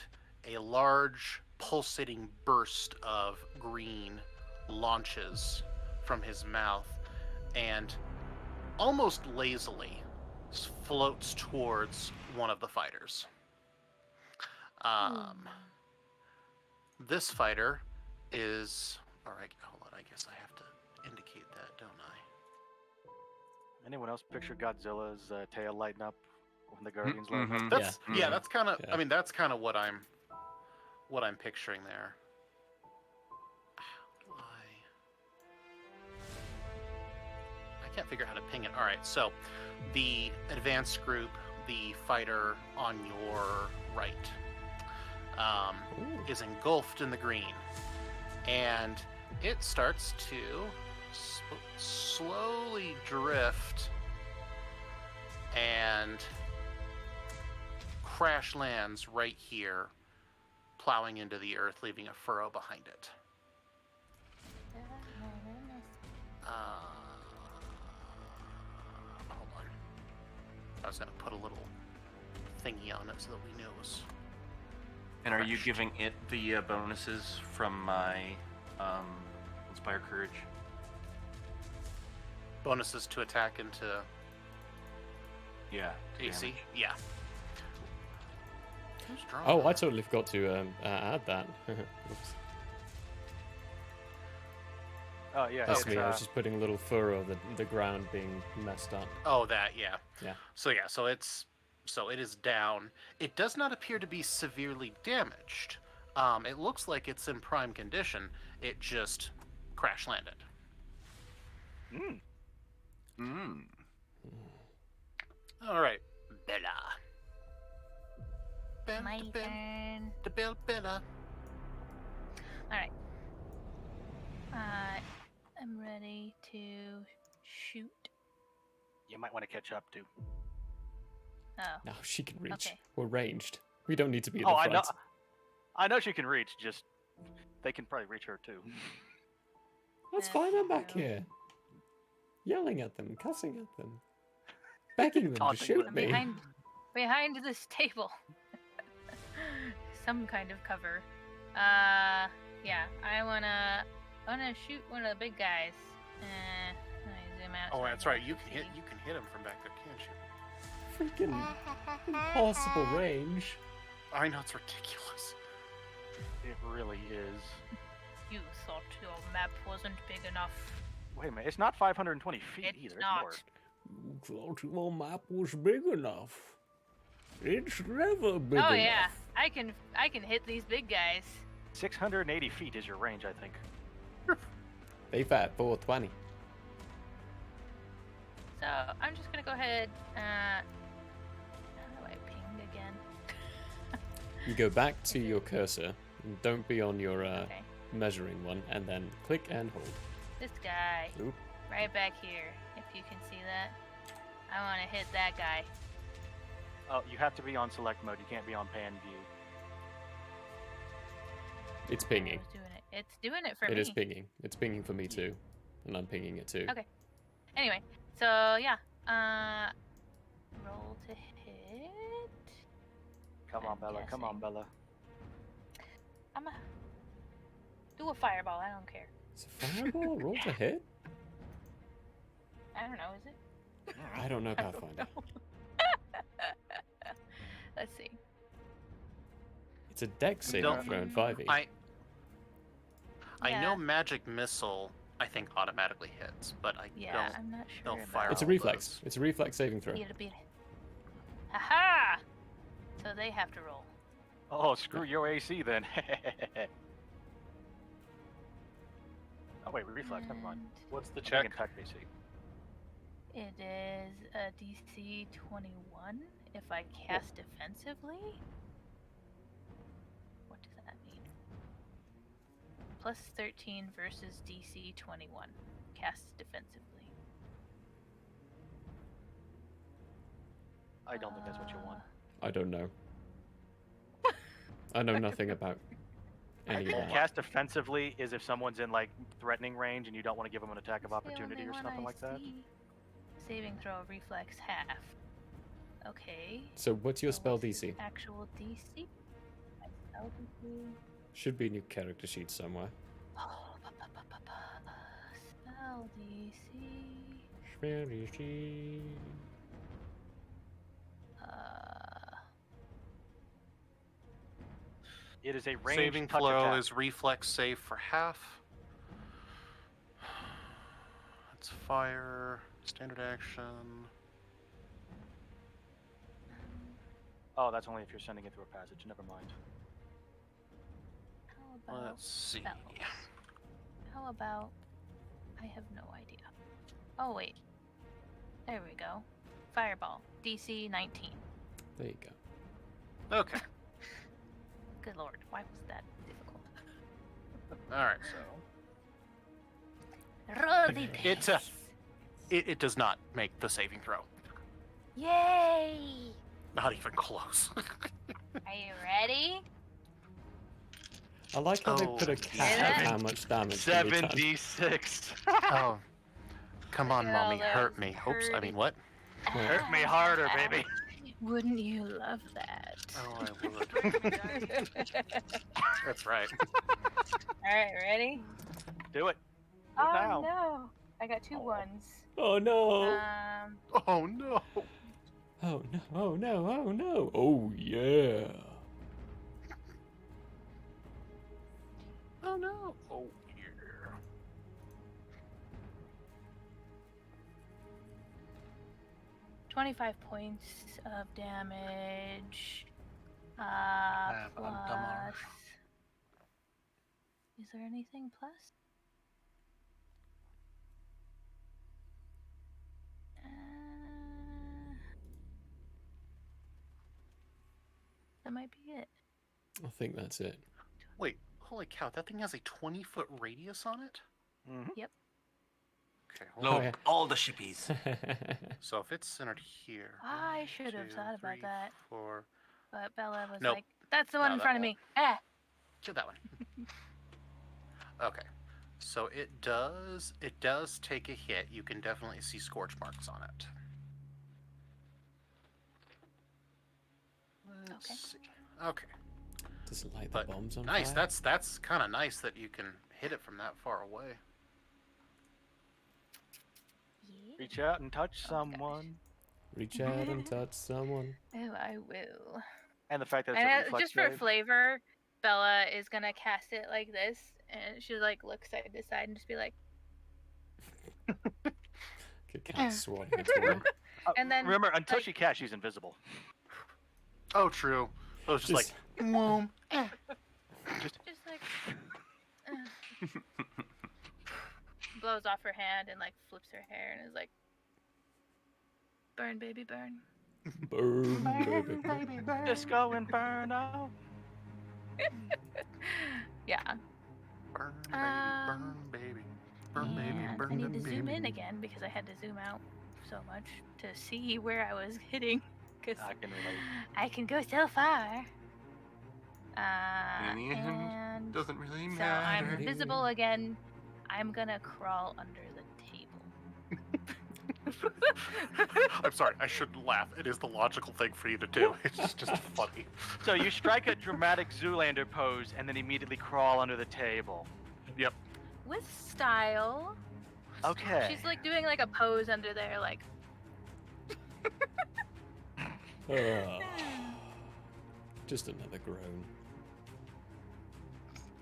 a large pulsating burst of green launches from his mouth and almost lazily floats towards one of the fighters. This fighter is... Alright, hold on, I guess I have to indicate that, don't I? Anyone else picture Godzilla's tail lighting up when the Guardians light up? That's that's kind of. Yeah. I mean, that's kind of what I'm picturing there. How do I can't figure out how to ping it. All right, so the advanced group, the fighter on your right, is engulfed in the green, and it starts to slowly drift and crash lands right here, plowing into the earth, leaving a furrow behind it. Hold on. I was gonna put a little thingy on it so that we knew it was. And are you crashed. giving it the bonuses from my Inspire Courage? Bonuses to attack and to Yeah. AC? damage. Yeah. Who's drawing Oh, I that? totally forgot to add that. Oops. Oh yeah, That's it's, me. I was just putting a little furrow of the ground being messed up. Oh, that, yeah. Yeah. So it is down. It does not appear to be severely damaged. It looks like it's in prime condition. It just crash landed. Mm. All right, Bella. My turn. Bella. Alright. I'm ready to shoot. you might want to catch up too. Oh. Now she can reach. Okay. We're ranged. We don't need to be in the Oh, front. I know she can reach. Just they can probably reach her too. That's fine, I'm back here. Yelling at them, cussing at them, begging them to Taunting shoot them. me. Behind this table. Some kind of cover. Yeah, I wanna shoot one of the big guys. Let me zoom out. Oh, so I that's can right. You can see. hit him from back there, can't you? Freaking impossible range. I know, it's ridiculous. It really is. You thought your map wasn't big enough. Wait a minute. It's not 520 feet It's either. not. It's You thought your map was big enough. It's never big Oh enough. yeah, I can hit these big guys. 680 feet is your range, I think. They fat 420. So I'm just gonna go ahead. How do I ping again? You go back to your cursor, and don't be on your Okay, measuring one, and then click and hold. this guy, Oop. right back here. If you can see that, I want to hit that guy. Oh, you have to be on select mode. You can't be on pan view. It's pinging. It's doing it. It's doing it for It me. is pinging. It's pinging for me too, and I'm pinging it too. Okay. Anyway, so yeah, roll to hit. Come on, I'm Bella. Come on, guessing. Bella. I'm a do a fireball. I don't care. It's a fireball. Roll to hit. I don't know. Is it? I don't know Pathfinder. Let's see. It's a dex saving Don't- throw in 5e. I know Yeah. magic missile. I think automatically hits, but I Yeah, don't. I'm not sure. don't about fire It's a all reflex. those. It's a reflex saving throw. Beat it. Aha! So they have to roll. Oh, screw your AC then. Oh wait, reflex. Never mind. And What's the I'm check? thinking attack AC. it is a DC 21 if I cast defensively. What does that mean? Plus 13 versus DC 21. Cast defensively. I don't think that's what you want. I don't know. I know nothing about I any of think that. cast defensively is if someone's in like threatening range and you don't want to give them an attack of It's the opportunity only or one something I like that. see. Saving throw reflex half. Okay. So what's your So spell what's DC? Actual DC. My spell DC. Should be in your character sheet somewhere. Spell DC. Spell DC. It is a range Saving touch throw attack. is reflex save for half. It's fire, standard action. Oh, that's only if you're sending it through a passage. Never mind. How about Let's see. spell? How about I have no idea. Oh wait. There we go. Fireball. DC 19. There you go. Okay. Good lord, why was that difficult? All right. Roll the It's dice. It does not make the saving throw. Yay! Not even close. Are you ready? I like how they put a Oh, cap on how much damage can be done. 76. Oh. Come on, Look at all mommy, hurt those me. Oops, I mean, hurty- what? Hurt me harder, baby. Wouldn't you love that? Oh, I would. That's right. Alright, ready? Do it. Oh now. no! I got two ones. Oh no! Oh no. Oh no! Oh no! Oh no! Oh yeah! Oh no. Oh yeah. 25 points of damage. But I'm dumb Plus. Is there anything plus? That might be it. I think that's it. Wait, holy cow, that thing has a 20-foot radius on it? Mm-hmm. Okay, hold on. Load yeah. all the shippies. So if it's centered here. I one, should have two, thought about three, that. 4. But Bella was Nope. like, that's the one No, in that front of won't. me. Ah! Kill that one. Okay. So it does take a hit. You can definitely see scorch marks on it. Let's see. Okay. Just light the But bombs on nice. fire. That's kind of nice that you can hit it from that far away. Yeah. Reach out and touch Oh, gosh. someone. Reach out and touch someone. Oh, I will. And the fact that it's And a reflex just for save. flavor, Bella is gonna cast it like this, and she'll like look side to side and just be like, Good cat swatting at her. and then Remember, until like- she casts, she's invisible. Oh, true. So it's just like, whoom. just like blows off her hand and like flips her hair and is like, burn, baby, burn. Burn, baby. Disco Inferno. Yeah. Burn, baby, And burn, I need to baby. zoom in again because I had to zoom out so much to see where I was hitting. Because I can relate. I can go so far. In the end, And doesn't really so matter. I'm visible again. I'm gonna crawl under the table. I'm sorry, I shouldn't laugh. It is the logical thing for you to do. It's just funny. So you strike a dramatic Zoolander pose and then immediately crawl under the table. Yep. With style. Okay. She's like doing like a pose under there, like. Just another groan.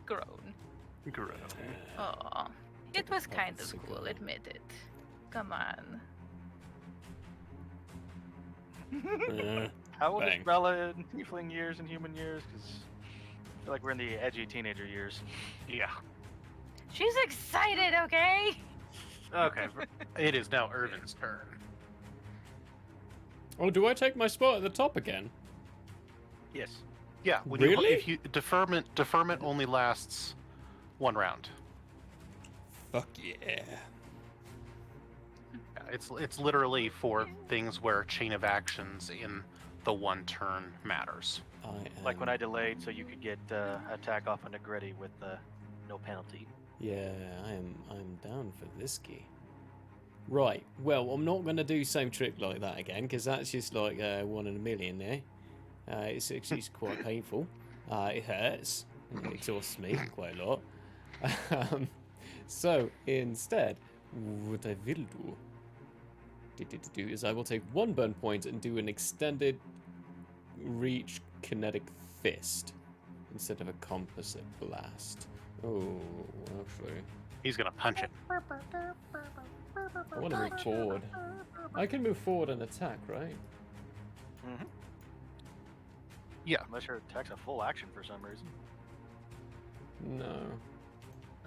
Grown. Gross. Oh, it was kind of Cigar. cool. Admit it. Come on. How old Bang. is Bella in tiefling years and human years? Because I feel like we're in the edgy teenager years. Yeah. She's excited, okay? Okay. It is now Irvin's turn. Oh, do I take my spot at the top again? Yes. Yeah. When Really? if you deferment only lasts one round. Fuck yeah. Yeah, it's literally for things where chain of actions in the one turn matters. Like when I delayed so you could get attack off on Negretti with no penalty. Yeah, I'm down for this key. Right, well, I'm not going to do same trick like that again, because that's just like 1 in a million there. It's actually quite painful. It hurts. And it exhausts me quite a lot. So, instead, what I will do is I will take 1 burn point and do an extended reach kinetic fist instead of a composite blast. Oh, actually, He's gonna punch it. I want to move forward. I can move forward and attack, right? Mm-hmm. Yeah. Unless your attack's a full action for some reason. No.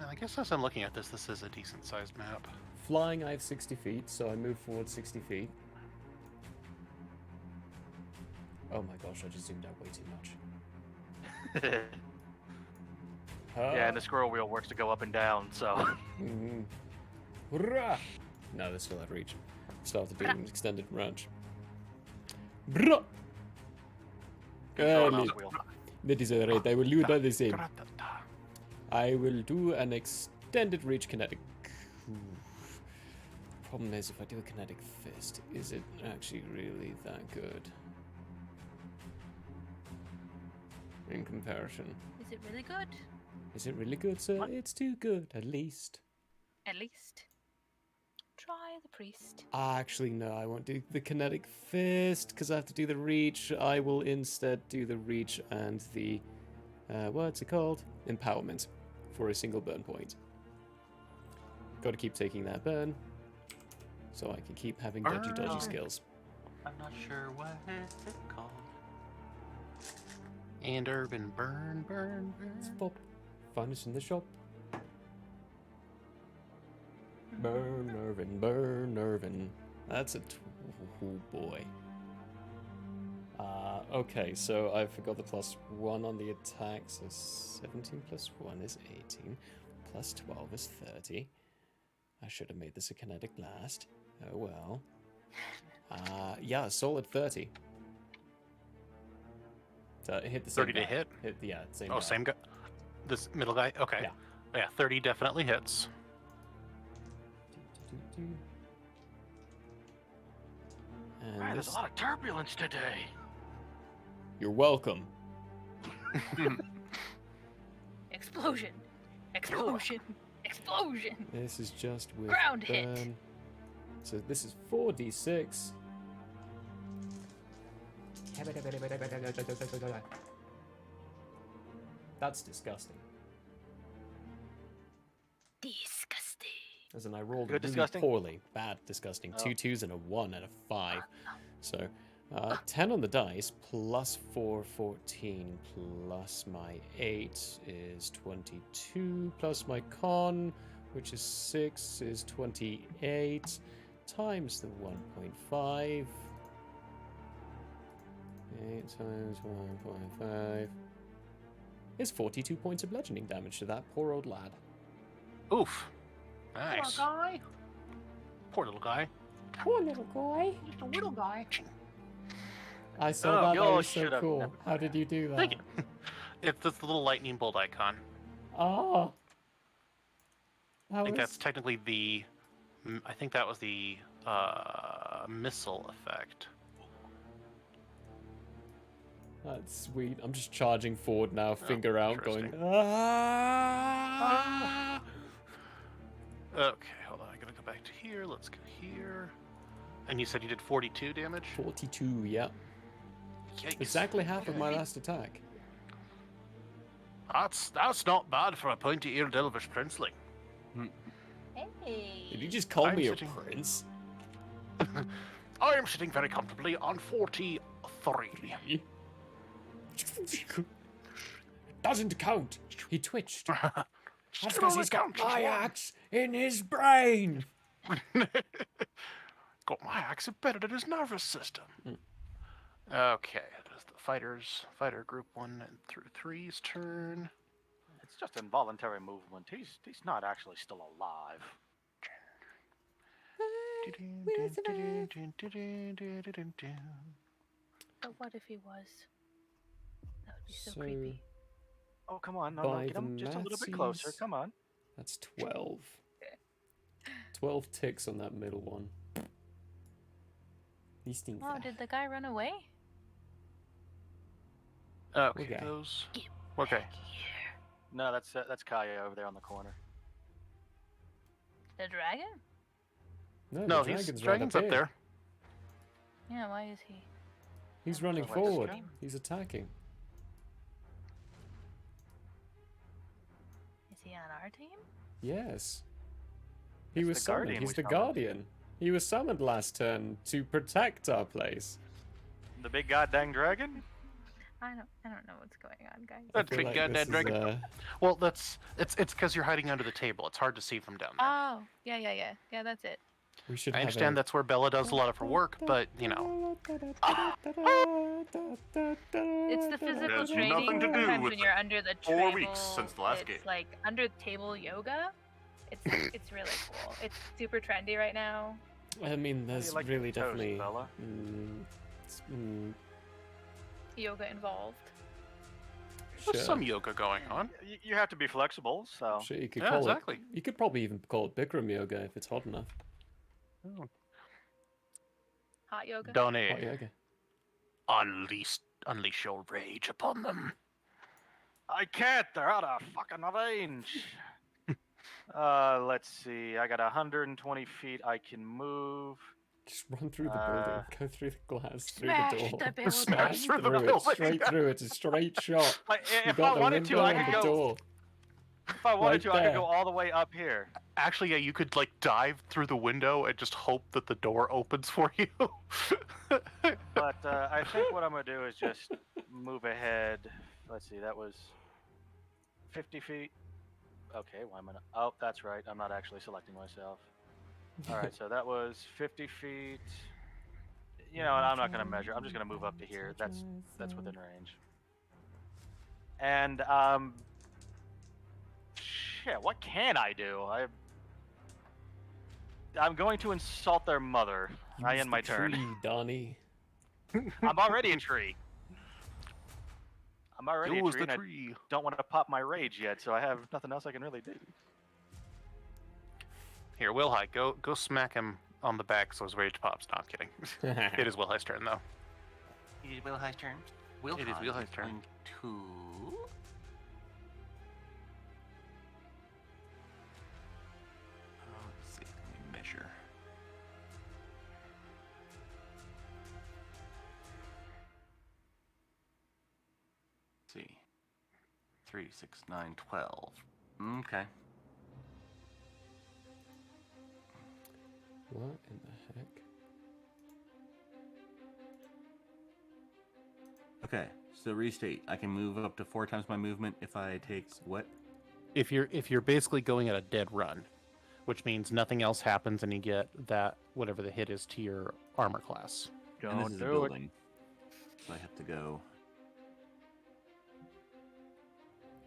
I guess as I'm looking at this, this is a decent sized map. Flying, I have 60 feet, so I move forward 60 feet. Oh my gosh, I just zoomed out way too much. Yeah, and the squirrel wheel works to go up and down, so. Mhm. Hurrah! No, they still have reach. Still have to do an extended range. Bruh! Control Early. mouse wheel. That is alright, I will do about the same. I will do an extended reach kinetic. Problem is, if I do a kinetic fist, is it actually really that good? In comparison. Is it really good? Is it really good, sir? It's too good, at least. At least. Try the priest. Actually, no, I won't do the kinetic fist because I have to do the reach. I will instead do the reach and the, what's it called? Empowerment for a single burn point. Gotta keep taking that burn so I can keep having dodgy Burn. skills. I'm not sure what it's called. And Urban burn. Pop. Find us in the shop. Burn, Irvin, burn, Irvin. That's a oh boy. Okay, so I forgot the +1 on the attack, so 17 + 1 is 18, + 12 is 30. I should have made this a kinetic blast. Oh well. Yeah, solid 30. So hit the same 30 to guy. hit? Yeah, same Oh, guy. same guy. This middle guy? Okay. Yeah. Yeah, 30 definitely hits. And Man, there's this, a lot of turbulence today. you're welcome. Explosion! Explosion! Explosion! This is just with Ground hit. burn. So this is 4d6. That's disgusting. Disgusting. As in, I rolled Good really disgusting? poorly. Bad disgusting. Oh. 2 2s and a 1 and a 5. So, 10 on the dice, plus 4, 14, plus my 8 is 22, plus my con, which is 6, is 28, times the 1.5. 8 times 1.5 is 42 points of bludgeoning damage to that poor old lad. Oof. Nice. guy. Poor little guy. Poor little guy. Just a little guy. I saw Oh, that. That y'all was so should have cool. never How did you do that? Thank you. It's this little lightning bolt icon. Oh. I think that's technically the. I think that was the missile effect. That's sweet. I'm just charging forward now, finger out, going. interesting. Ah! Okay, hold on. I gotta go back to here. Let's go here. And you said you did 42 damage? 42, yeah. Yikes. Exactly half of my last attack. That's not bad for a pointy-eared elvish princeling. Hey. Did you just call I'm me a sitting- prince? I am sitting very comfortably on 43. It doesn't count. He twitched. That's Still because he's got counts as my one. axe in his brain. Got my axe embedded in his nervous system. Okay, it is the fighter group 1 and through 3's turn. It's just involuntary movement. He's not actually still alive. But what if he was? That would be so creepy. Oh, come on. No, By get him the just a little bit closer. Nazis. Come on. That's 12. 12 ticks on that middle one. These things. Oh, did the guy run away? Okay, Okay. those. Okay. No, that's Kaya over there on the corner. The dragon? No, the he's dragon's right up here. there. Yeah, why is he? He's Yeah, running like forward. scream. He's attacking. Is he on our team? Yes. He It's was the summoned. Guardian He's we the summoned. Guardian. He was summoned last turn to protect our place. The big goddamn dragon? I don't know what's going on, guys. That I feel big like goddamn this is, dragon. Well, it's because you're hiding under the table. It's hard to see from down there. Oh, yeah. Yeah, that's it. we should I have understand a- that's where Bella does a lot of her work, but you know. It's the physical has training. nothing to do Sometimes with when you're under the 4 table, weeks since the last it's game. like under the table yoga. It's really cool. It's super trendy right now. I mean, How do there's you like really your toes, definitely. Bella? Yoga involved. There's Sure. some yoga going on. You have to be flexible, so. Sure, you could Yeah, call exactly. it. You could probably even call it Bikram yoga if it's hot enough. Hot yoga. Donnie, Hot yoga. unleash your rage upon them. I can't. They're out of fucking range. Let's see. I got 120 feet I can move. Just run through the building. Go through the glass, through Smash the door. the building. Smash through the through it, building. straight through it. It's a straight shot. You If got I the wanted to, window I and could the go. door. If I wanted right to, I could there. go all the way up here. Actually, yeah, you could like dive through the window and just hope that the door opens for you. But I think what I'm gonna do is just move ahead. Let's see. That was 50 feet. Okay. Why am I not? Oh, that's right. I'm not actually selecting myself. All right. So that was 50 feet. You know, I'm not gonna measure. I'm just gonna move up to here. That's within range. And shit. What can I do? I'm going to insult their mother. I Use end my the turn. tree, Donnie. I'm already a tree. I'm already It a was tree, the and I tree. don't want to pop my rage yet, so I have nothing else I can really do. Here, Wilhite, go smack him on the back so his rage pops. No, I'm kidding. It is Wilhite's turn, though. It is Wilhi's turn. It is Wilhi's turn. Going to... let's see. Let me measure. Let's see. 3, 6, 9, 12. Okay. What in the heck? Okay, so restate. I can move up to 4 times my movement if I take what? If you're basically going at a dead run, which means nothing else happens and you get that whatever the hit is to your armor class. And this Don't is a do it. building. So I have to go.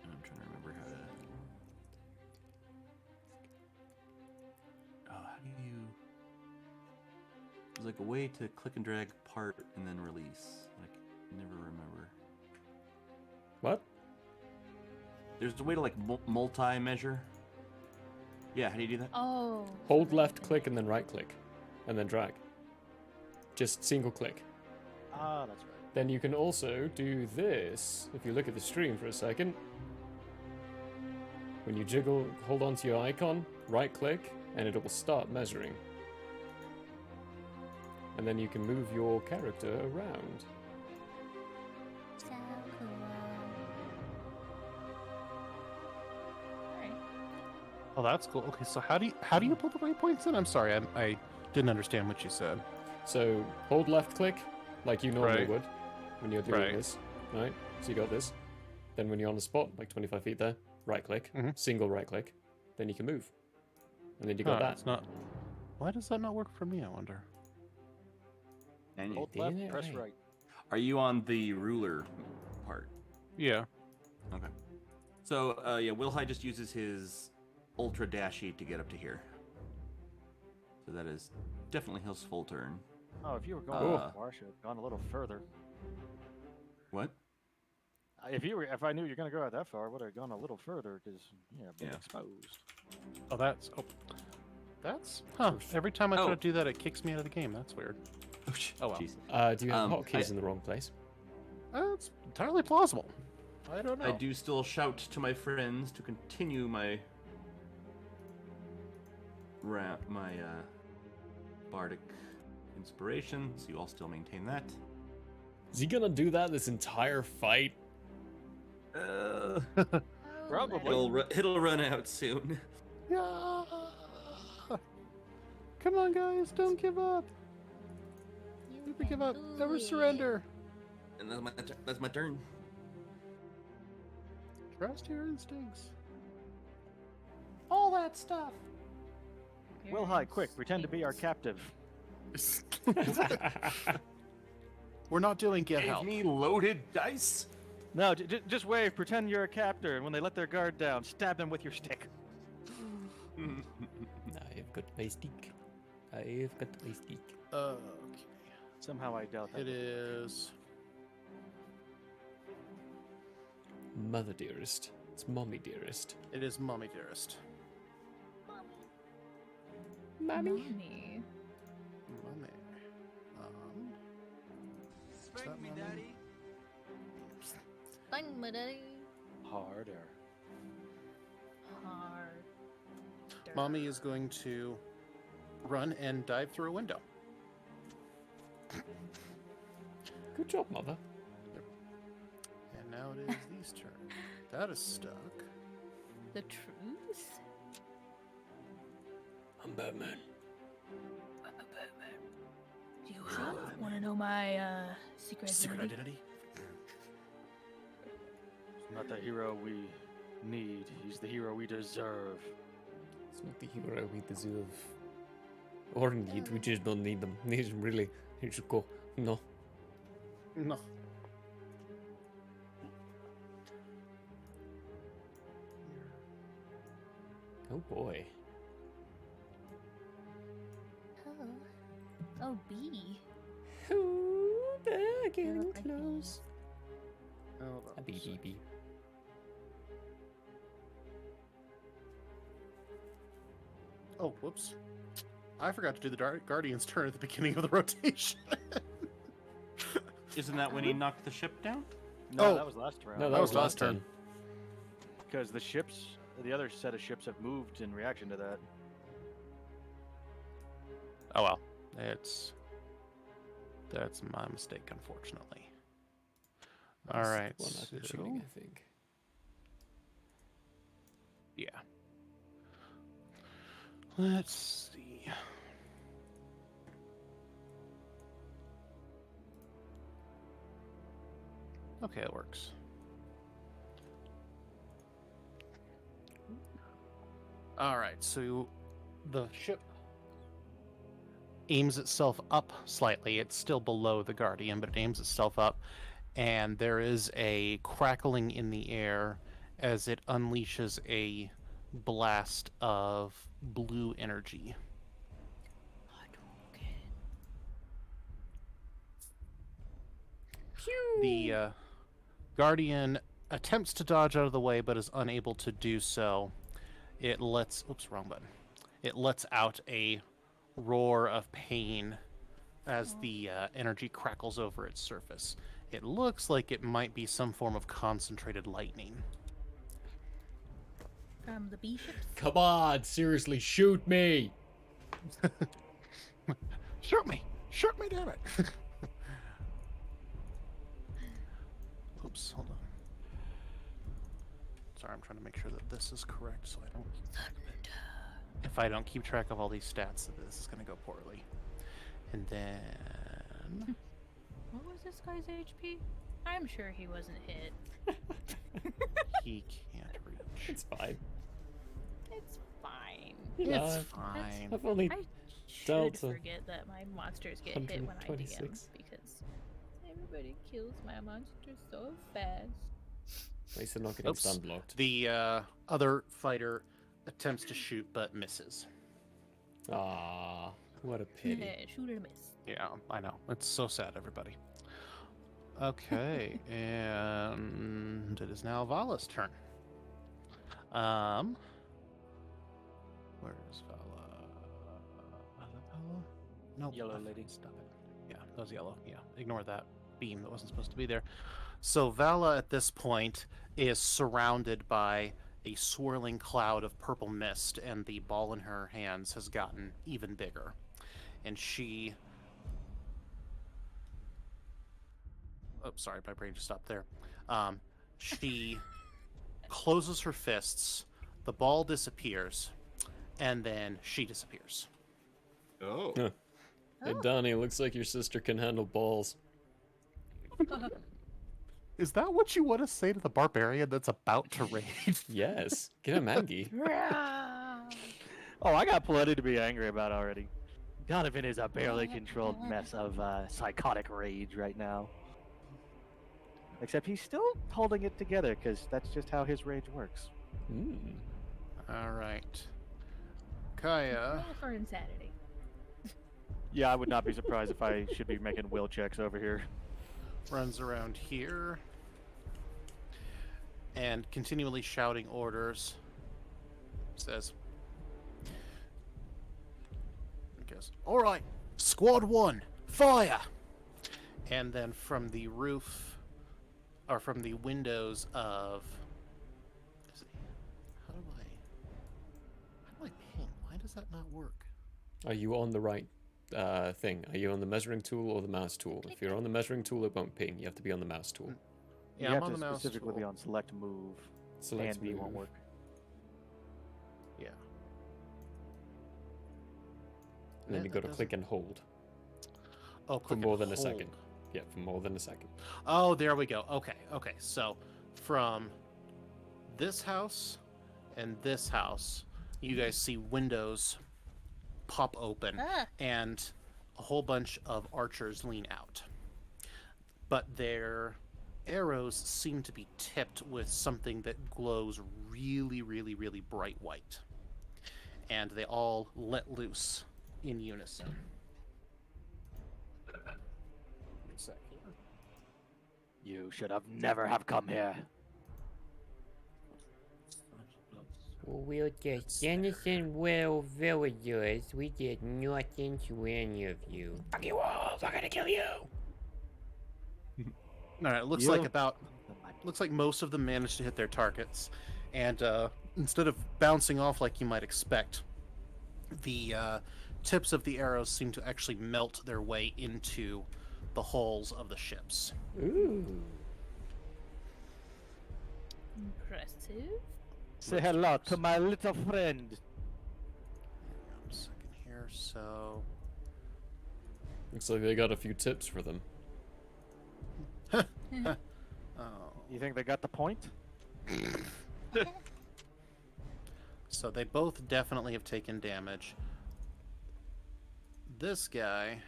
And I'm trying to remember how to. Oh, how do you. There's like a way to click and drag part and then release. Like, never remember. What? There's a way to like multi-measure. Yeah, how do you do that? Oh. Hold left click and then right click, and then drag. Just single click. Ah, that's right. Then you can also do this. If you look at the stream for a second, when you jiggle, hold onto your icon, right click, and it will start measuring. And then you can move your character around. So cool. Alright. Oh, that's cool. Okay, so how do you put the waypoints in? I'm sorry, I didn't understand what you said. So hold left click, like you normally Right. would when you're doing Right. this, right? So you got this. Then when you're on the spot, like 25 feet there, right click, Mhm. single right click, then you can move. And then you got Huh, that. It's not. Why does that not work for me? I wonder. And you, Hold doing left, it press right. right. are you on the ruler part? Yeah. Okay. So, yeah, Wilhite just uses his ultra dashy to get up to here. So that is definitely his full turn. Oh, if you were going Uh, that far, I should have gone a little further. What? If I knew you were gonna go out that far, I would have gone a little further because been Yeah. exposed. Oh, that's. Huh. Every time I try Oh. to do that, it kicks me out of the game. That's weird. Oh well. Jeez. Do you have hotkeys I- in the wrong place? That's entirely plausible. I don't know. I do still shout to my friends to continue my bardic inspiration, so you all still maintain that. Is he gonna do that this entire fight? Probably. It'll run out soon. Yeah. Come on, guys! Don't give up. Never give up. Never surrender. And that's my turn. Trust your instincts. All that stuff. Will High, quick, pretend to be our captive. We're not doing get Give help. me loaded dice. No, just wave, pretend you're a captor, and when they let their guard down, stab them with your stick. I've got my stick. I've got my stick. Okay. Somehow I doubt that. It is. Mother dearest. It's mommy dearest. It is mommy dearest. Mommy. Mommy. Mommy. Spank me, daddy. Bang, my daddy. Harder. Hard. Mommy is going to run and dive through a window. Good job, mother. And now it is these turn. That is stuck. The truth? I'm Batman. Do you want to know my secret identity? identity? He's not the hero we need. He's the hero we deserve. It's not the hero we deserve. Or need, we just don't need them. Need them really. He should go. No. No. Oh boy. Oh. Oh, B. Oh, they're getting look like close. Hold on A beep, beep, beep. Oh, whoops. I forgot to do the Guardian's turn at the beginning of the rotation. Isn't that when he knocked the ship down? No, Oh. that was last round. No, that was last turn. Because the other set of ships have moved in reaction to that. Oh well. That's my mistake, unfortunately. All That's the right. one I've been shooting, I think. Yeah. Let's see. Okay, it works. All right, so the ship aims itself up slightly. It's still below the Guardian, but it aims itself up, and there is a crackling in the air as it unleashes a blast of blue energy. The Guardian attempts to dodge out of the way, but is unable to do so. It lets... Oops, wrong button. It lets out a roar of pain as the energy crackles over its surface. It looks like it might be some form of concentrated lightning. From the B ships? Come on, seriously, shoot me! Shoot me! Shoot me, damn it! Oops, hold on. Sorry, I'm trying to make sure that this is correct so I don't... If I don't keep track of all these stats, this is going to go poorly. And then... What was this guy's HP? I'm sure he wasn't hit. he can't reach. It's fine. It's fine. It's fine. I've only I dealt should forget that my monsters get hit when I DM 126. because everybody kills my monsters so fast. At least they're not getting Oops. stun blocked. The other fighter attempts to shoot but misses. Ah, what a pity. Yeah, shoot or miss. Yeah, I know. It's so sad, everybody. Okay, and it is now Vala's turn. Where is Vala? Is that Vala? No, Yellow lady. Stop it. Yeah, that was yellow. Yeah, ignore that beam that wasn't supposed to be there. So Vala at this point is surrounded by a swirling cloud of purple mist, and the ball in her hands has gotten even bigger. And she... Oh, sorry, my brain just stopped there. She closes her fists, the ball disappears, and then she disappears. Oh. Huh. Hey, Donnie, looks like your sister can handle balls. Is that what you want to say to the barbarian that's about to raid? Yes, get a Mangi. Oh, I got plenty to be angry about already. Donovan is a barely controlled mess of psychotic rage right now. Except he's still holding it together, because that's just how his rage works. All right. Kaya Roll for insanity. Yeah, I would not be surprised if I should be making will checks over here. runs around here and continually shouting orders. Says, I guess, all right, squad 1, fire! And then from the roof, or from the windows of... How do I ping? Why does that not work? Are you on the right thing? Are you on the measuring tool or the mouse tool? If you're on the measuring tool, it won't ping. You have to be on the mouse tool. Yeah, you I'm have on to the mouse specifically tool. be on select move. Select and B won't move. work. Yeah. And then you got to click and hold Oh, for click more and than a hold. second. Yeah, for more than a second. Oh, there we go. Okay. So from this house and this house, you guys see windows pop open and a whole bunch of archers lean out. But their arrows seem to be tipped with something that glows really, really, really bright white. And they all let loose in unison. One sec here. You should have never have come here. We're just innocent little villagers. We did nothing to any of you. Fuck you all! I'm gonna kill you! All right, looks like most of them managed to hit their targets, and instead of bouncing off like you might expect, the tips of the arrows seem to actually melt their way into the hulls of the ships. Ooh. Impressive. Say hello to my little friend. Hang on a second here. So, Looks like they got a few tips for them. oh, You think they got the point? so they both definitely have taken damage. This guy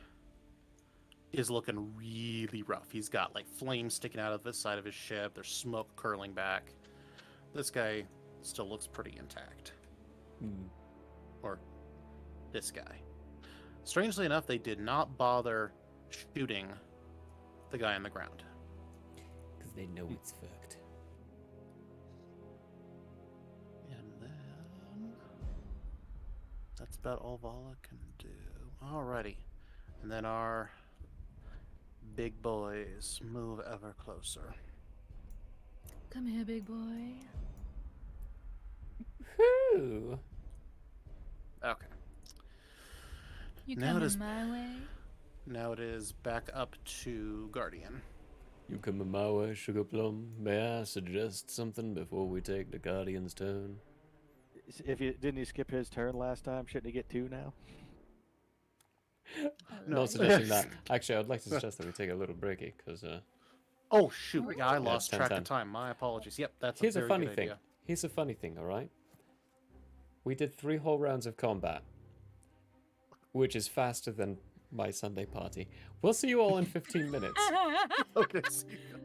is looking really rough. He's got like flames sticking out of the side of his ship. There's smoke curling back. This guy still looks pretty intact. Or this guy. Strangely enough, they did not bother shooting the guy on the ground. Because they know it's fucked. And then that's about all Vala can do. Alrighty. And then our big boys move ever closer. Come here, big boy. Whew. Okay. You Now it coming is- my way? Now it is back up to Guardian. You come in my way, Sugar Plum. May I suggest something before we take the Guardian's turn? Didn't he skip his turn last time? Shouldn't he get 2 now? Not suggesting that. Actually, I'd like to suggest that we take a little breaky, because Oh shoot! Yeah, I Yeah, lost 10, track 10. of time. My apologies. Yep, that's here's a a very funny good thing. idea. Here's a funny thing, alright? We did 3 whole rounds of combat, which is faster than my Sunday party. We'll see you all in 15 minutes. Okay. See ya.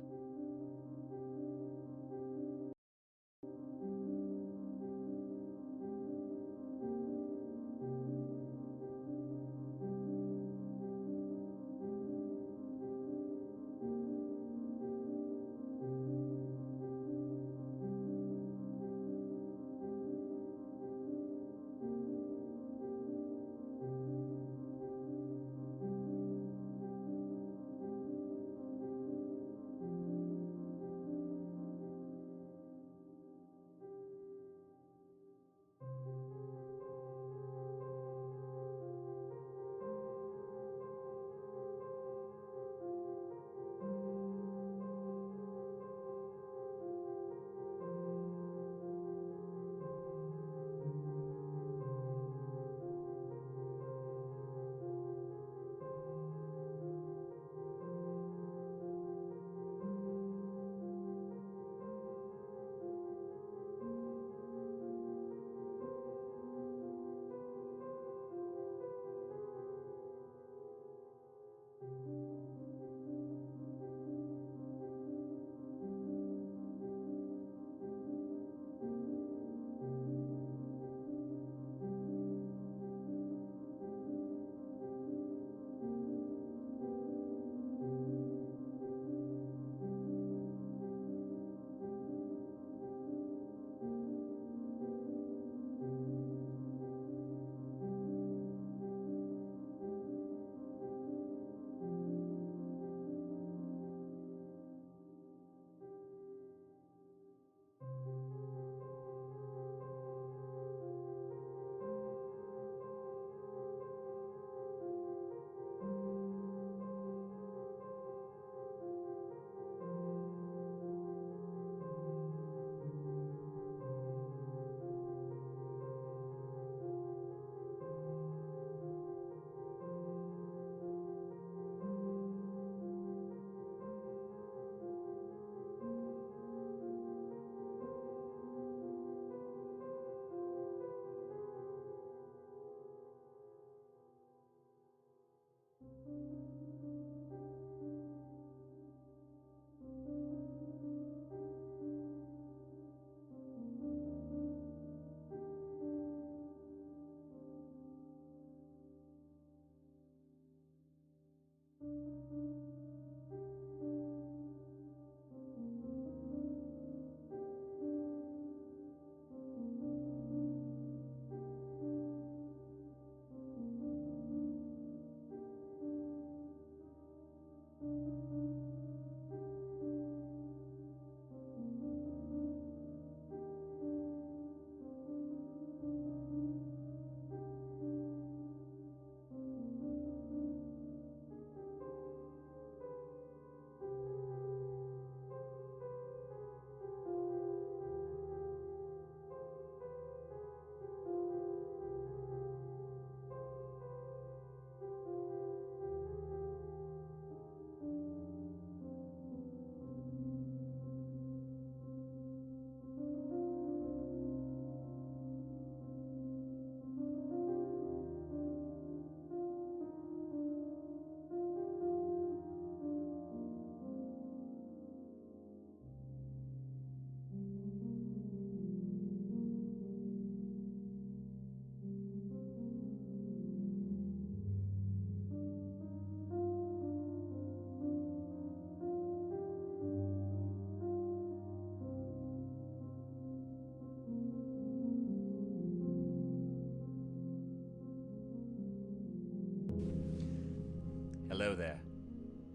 Hello there.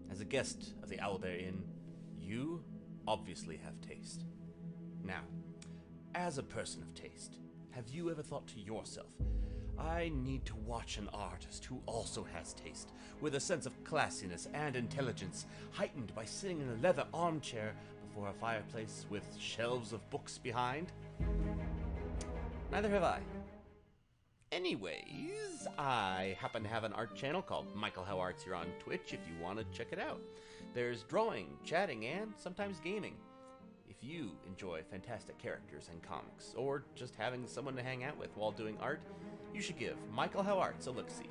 As a guest of the Owlbear Inn, you obviously have taste. Now, as a person of taste, have you ever thought to yourself, I need to watch an artist who also has taste, with a sense of classiness and intelligence, heightened by sitting in a leather armchair before a fireplace with shelves of books behind? Neither have I. Anyways, I happen to have an art channel called Michael How Arts here on Twitch if you want to check it out. There's drawing, chatting, and sometimes gaming. If you enjoy fantastic characters and comics, or just having someone to hang out with while doing art, you should give Michael How Arts a look-see.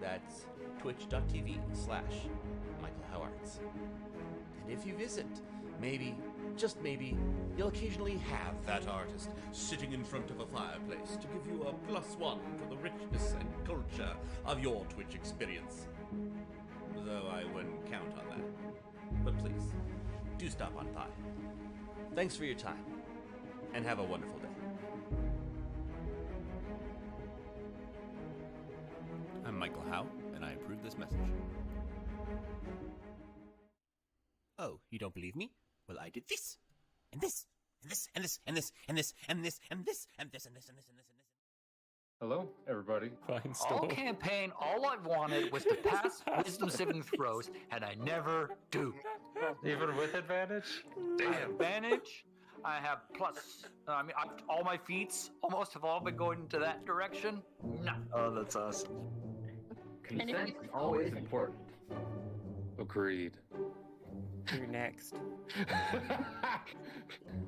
That's twitch.tv/Michael How Arts. And if you visit, maybe, just maybe, you'll occasionally have that artist sitting in front of a fireplace to give you a +1 for the richness and culture of your Twitch experience. Though I wouldn't count on that. But please, do stop on by. Thanks for your time, and have a wonderful day. I'm Michael Howe, and I approve this message. Oh, you don't believe me? Well, I did this, and this, and this, and this, and this, and this, and this, and this, and this, and this, and this, and this, and this. Hello, everybody. Fine All store. campaign, all I wanted was to pass wisdom saving throws, and I never do. Even with advantage? I have advantage. I have plus. All my feats almost have all been going into that direction. No. Oh, that's awesome. Consent is always important. Agreed. You're next.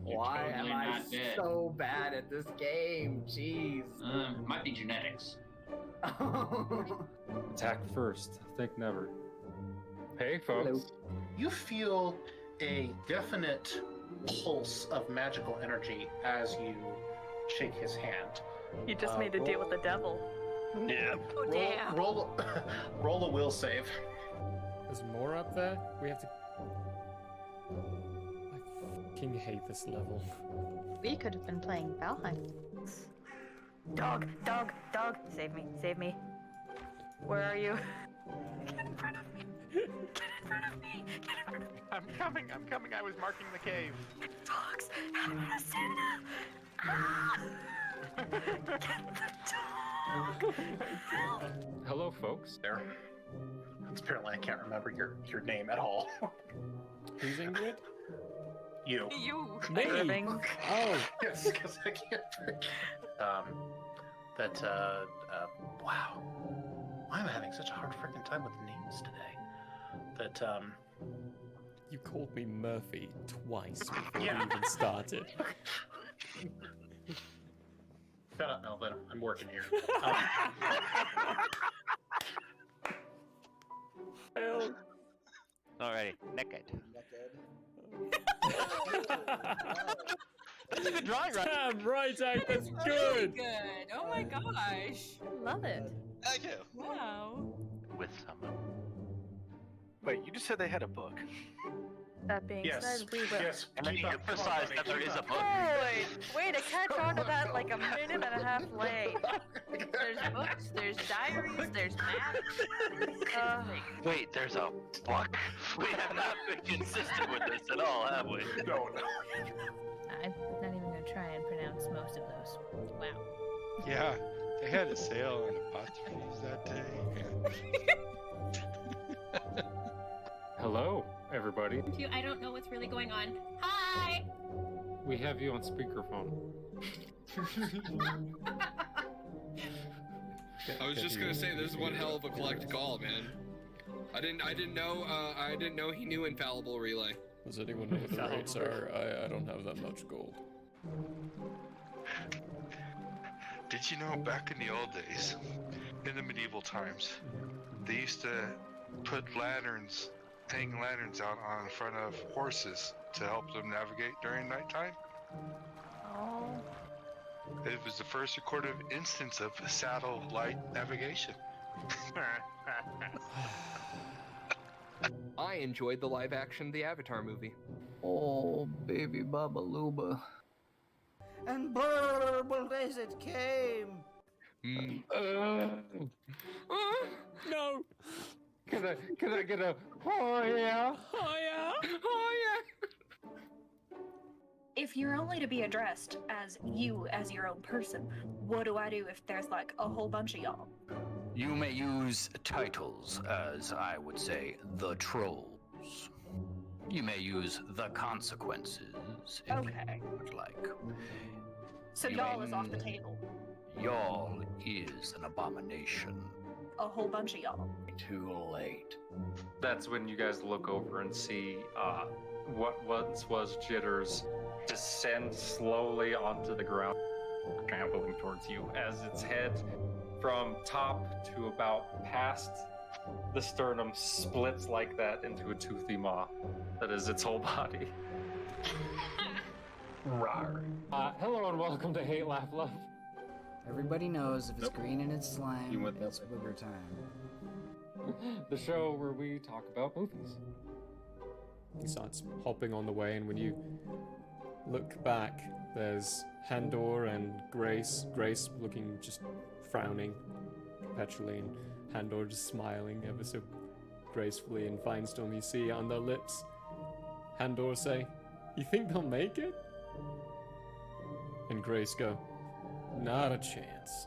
Why am totally I not dead. so bad at this game? Jeez. Might be genetics. Attack first. Think never. Hey, folks. You feel a definite pulse of magical energy as you shake his hand. You just made a deal with the devil. Yeah. Oh, damn. Roll a will save. There's more up there? We have to... I fucking hate this level. We could have been playing Blodheim. Dog, dog, dog. Save me, save me. Where are you? Get in front of me. Get in front of me. Get in front of me. I'm coming. I was marking the cave. Dogs. I'm gonna stand up. Ah! Get the dog. Help. Hello, folks. There. Apparently, I can't remember your name at all. Who's Ingrid? You. You. Me? Irving. Oh. Yes, because I can't forget. Wow. Why am I having such a hard freaking time with names today? You called me Murphy twice before Yeah. we even started. Shut up, Melvin. I'm working here. Alrighty, naked. That's a good drawing, right? Damn right, Zach, that's Really good. good. Oh my gosh. Love it. Thank you. Wow. With someone. Wait, you just said they had a book. That being Yes. said, we will. Yes. And then you keep up. Come on, emphasized buddy, that there keep is a up. book. Holy! Way to catch on to that like a minute and a half late. There's books, there's diaries, there's maps. Wait, there's a book? We have not been consistent with this at all, have we? No. I'm not even gonna try and pronounce most of those. Wow. Yeah, they had a sale on apostrophes that day. Hello, everybody. I don't know what's really going on. Hi! We have you on speakerphone. I was just gonna say this is one hell of a collect call, man. I didn't know he knew infallible relay. Does anyone know what the rates are? I don't have that much gold. Did you know back in the old days, in the medieval times, they used to put lanterns, hang lanterns out on front of horses to help them navigate during nighttime? Oh. It was the first recorded instance of satellite navigation. I enjoyed the live action The Avatar movie. Oh, baby Baba Luba. And burble as it came. No! Can I get a oh yeah? Oh yeah? Oh yeah. If you're only to be addressed as you, as your own person, what do I do if there's like a whole bunch of y'all? You may use titles as, I would say, the trolls. You may use the consequences if Okay. you would like. So You y'all may- is off the table. Y'all is an abomination. A whole bunch of y'all. Too late. That's when you guys look over and see what once was Jitters descend slowly onto the ground, trampling towards you as its head from top to about past the sternum splits like that into a toothy maw that is its whole body. Rawr. Hello and welcome to Hate, Laugh, Love. Everybody knows if it's green and it's slime, You went that it's way. booger time. The show where we talk about movies. He starts hopping on the way, and when you look back, there's Handor and Grace. Grace looking just frowning perpetually, and Handor just smiling ever so gracefully. And Finestorm, you see on their lips, Handor say, "You think they'll make it?" And Grace go, "Not a chance."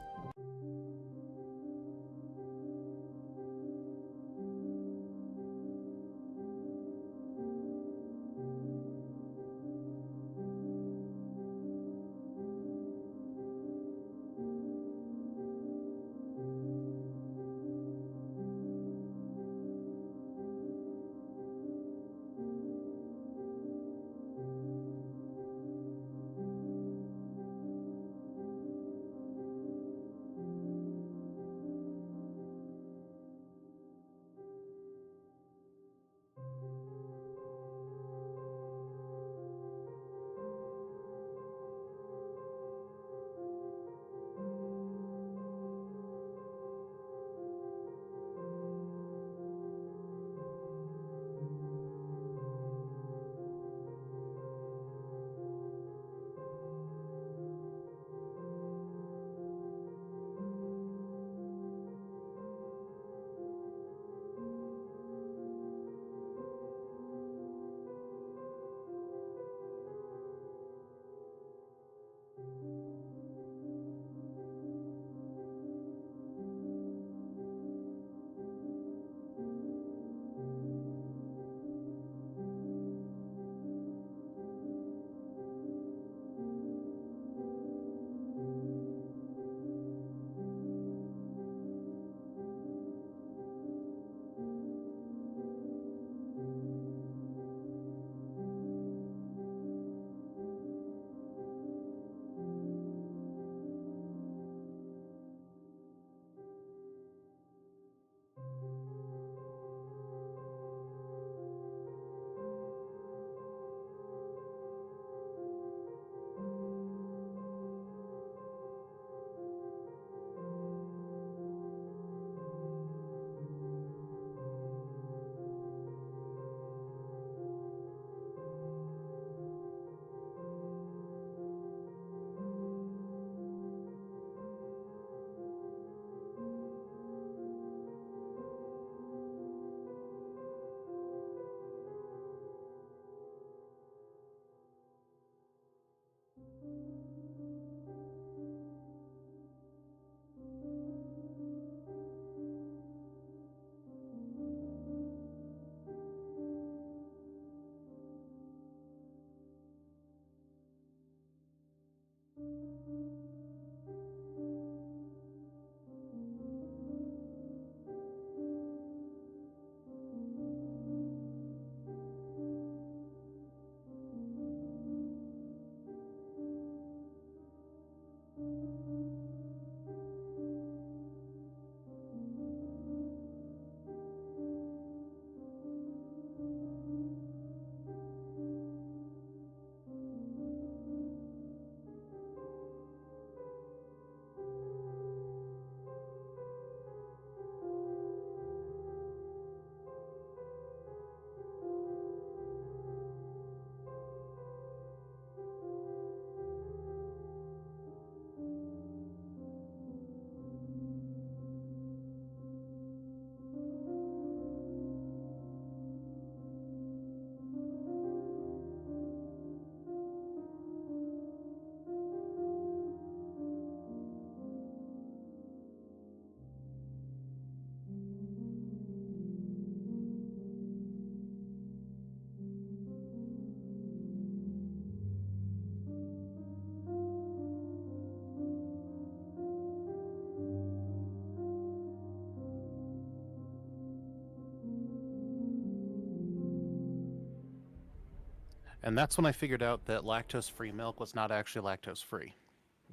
And that's when I figured out that lactose-free milk was not actually lactose-free.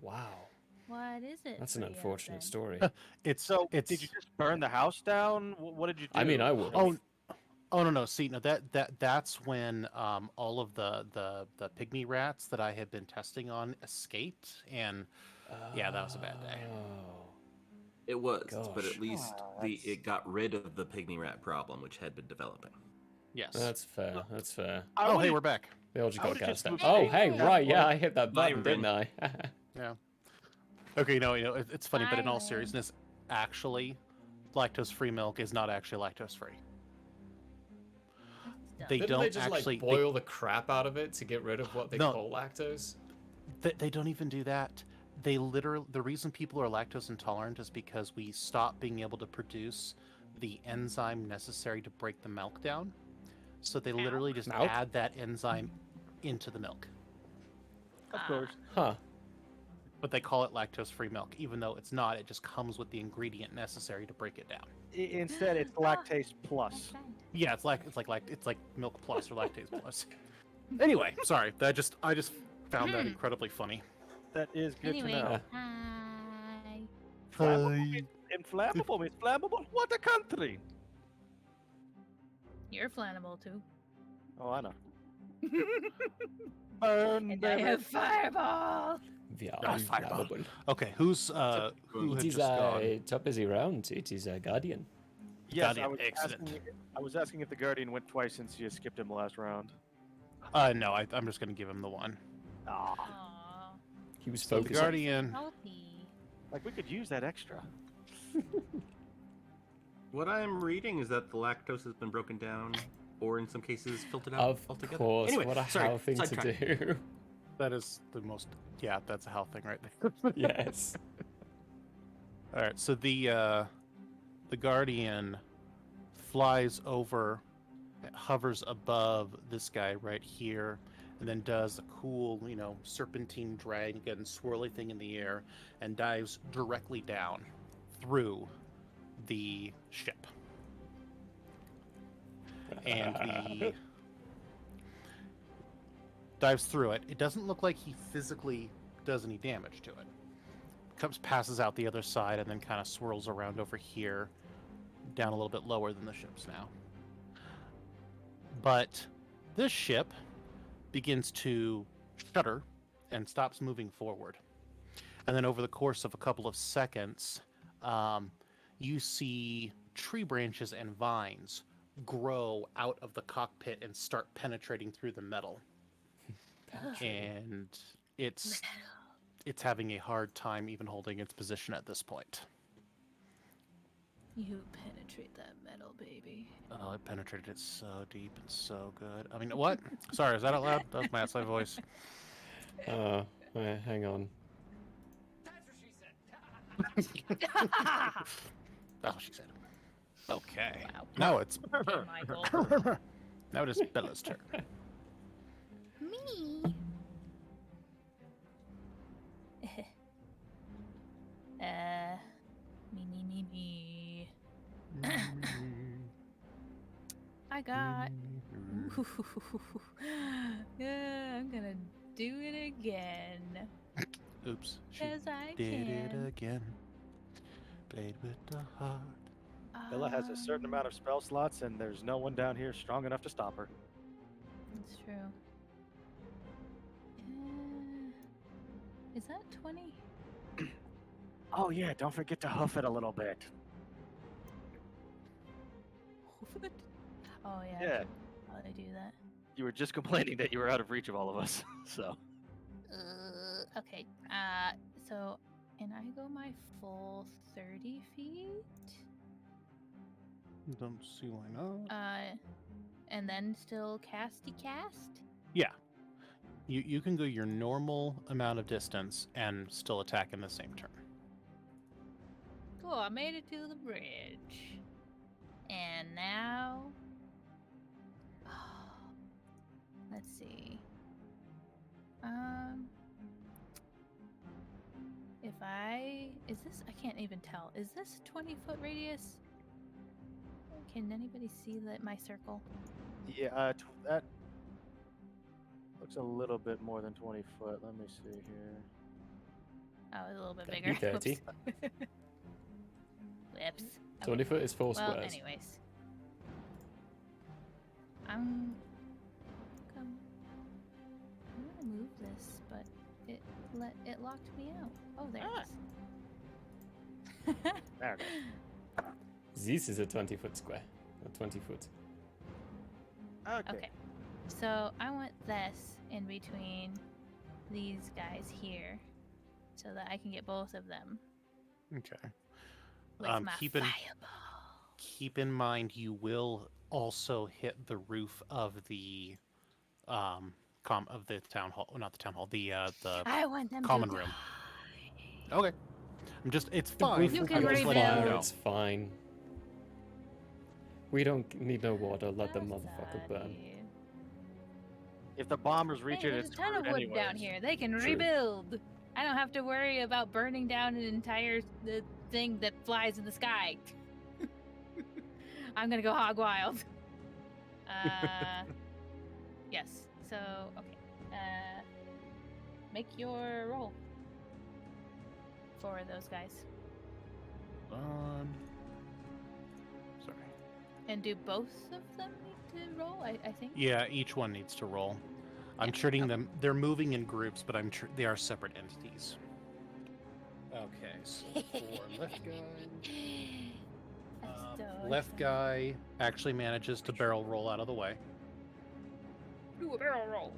Wow. What is it? That's an for you, unfortunate then? story. It's Did you just burn the house down? What did you do? I mean, I would. Oh no. See, no, that's when all of the pygmy rats that I had been testing on escaped, and yeah, that was a bad day. It was, but Gosh. at least it got rid of the pygmy rat problem, which had been developing. Yes. That's fair. That's fair. Oh, hey, we're back. They all just I got would've just gassed out. moved Oh, the hey, gas right, yeah, board. I hit that button, didn't I? Yeah. Okay, it's funny, but in all seriousness, actually, lactose-free milk is not actually lactose-free. They Didn't don't they just actually like boil the crap out of it to get rid of what they No. call lactose? They don't even do that. The reason people are lactose intolerant is because we stop being able to produce the enzyme necessary to break the milk down. So they literally just Milk? add that enzyme into the milk. Of course. Huh. But they call it lactose-free milk, even though it's not. It just comes with the ingredient necessary to break it down. Instead, it's lactase plus. Yeah, it's like milk plus or lactase plus. Anyway, sorry. I just found that incredibly funny. That is good Anyway, to know. hi. Flammable, inflammable, means flammable. What a country! You're flammable too. Oh, I know. Burn, And I baby. have fireball. Fireball. Okay, who It had is just gone? a top busy round. It is a Guardian. Yes, Guardian, excellent. I was asking if the Guardian went twice since you skipped him last round. No, I'm just gonna give him the one. Aw. He was So the focused. Guardian. Healthy. Like, we could use that extra. What I'm reading is that the lactose has been broken down, or in some cases filtered out Of altogether. course, Anyway, what a sorry, hell thing to sidetrack. do. That is the most. Yeah, that's a health thing right there. Yes. All right, so the Guardian flies over, hovers above this guy right here, and then does a cool, serpentine dragon swirly thing in the air, and dives directly down through the ship. And he dives through it. It doesn't look like he physically does any damage to it. Passes out the other side and then kind of swirls around over here, down a little bit lower than the ship's now. But this ship begins to shudder and stops moving forward. And then over the course of a couple of seconds, you see tree branches and vines grow out of the cockpit and start penetrating through the metal. And it's having a hard time even holding its position at this point. You penetrate that metal, baby. Oh, it penetrated it so deep and so good. I mean, what? Sorry, is that out loud? That was my outside voice. Hang on. That's what she said. Okay. Wow. Now it's Michael. now it is Bella's turn. Me. Me. I got. Yeah, I'm gonna do it again. Oops. She 'Cause I did it can. again. Played with the heart. Bella has a certain amount of spell slots, and there's no one down here strong enough to stop her. That's true. Is that 20? Oh yeah, don't forget to hoof it a little bit. Oh yeah. Yeah. How do I do that? You were just complaining that you were out of reach of all of us, so. Okay. So, and I go my full 30 feet. Don't see why not. And then still casty cast. Yeah. You can go your normal amount of distance and still attack in the same turn. Cool. I made it to the bridge. And now, let's see. Is this? I can't even tell. Is this 20-foot radius? Can anybody see my circle? Yeah, that. Looks a little bit more than 20 foot. Let me see here. Oh, it's a little bit That'd bigger. be 30. Whoops. 20 foot is 4 Well, squares. anyways. I'm gonna move this, but it locked me out. Oh, there it is. There it is. This is a 20-foot square. A 20 foot. Okay. So I want this in between these guys here, so that I can get both of them. Okay. With my Keep in mind you will also hit the roof of the of the town hall, not the town hall, the I want them to common room. Okay. It's The fine. roof You will can be on rebuild. fire, it's fine. We don't need no water, let the motherfucker burn. If the bombers reach Hey, it, there's it's a ton of wood anyways. down here. They can True. rebuild. I don't have to worry about burning down an entire thing that flies in the sky. I'm gonna go hog wild. Yes. So okay. Make your roll for those guys, Sorry. and do both of them need to roll? I think. Yeah, each one needs to roll. I'm treating them. They're moving in groups, but they are separate entities. Okay, so for left guy, left guy actually manages to barrel roll out of the way. Do a barrel roll.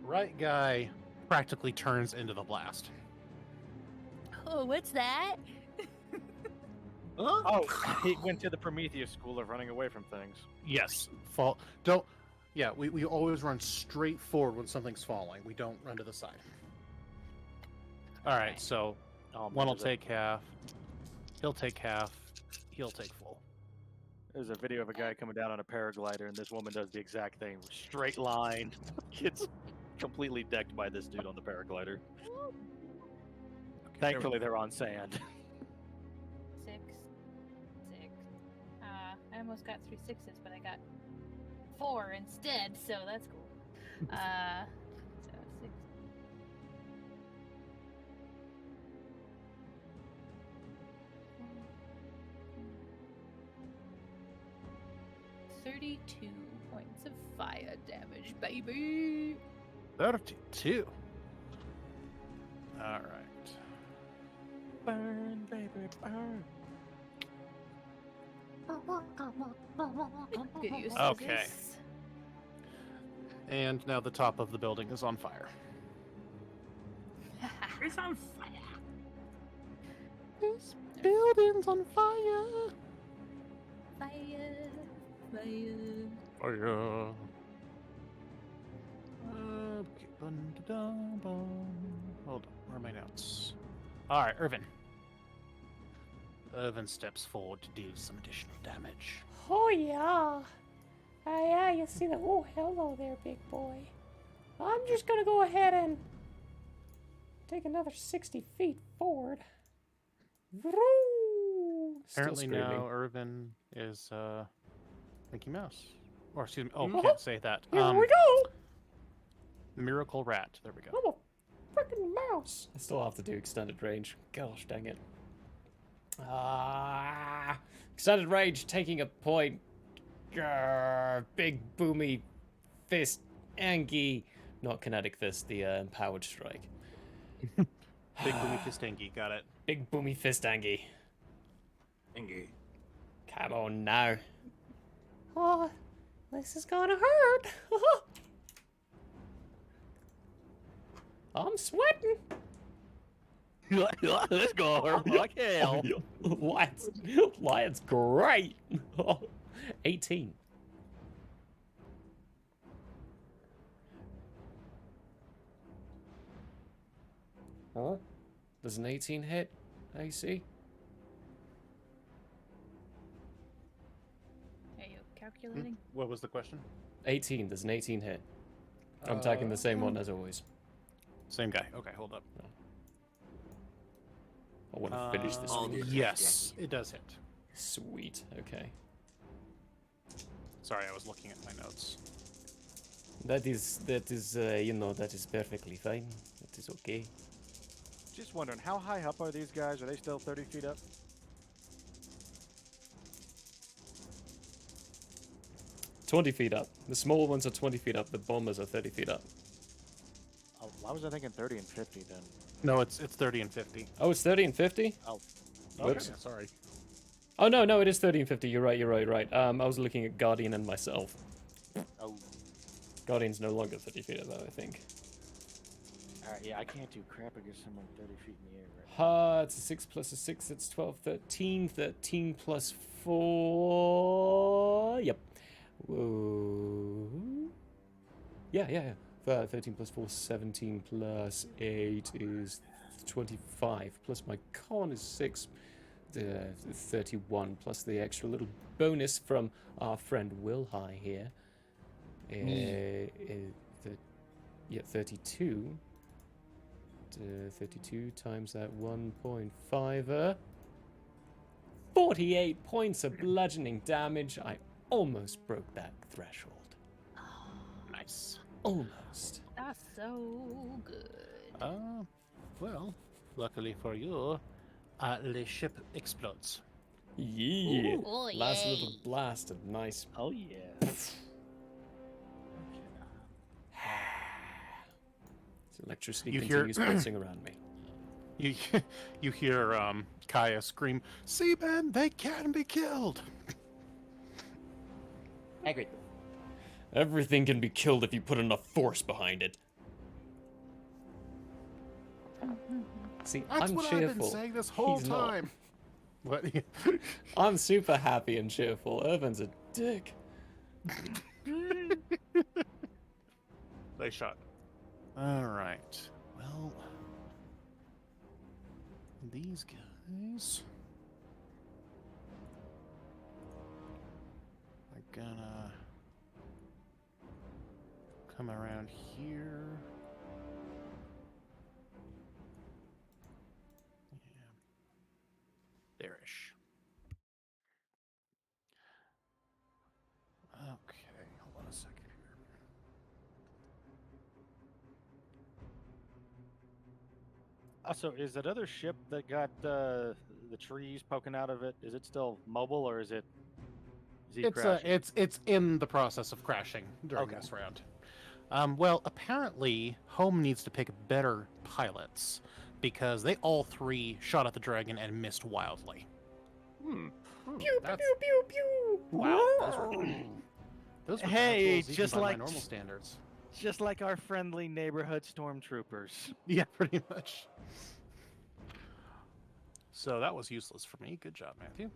Right guy practically turns into the blast. Oh, what's that? Oh, he went to the Prometheus school of running away from things. Yes, we always run straight forward when something's falling. We don't run to the side. All right, so one will take half. He'll take half. He'll take full. There's a video of a guy coming down on a paraglider, and this woman does the exact thing. Straight line. Gets completely decked by this dude on the paraglider. Thankfully, they're on sand. 6. I almost got 3 6s, but I got 4 instead, so that's cool. So 6. $32 points of fire damage, baby. 32. All right. Burn, baby, burn. Get used to Okay. this. And now the top of the building is on fire. It's on fire. This building's on fire. Fire. Fire. Hold on, where are my notes? All right, Irvin. Irvin steps forward to do some additional damage. Oh, yeah. Yeah, you see the... Oh, hello there, big boy. I'm just gonna go ahead and take another 60 feet forward. Vroom! Still Apparently screaming. now Irvin is Mickey Mouse. Or excuse me, can't say that. Here we go! Miracle Rat. There we go. I'm a freaking mouse. I still have to do extended range. Gosh dang it. Extended range, taking a point. Grr, big boomy fist, Angie. Not kinetic fist, the empowered strike. Big boomy fist Angie, got it. Big boomy fist, Angie. Angie. Come on now. Oh, this is gonna hurt. I'm sweating. Let's go hurt like hell. Lion's great. 18. Huh? Does an 18 hit AC? Are you calculating? What was the question? 18. Does an 18 hit? I'm attacking the same one as always. Same guy. Okay, hold up. I want to finish this. video. Yes, it does hit. Sweet. Okay. Sorry, I was looking at my notes. That is, that is perfectly fine. That is okay. Just wondering, how high up are these guys? Are they still 30 feet up? 20 feet up. The small ones are 20 feet up. The bombers are 30 feet up. Oh, why was I thinking 30 and 50 then? No, it's 30 and 50. Oh, it's 30 and 50? Oh. Whoops. Okay, sorry. Oh, no, it is 30 and 50. You're right. I was looking at Guardian and myself. Oh. Guardian's no longer 30 feet up, though, I think. Alright, yeah, I can't do crap against someone 30 feet in the air right It's a 6 plus a 6, that's 12, 13. 13 plus 4. Yep. Whoa. Yeah. 13 plus 4, 17 plus 8 is 25. Plus my con is 6. 31 plus the extra little bonus from our friend Wilhigh here. 32. 32 times that 1.5. 48 points of bludgeoning damage. I almost broke that threshold. Nice. Almost. That's so good. Well, luckily for you, the ship explodes. Yeah. Ooh, oh, Last yay. little blast of nice. Oh yeah. Electricity You continues hear- pulsing around me. You hear Kaya scream, "Seamen, they can be killed!" Agreed. Everything can be killed if you put enough force behind it. See, That's I'm what cheerful. I've been saying this whole He's not. time. What? I'm super happy and cheerful. Irvin's a dick. They shot. All right. Well, these guys are gonna come around here. Yeah. There-ish. Okay, hold on a second here. Also, is that other ship that got the trees poking out of it, is it still mobile or is it crashing? It's in the process of crashing during Okay. this round. Well, apparently, Home needs to pick better pilots because they all three shot at the dragon and missed wildly. Pew, pew, pew. Wow, those were Hey, bad rolls even just by my like normal standards. Just like our friendly neighborhood stormtroopers. Yeah, pretty much. So that was useless for me. Good job, Matthew.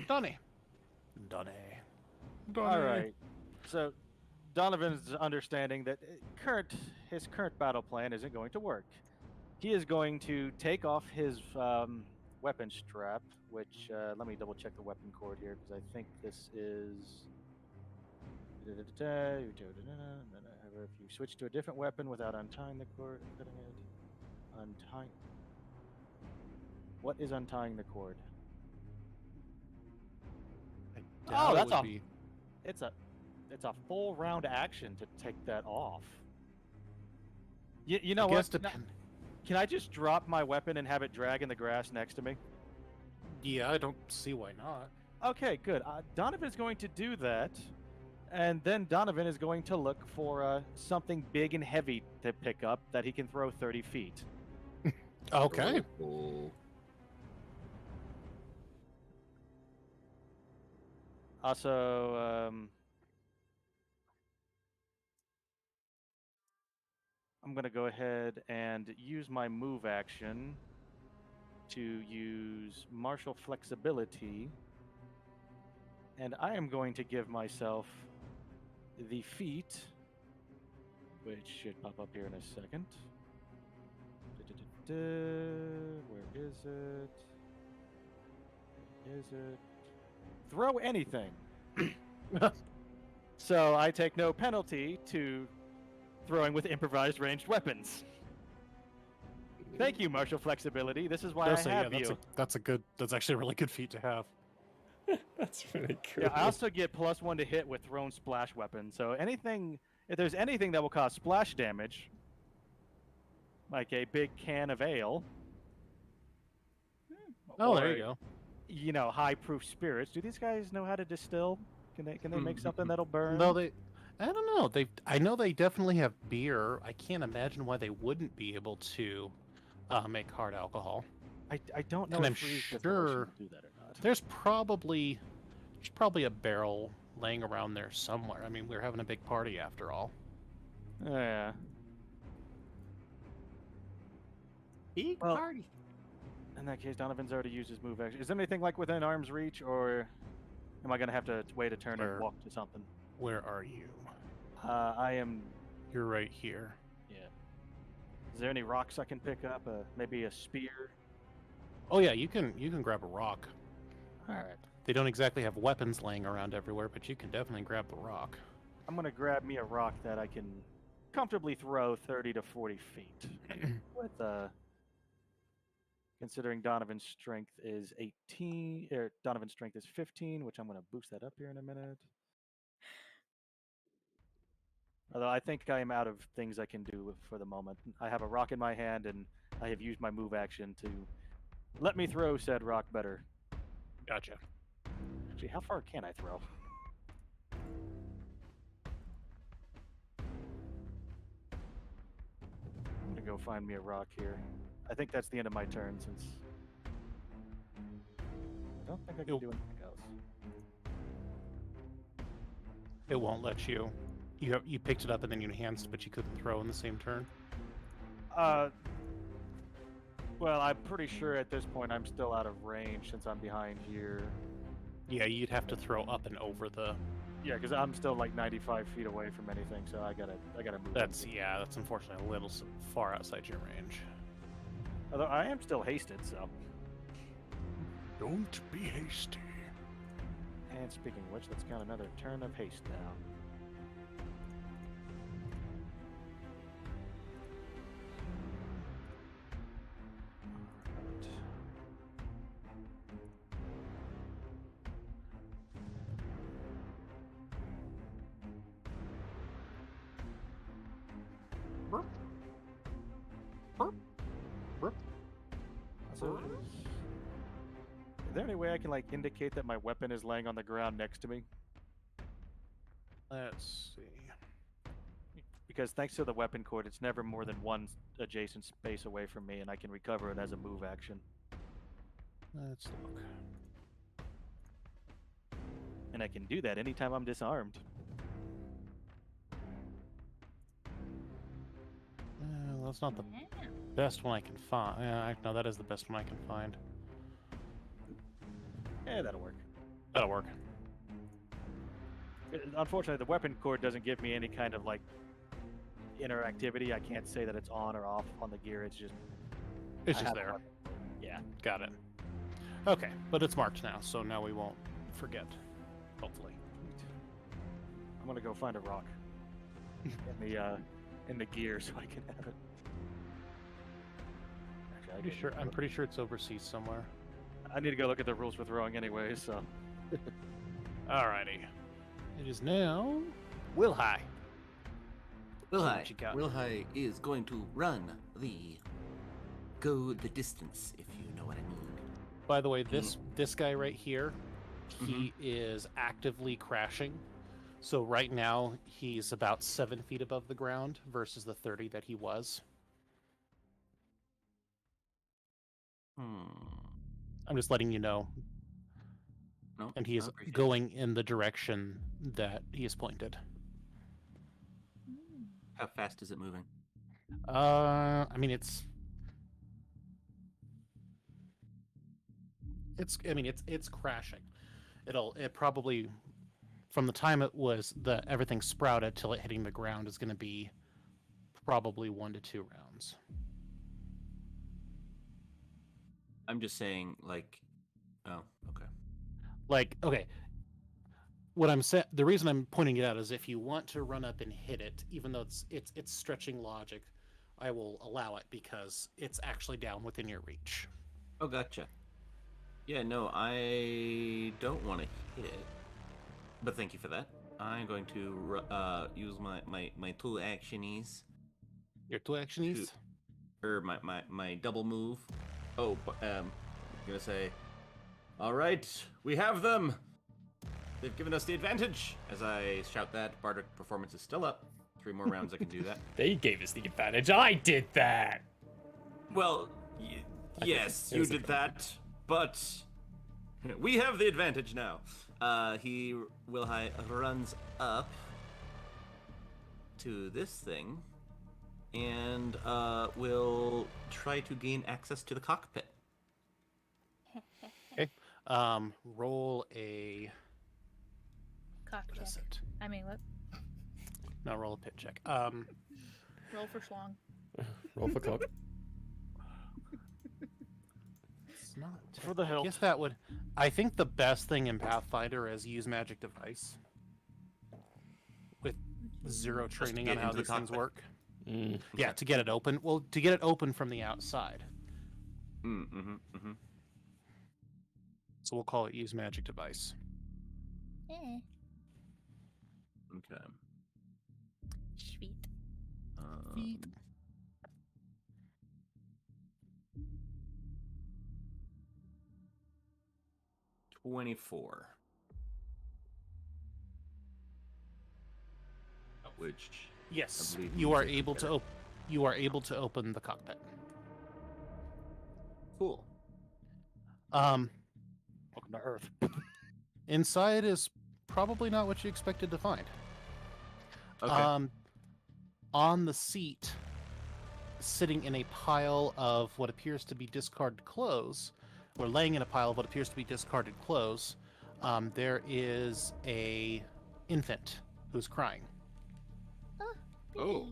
Donnie. All right. So Donovan's understanding that his current battle plan isn't going to work. He is going to take off his weapon strap, which let me double check the weapon cord here because I think this is. If you switch to a different weapon without untying the cord, cutting it, untying. What is untying the cord? doubt it that's would a. be- It's a full round action to take that off. You know I guess what? Can I just drop my weapon and have it drag in the grass next to me? Yeah, I don't see why not. Okay, good. Donovan's going to do that, and then Donovan is going to look for something big and heavy to pick up that he can throw 30 feet. Okay. Also, I'm going to go ahead and use my move action to use martial flexibility. And I am going to give myself the feat, which should pop up here in a second. Where is it? Where is it? Throw anything. So I take no penalty to throwing with improvised ranged weapons. Thank you, martial flexibility. This is why I have you. That's actually a really good feat to have. That's really cool. Yeah, I also get +1 to hit with thrown splash weapon. So anything, if there's anything that will cause splash damage, like a big can of ale. Oh, there you go. You know, high proof spirits. Do these guys know how to distill? Can they make something that'll burn? No, I don't know. I know they definitely have beer. I can't imagine why they wouldn't be able to make hard alcohol. I don't know And if I'm freeze sure distillation will do that or not. there's probably a barrel laying around there somewhere. I mean, we're having a big party after all. Yeah. Big Well, party. In that case, Donovan's already used his move action. Is there anything like within arm's reach, or am I gonna have to wait a turn and walk to something? Where are you? I am. You're right here. Yeah. Is there any rocks I can pick up? Maybe a spear. Oh yeah, you can grab a rock. All right. They don't exactly have weapons laying around everywhere, but you can definitely grab the rock. I'm gonna grab me a rock that I can comfortably throw 30 to 40 feet. With considering Donovan's strength is 18, or Donovan's strength is 15, which I'm gonna boost that up here in a minute. Although I think I am out of things I can do for the moment. I have a rock in my hand, and I have used my move action to let me throw said rock better. Gotcha. Actually, how far can I throw? I'm gonna go find me a rock here. I think that's the end of my turn, since I don't think I can do anything else. It won't let you. You picked it up and then you enhanced, but you couldn't throw in the same turn. Well, I'm pretty sure at this point I'm still out of range since I'm behind here. Yeah, you'd have to throw up and over the. Yeah, because I'm still like 95 feet away from anything, so I gotta move. That's unfortunately a little far outside your range. Although I am still hasted, so. Don't be hasty. And speaking of which, let's count another turn of haste now. So, is there any way I can like indicate that my weapon is laying on the ground next to me? Let's see. Because thanks to the weapon cord, it's never more than one adjacent space away from me, and I can recover it as a move action. Let's look. And I can do that anytime I'm disarmed. Well, that's not the best one I can find. No, that is the best one I can find. Yeah, that'll work. That'll work. Unfortunately, the weapon cord doesn't give me any kind of like interactivity. I can't say that it's on or off on the gear. It's just there. Yeah. Got it. Okay, but it's marked now, so now we won't forget. Hopefully. I'm gonna go find a rock in the gear so I can have it. Actually, I'm pretty sure it's overseas somewhere. I need to go look at the rules for throwing anyway, so. Alrighty. It is now Wilhai. Wilhai is going to go the distance, if you know what I mean. By the way, this guy right here, he is actively crashing. So right now he's about 7 feet above the ground versus the 30 that he was. I'm just letting you know. No, and he is going in the direction that he is pointed. How fast is it moving? I mean, it's crashing. It probably, from the time it was everything sprouted till it hitting the ground, is going to be probably 1 to 2 rounds. I'm just saying, like, oh, okay. Like, okay. What I'm saying, the reason I'm pointing it out is if you want to run up and hit it, even though it's stretching logic, I will allow it because it's actually down within your reach. Oh, gotcha. Yeah, no, I don't want to hit, but thank you for that. I'm going to use my two actionies. Your two actionies? Or my double move. Oh, I'm gonna say, all right, we have them. They've given us the advantage. As I shout that, Bardic performance is still up. 3 more rounds I can do that. They gave us the advantage. I did that. Well, yes, you did that, but we have the advantage now. He runs up to this thing and will try to gain access to the cockpit. Okay. Roll a Cock what is check. it? I mean, what? No, roll a pit check. Roll for schlong. Roll for cock. It's not For the hilt. I guess that would. I think the best thing in Pathfinder is use magic device. With 0 training on how these things work. Yeah, to get it open. Well, to get it open from the outside. So we'll call it use magic device. Eh. Okay. Sweet. Sweet. 24. Which Yes, I believe you means are I can able get to it. you are able to open the cockpit. Cool. Welcome to Earth. Inside is probably not what you expected to find. Okay. On the seat, sitting in a pile of what appears to be discarded clothes, or laying in a pile of what appears to be discarded clothes, there is a infant who's crying. Oh.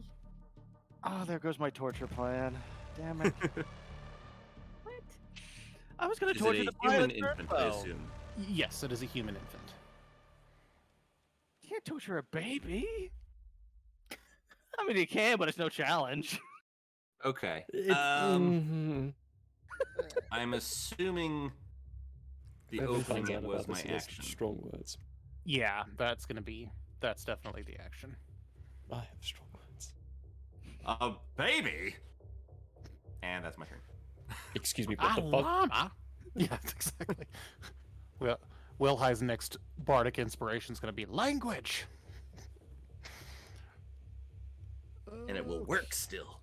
Oh, there goes my torture plan. Damn it. What? I was gonna Is torture it the a human pilot infant, I first, though. assume? Yes, it is a human infant. You can't torture a baby. I mean, you can, but it's no challenge. Okay. I'm assuming the Whoever opening finds it out was about my this, he has action. strong words. Yeah, that's definitely the action. I have strong words. A baby? And that's my turn. Excuse me, what the fuck? Llama? Yeah, exactly. Well, Wilhi's next bardic inspiration is going to be language. And it will work still.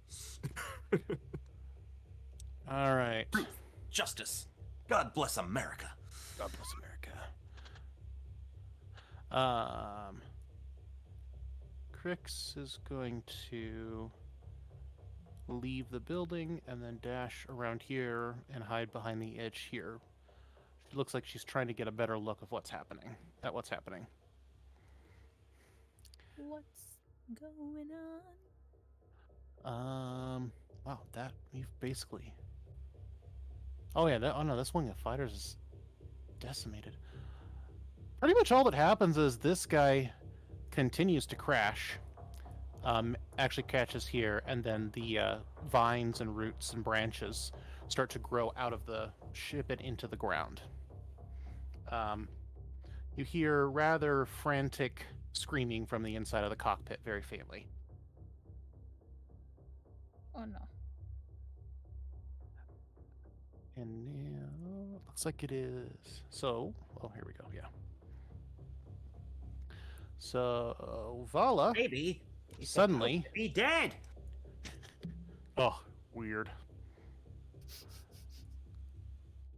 All right. Truth, justice. God bless America. God bless America. Crix is going to leave the building and then dash around here and hide behind the edge here. She looks like she's trying to get a better look of what's happening. What's happening. What's going on? Wow, that you've basically. Oh yeah, this wing of fighters is decimated. Pretty much all that happens is this guy continues to crash. Actually catches here, and then the vines and roots and branches start to grow out of the ship and into the ground. You hear rather frantic screaming from the inside of the cockpit, very faintly. Oh no. And now, looks like it is. So, oh, here we go, yeah. So, Vala. Baby. Suddenly. Be dead. Oh, weird.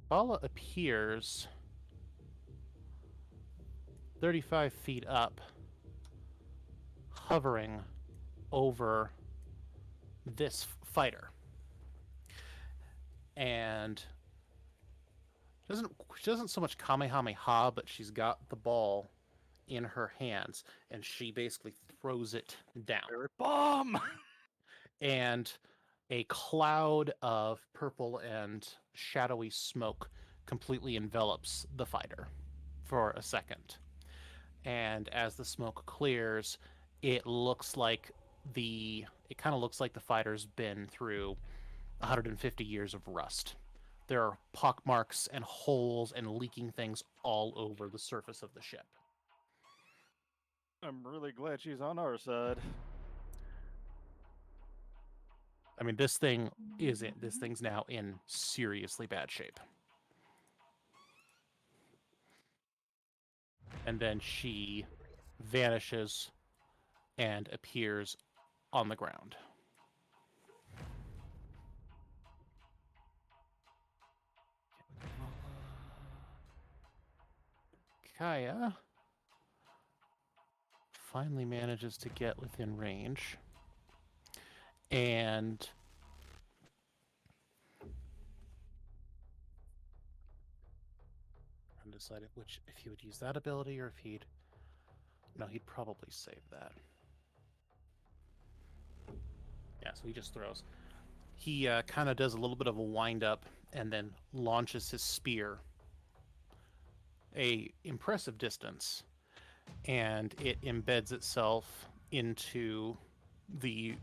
Vala appears 35 feet up, hovering over this fighter. And she doesn't so much Kamehameha, but she's got the ball in her hands, and she basically throws it down. Bomb! And a cloud of purple and shadowy smoke completely envelops the fighter for a second. And as the smoke clears, it looks like it kind of looks like the fighter's been through 150 years of rust. there are pockmarks and holes and leaking things all over the surface of the ship. I'm really glad she's on our side. I mean, this thing's now in seriously bad shape. And then she vanishes and appears on the ground. Kaya finally manages to get within range and undecided which if he would use that ability or if he'd probably save that. Yeah, so he just throws. He kind of does a little bit of a wind up and then launches his spear a impressive distance, and it embeds itself into the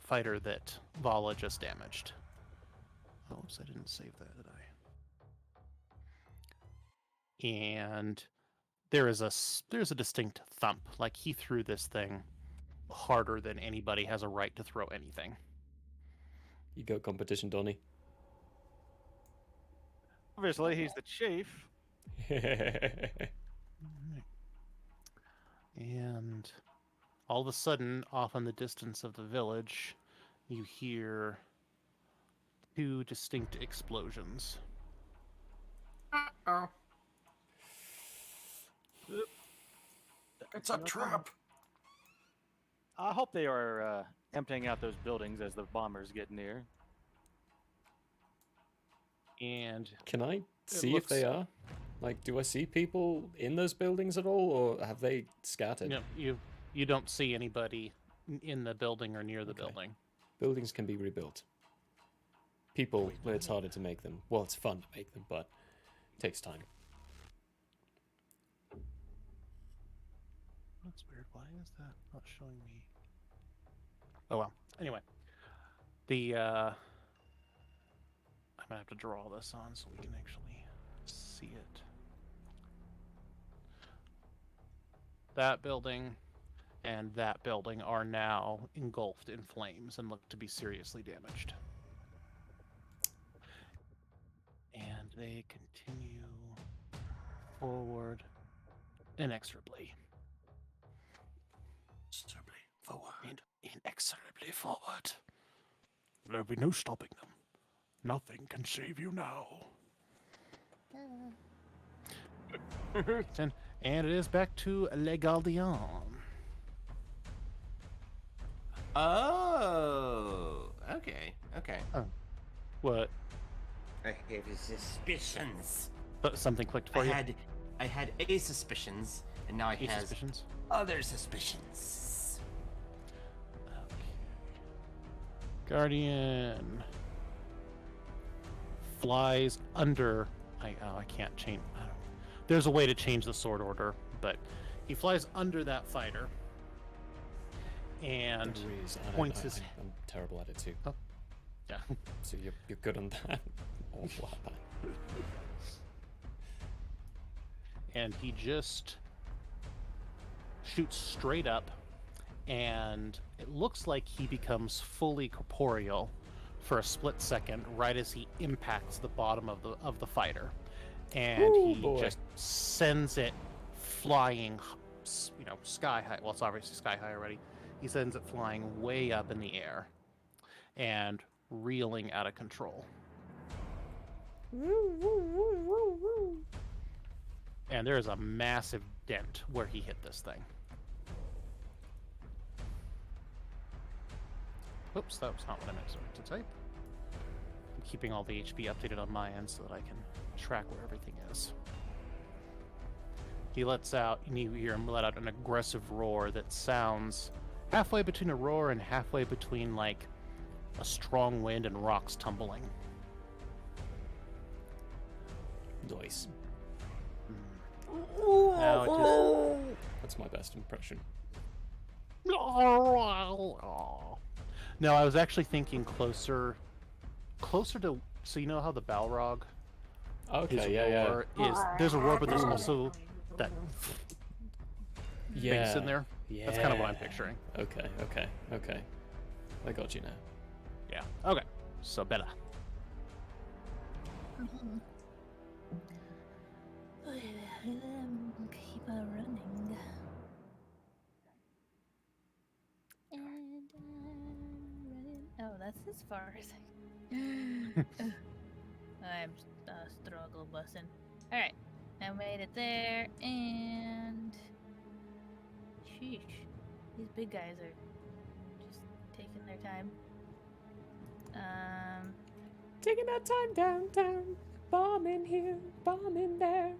fighter that Vala just damaged. Oops, I didn't save that, did I? And there's a distinct thump. Like, he threw this thing harder than anybody has a right to throw anything. You got competition, Donnie. Obviously, he's the chief. And all of a sudden, off in the distance of the village, you hear two distinct explosions. Uh-oh. It's a trap. I hope they are emptying out those buildings as the bombers get near. And can I see if they are? Like, do I see people in those buildings at all, or have they scattered? No, you don't see anybody in the building or near the building. Buildings can be rebuilt. People, it's harder to make them. Well, it's fun to make them, but it takes time. That's weird. Why is that not showing me? Oh well. Anyway, I'm gonna have to draw this on so we can actually see it. That building and that building are now engulfed in flames and look to be seriously damaged. And they continue forward inexorably. Forward. And inexorably forward. There'll be no stopping them. Nothing can save you now. And it is back to Le Gardien. Oh, okay. Oh. What? I have suspicions. But something clicked for you? I had a suspicions, and now I have suspicions? Other suspicions. Guardian flies under. I can't change. There's a way to change the sword order, but he flies under that fighter and points his. I'm terrible at it too. Oh, yeah. So you're good on that. Awful at that. And he just shoots straight up, and it looks like he becomes fully corporeal for a split second, right as he impacts the bottom of the fighter, and he just sends it flying, sky high. Well, it's obviously sky high already. He sends it flying way up in the air, and reeling out of control. And there is a massive dent where he hit this thing. Oops, that was not what I meant to type. I'm keeping all the HP updated on my end so that I can track where everything is. He lets out, you hear him let out an aggressive roar that sounds halfway between a roar and halfway between, like, a strong wind and rocks tumbling. Nice. Now it just... That's my best impression. No, I was actually thinking closer to So you know how the Balrog? Okay, his yeah. roar is there's a roar, but there's also that Yeah. bass in there. That's kind of what I'm picturing. Okay. I got you now. Yeah. Okay. So Bella. Keep on running. And running. Oh, that's as far as I'm struggle bussing. Alright. I made it there, and sheesh. These big guys are just taking their time. Taking that time downtown. Bombing here, bombing there.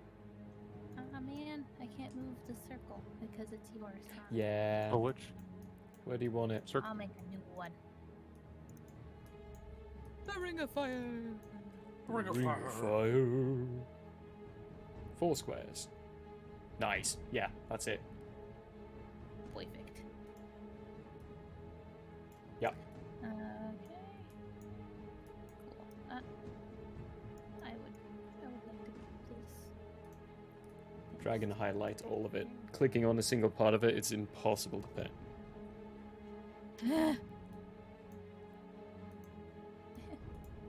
Oh man, I can't move the circle because it's yours. Huh? Yeah. Oh, which? Where do you want it? I'll make a new one. The Ring of Fire. Ring of Fire. 4 squares. Nice. Yeah, that's it. Perfect. Yep. Okay. Cool. I would like to please. Drag and highlight all of it. Clicking on a single part of it, it's impossible to pin.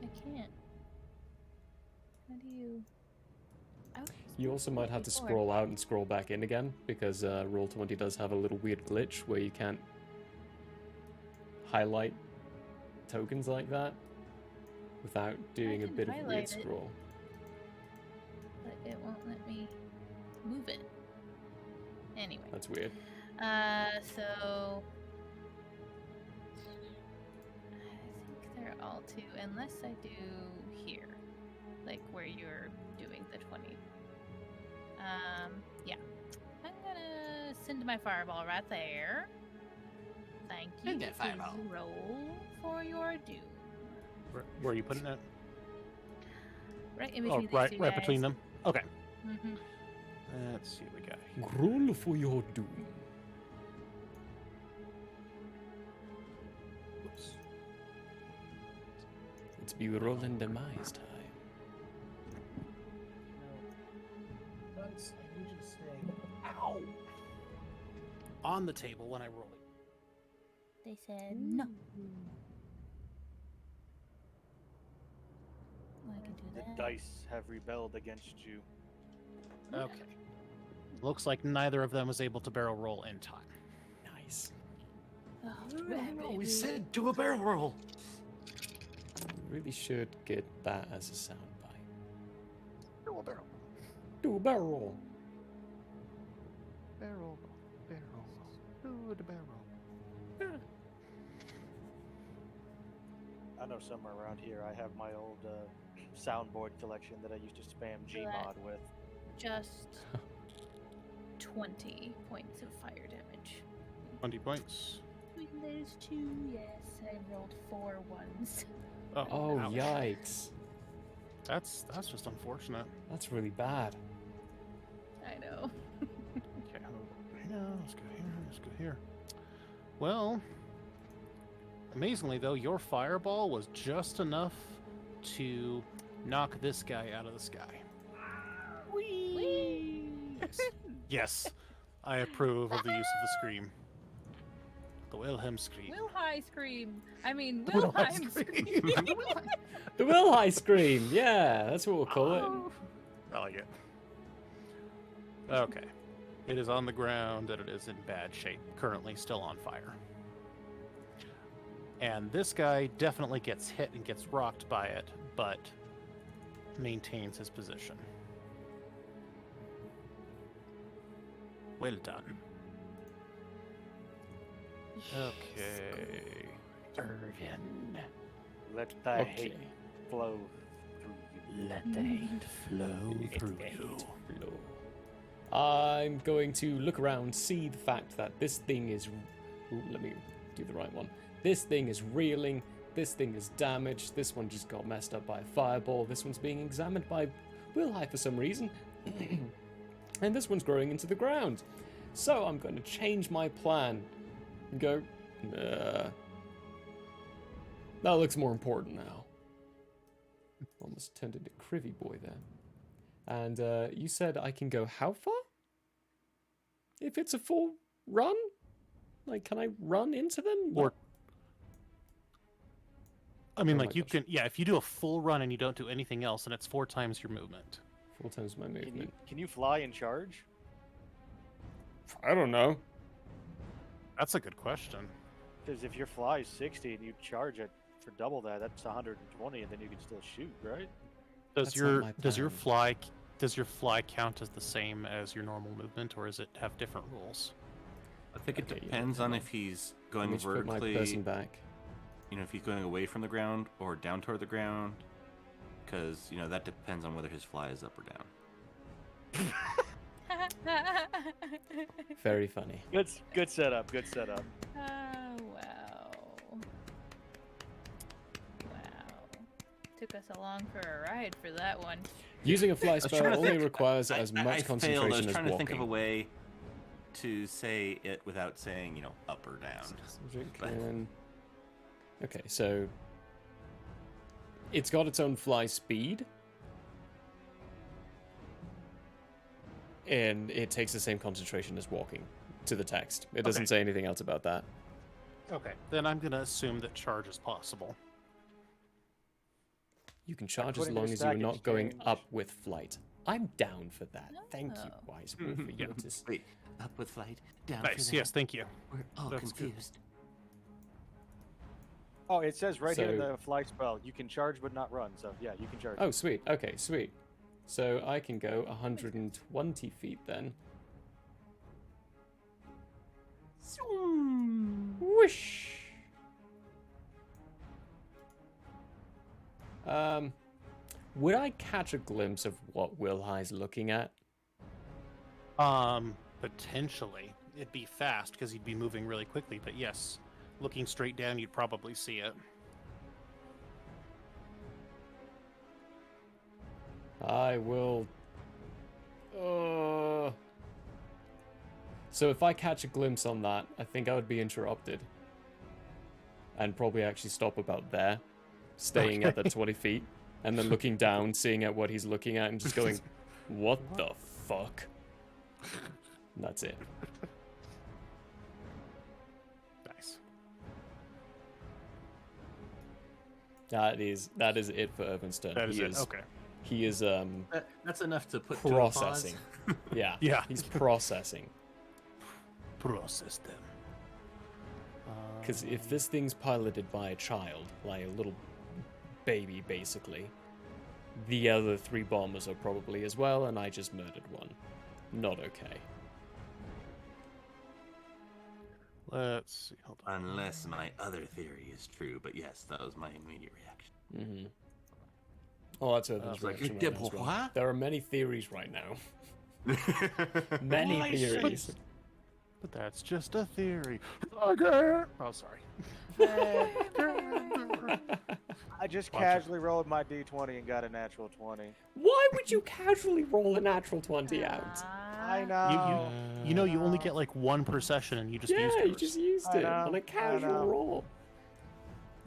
I can't. How do you? You also might have to scroll out and scroll back in again, because Roll20 does have a little weird glitch where you can't highlight tokens like that without doing a bit of weird scroll. But it won't let me move it. Anyway. That's weird. So I think they're all 2, unless I do here, like where you're doing the 20. Yeah. I'm gonna send my fireball right there. Thank you. Send that fireball. Roll for your doom. Where are you putting it? Right in between these right, two right guys. between them. Okay. Mm-hmm. Let's see what we got here. Roll for your doom. Oops. It's be rolling demise time. That's I usually say ow on the table when I roll it. They said no. I can do The that. dice have rebelled against you. Okay. Looks like neither of them was able to barrel roll in time. Nice. Oh, We said do a barrel roll. Really should get that as a soundbite. Do a barrel. Do a barrel roll. Barrel. Do the barrel. I know somewhere around here I have my old soundboard collection that I used to spam Gmod with. Just 20 points of fire damage. 20 points. Between those 2, yes, I rolled 4 ones. Oh, ouch. yikes. That's just unfortunate. That's really bad. I know. Okay, let's go here. Let's go here. Well, amazingly though, your fireball was just enough to knock this guy out of the sky. Whee! Yes, I approve of the use of the scream. The Wilhelm scream. Wilhelm scream. I mean, Wilhelm Wilhelm scream. The Wilhelm scream. Yeah, that's what we'll call it. I like it. Okay. It is on the ground and it is in bad shape. Currently still on fire. And this guy definitely gets hit and gets rocked by it, but maintains his position. Well done. Okay. Irvin. Let thy Okay. hate flow through you. Let the hate flow through you. I'm going to look around, see the fact that this thing is... Ooh, let me do the right one. This thing is reeling. This thing is damaged. This one just got messed up by a fireball. This one's being examined by Wilhelm for some reason. And this one's growing into the ground. So I'm going to change my plan. And go, nah. That looks more important now. Almost turned into Crivy Boy there. And you said I can go how far? If it's a full run? Like, can I run into them? Or, I mean, Oh like, my you gosh. can, yeah, if you do a full run and you don't do anything else, then it's 4 times your movement. 4 times my movement. Can you fly and charge? I don't know. That's a good question. Because if your fly is 60 and you charge it for double that, that's 120, and then you can still shoot, right? Does your fly count as the same as your normal movement, or does it have different rules? I think it depends on if he's going Let me put my vertically. person back. You know, if he's going away from the ground or down toward the ground, because you know that depends on whether his fly is up or down. Very funny. Good setup. Good setup. Oh, wow. Took us along for a ride for that one. Using a fly I was spell trying to only think- requires as much I concentration failed. I was as trying walking. to think of a way to say it without saying, you know, up or down. But- Okay, so it's got its own fly speed, and it takes the same concentration as walking to the text. It doesn't Okay. say anything else about that. Okay, then I'm gonna assume that charge is possible. You can charge as According to long the as you're stack not going exchange- up with flight. I'm down for that. Thank you, Oh. Wise Wolf, for Yeah. Yotis. Wait, up with flight, down Nice, for yes, that. thank you. We're all That's good. confused. Oh, it says right here in So- the fly spell, you can charge but not run. So yeah, you can charge. Oh, sweet. Okay, sweet. So I can go 120 feet then. Whoosh! Would I catch a glimpse of what Will High's looking at? Potentially. It'd be fast because he'd be moving really quickly, but yes, looking straight down, you'd probably see it. I will. So if I catch a glimpse on that, I think I would be interrupted. And probably actually stop about there, staying at the 20 feet, and then looking down, seeing at what he's looking at, and just going, what the fuck? And that's it. Nice. That is it for Urbanstern. That is it, okay. He is That's enough to put to a pause. processing. Yeah. Yeah. He's processing. Process them. Because if this thing's piloted by a child, like a little baby, basically, the other 3 bombers are probably as well, and I just murdered one. Not okay. Let's see. Hold on. Unless my other theory is true, but yes, that was my immediate reaction. Mm-hmm. Oh, that's Urban's like, reaction right now as well. what? There are many theories right now. Many Holy theories. shit. But that's just a theory. Okay. Oh, sorry. I just Watch it. casually rolled my d20 and got a natural 20. Why would you casually roll a natural 20 out? I know. You know you only get like 1 per session, and you just used Yeah, yours. you just used I it know, on a I casual know. roll.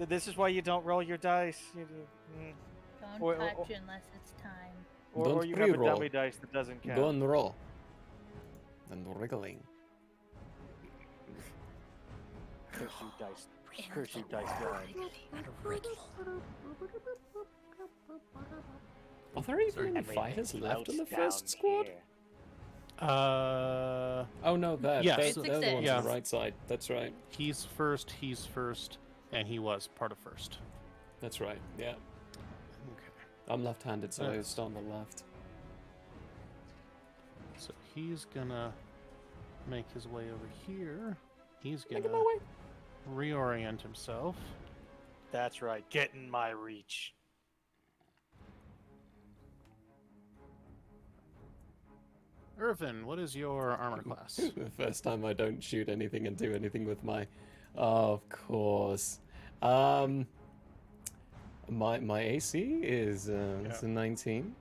This is why you don't roll your dice. Don't Or- touch unless it's time. Or Don't you have a pre-roll. dummy dice that doesn't count. Go and roll. And wriggling. Curse you, dice. Curse you, dice god. Are there even any Everything fighters left in the floats first down squad? here. Oh no, there. Yes. They're the ones Yeah. on the right side. That's right. He's first, and he was part of first. That's right. Yeah. Okay. I'm left-handed, so I That's- start on the left. So he's gonna make his way over here. He's Making gonna my way. reorient himself. That's right. Get in my reach. Irvin, what is your armor class? The first time I don't shoot anything and do anything with my... of course. My AC is it's a 19.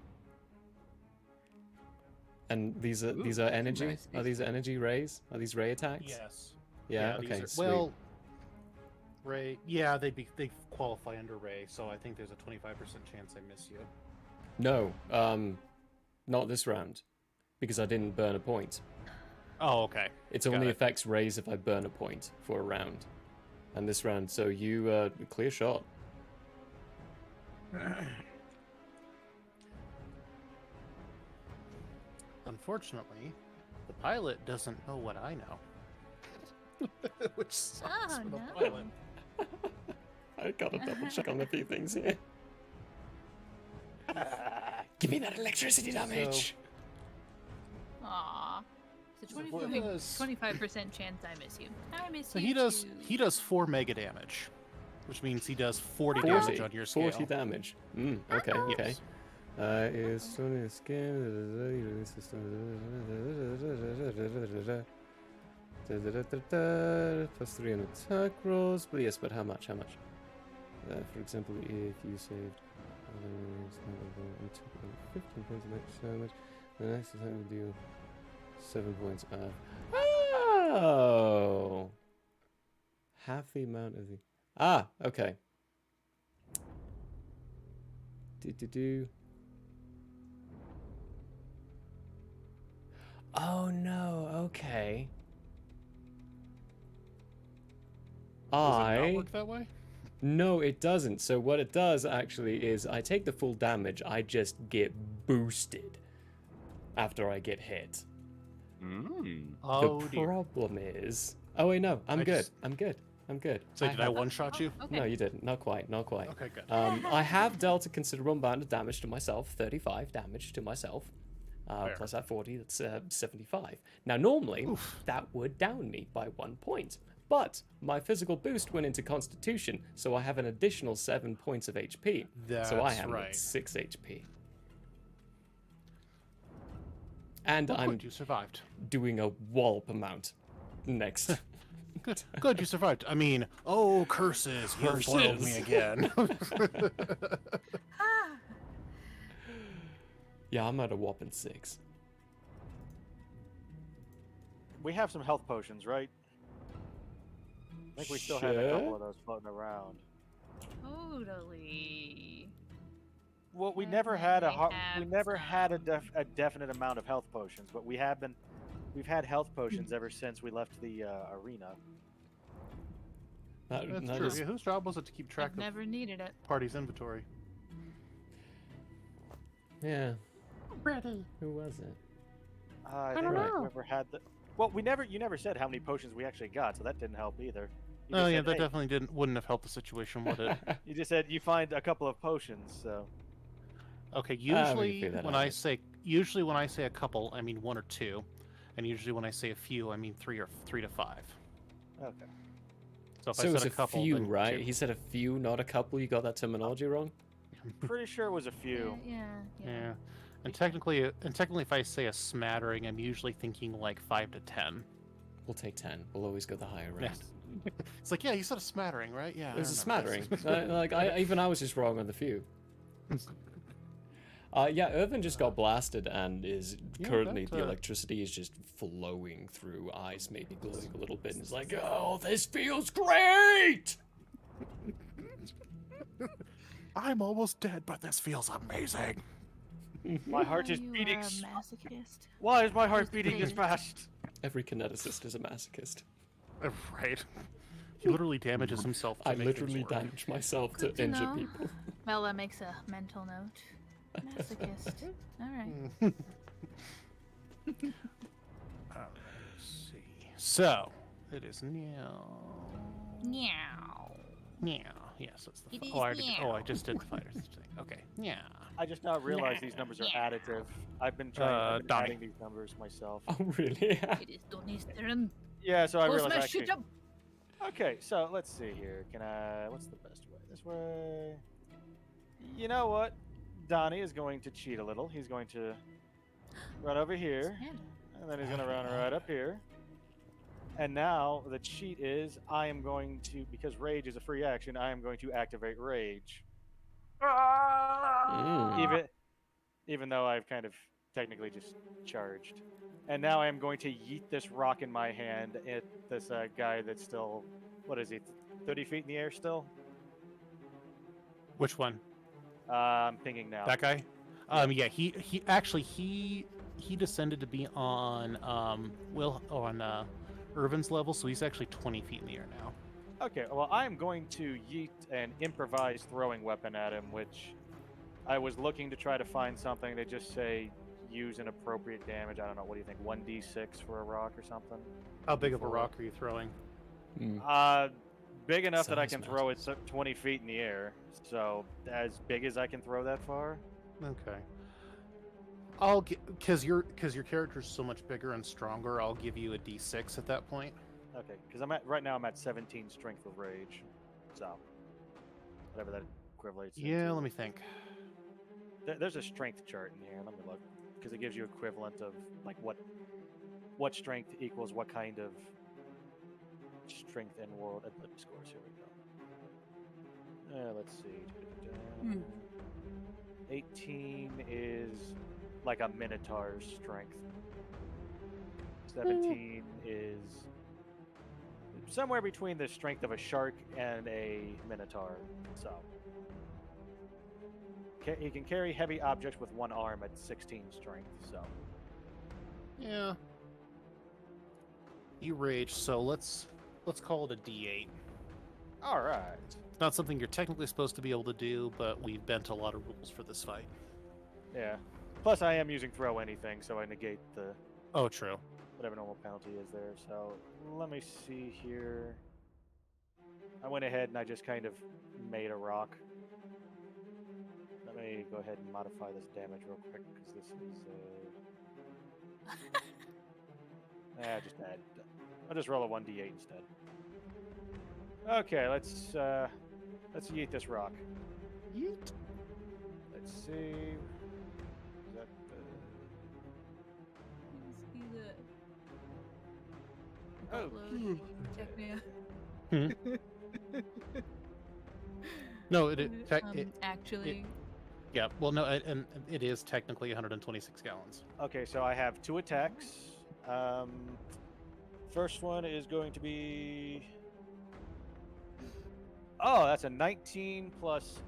And these are energy? nice Are these energy rays? Are these ray attacks? Yes. Yeah, these okay, are- sweet. well, Ray, yeah, they qualify under Ray, so I think there's a 25% chance I miss you. No, not this round, because I didn't burn a point. Oh, okay. It Got only it. affects Rays if I burn a point for a round. And this round, so you, clear shot. Unfortunately, the pilot doesn't know what I know. Which sucks for the pilot. I gotta double check on a few things here. Give me that electricity damage! Aw. So 25% chance I miss you. I miss So you he does 4 mega damage, which means he does 40 40 damage on your scale. 40 damage. Okay, okay. Is Sony skin plus 3 on attack rolls, but yes, but how much? How much? For example, if you saved 15 points of extra damage, the next attack will deal 7 points of. Oh! Half the amount of the. Ah, okay. Do. Oh no, okay. Does it not work that way? No, it doesn't. So what it does actually is I take the full damage, I just get boosted after I get hit. Oh, the dear. problem is... Oh wait, no, I'm good. I'm good. So did I one-shot you? Okay. No, you didn't. Not quite. Not quite. Okay, good. I have dealt a considerable amount of damage to myself. 35 damage to myself. Plus that 40, that's 75. Now, normally, that would down me by 1 point. But my physical boost went into Constitution, so I have an additional 7 points of HP. So I That's am right. at 6 HP. And Well, I'm good, you survived. doing a wallop amount next. Good, you survived. I mean, oh, curses, you foiled me again. Yeah, I'm at a whopping 6. We have some health potions, right? I think we still have a couple of those floating around. Totally. Well, we never had a definite amount of health potions, but we've had health potions ever since we left the arena. That's true. Yeah, whose job was it to keep track I've never needed it. of party's inventory? Yeah. Ready. Who was it? I don't think know. whoever had the. Well, you never said how many potions we actually got, so that didn't help either. You Oh just yeah, said, that "Hey." definitely wouldn't have helped the situation, would it? You just said you find a couple of potions, so. Okay, we can usually figure that when out. I say a couple, I mean 1 or 2, and usually when I say a few, I mean 3 to 5. Okay. So if So I it was said a a couple, few, then right? 2. He said a few, not a couple. You got that terminology wrong? Pretty sure it was a few. Yeah. And technically, if I say a smattering, I'm usually thinking like 5 to 10. We'll take 10. We'll always go the higher round. Yes. It's like, yeah, you said a smattering, right? Yeah. It was a I don't know. smattering. Even I was just wrong on the few. Yeah, Irvin just got blasted and is currently the electricity is just flowing through, eyes maybe glowing a little bit, and is like, oh, this feels great! I'm almost dead, but this feels amazing. My heart is You beating. are a masochist. Why is my heart beating this please. fast? Every kineticist is a masochist. Right. He literally damages himself to I make things literally work. damage myself Good to injure know. people. Bella makes a mental note. Masochist. Alright. Let's see. So, it is now. Meow. Yes, that's the. It is I just did the fighters thing. Okay. Yeah. I just now realized these numbers are additive. I've been Donnie. adding these numbers myself. Oh, really? It is Donnie's turn. Yeah, so I Go realized smash actually. it up. Okay, so let's see here. What's the best way? This way. You know what? Donnie is going to cheat a little. He's going to run over here, and then he's going to run right up here. And now the cheat is I am going to, because rage is a free action, I am going to activate rage. Even though I've kind of technically just charged. And now I am going to yeet this rock in my hand at this guy that's still, what is he, 30 feet in the air still? Which one? I'm pinging now. That guy? Yeah, he descended to be on Irvin's level, so he's actually 20 feet in the air now. Okay, well, I'm going to yeet an improvised throwing weapon at him, which I was looking to try to find something. They just say use an appropriate damage. I don't know. What do you think? 1d6 for a rock or something? How big of a rock are you throwing? Big enough that I Size can throw it 20 feet in the air. So as big as I can throw that far. Okay. Because your character's so much bigger and stronger, I'll give you a d6 at that point. Okay, because right now I'm at 17 strength with rage, so whatever that equates. Yeah, let me think. There's a strength chart in here. Let me look, because it gives you equivalent of like what strength equals what kind of strength in world ability scores. Here we go. Let's see. 18 is like a minotaur's strength. 17 is somewhere between the strength of a shark and a minotaur. So he can carry heavy objects with one arm at 16 strength. So yeah, you rage. So let's call it a d8. All right. It's not something you're technically supposed to be able to do, but we've bent a lot of rules for this fight. Yeah. Plus, I am using throw anything, so I negate the. Oh, true. Whatever normal penalty is there. So let me see here. I went ahead and I just kind of made a rock. Let me go ahead and modify this damage real quick because this is. Just add. I'll just roll a 1d8 instead. Okay, let's yeet this rock. Yeet. Let's see. Is that Oh. No, actually. Yeah, well, no, and it is technically 126 gallons. Okay, so I have 2 attacks. First one is going to be. Oh, that's a 19 plus.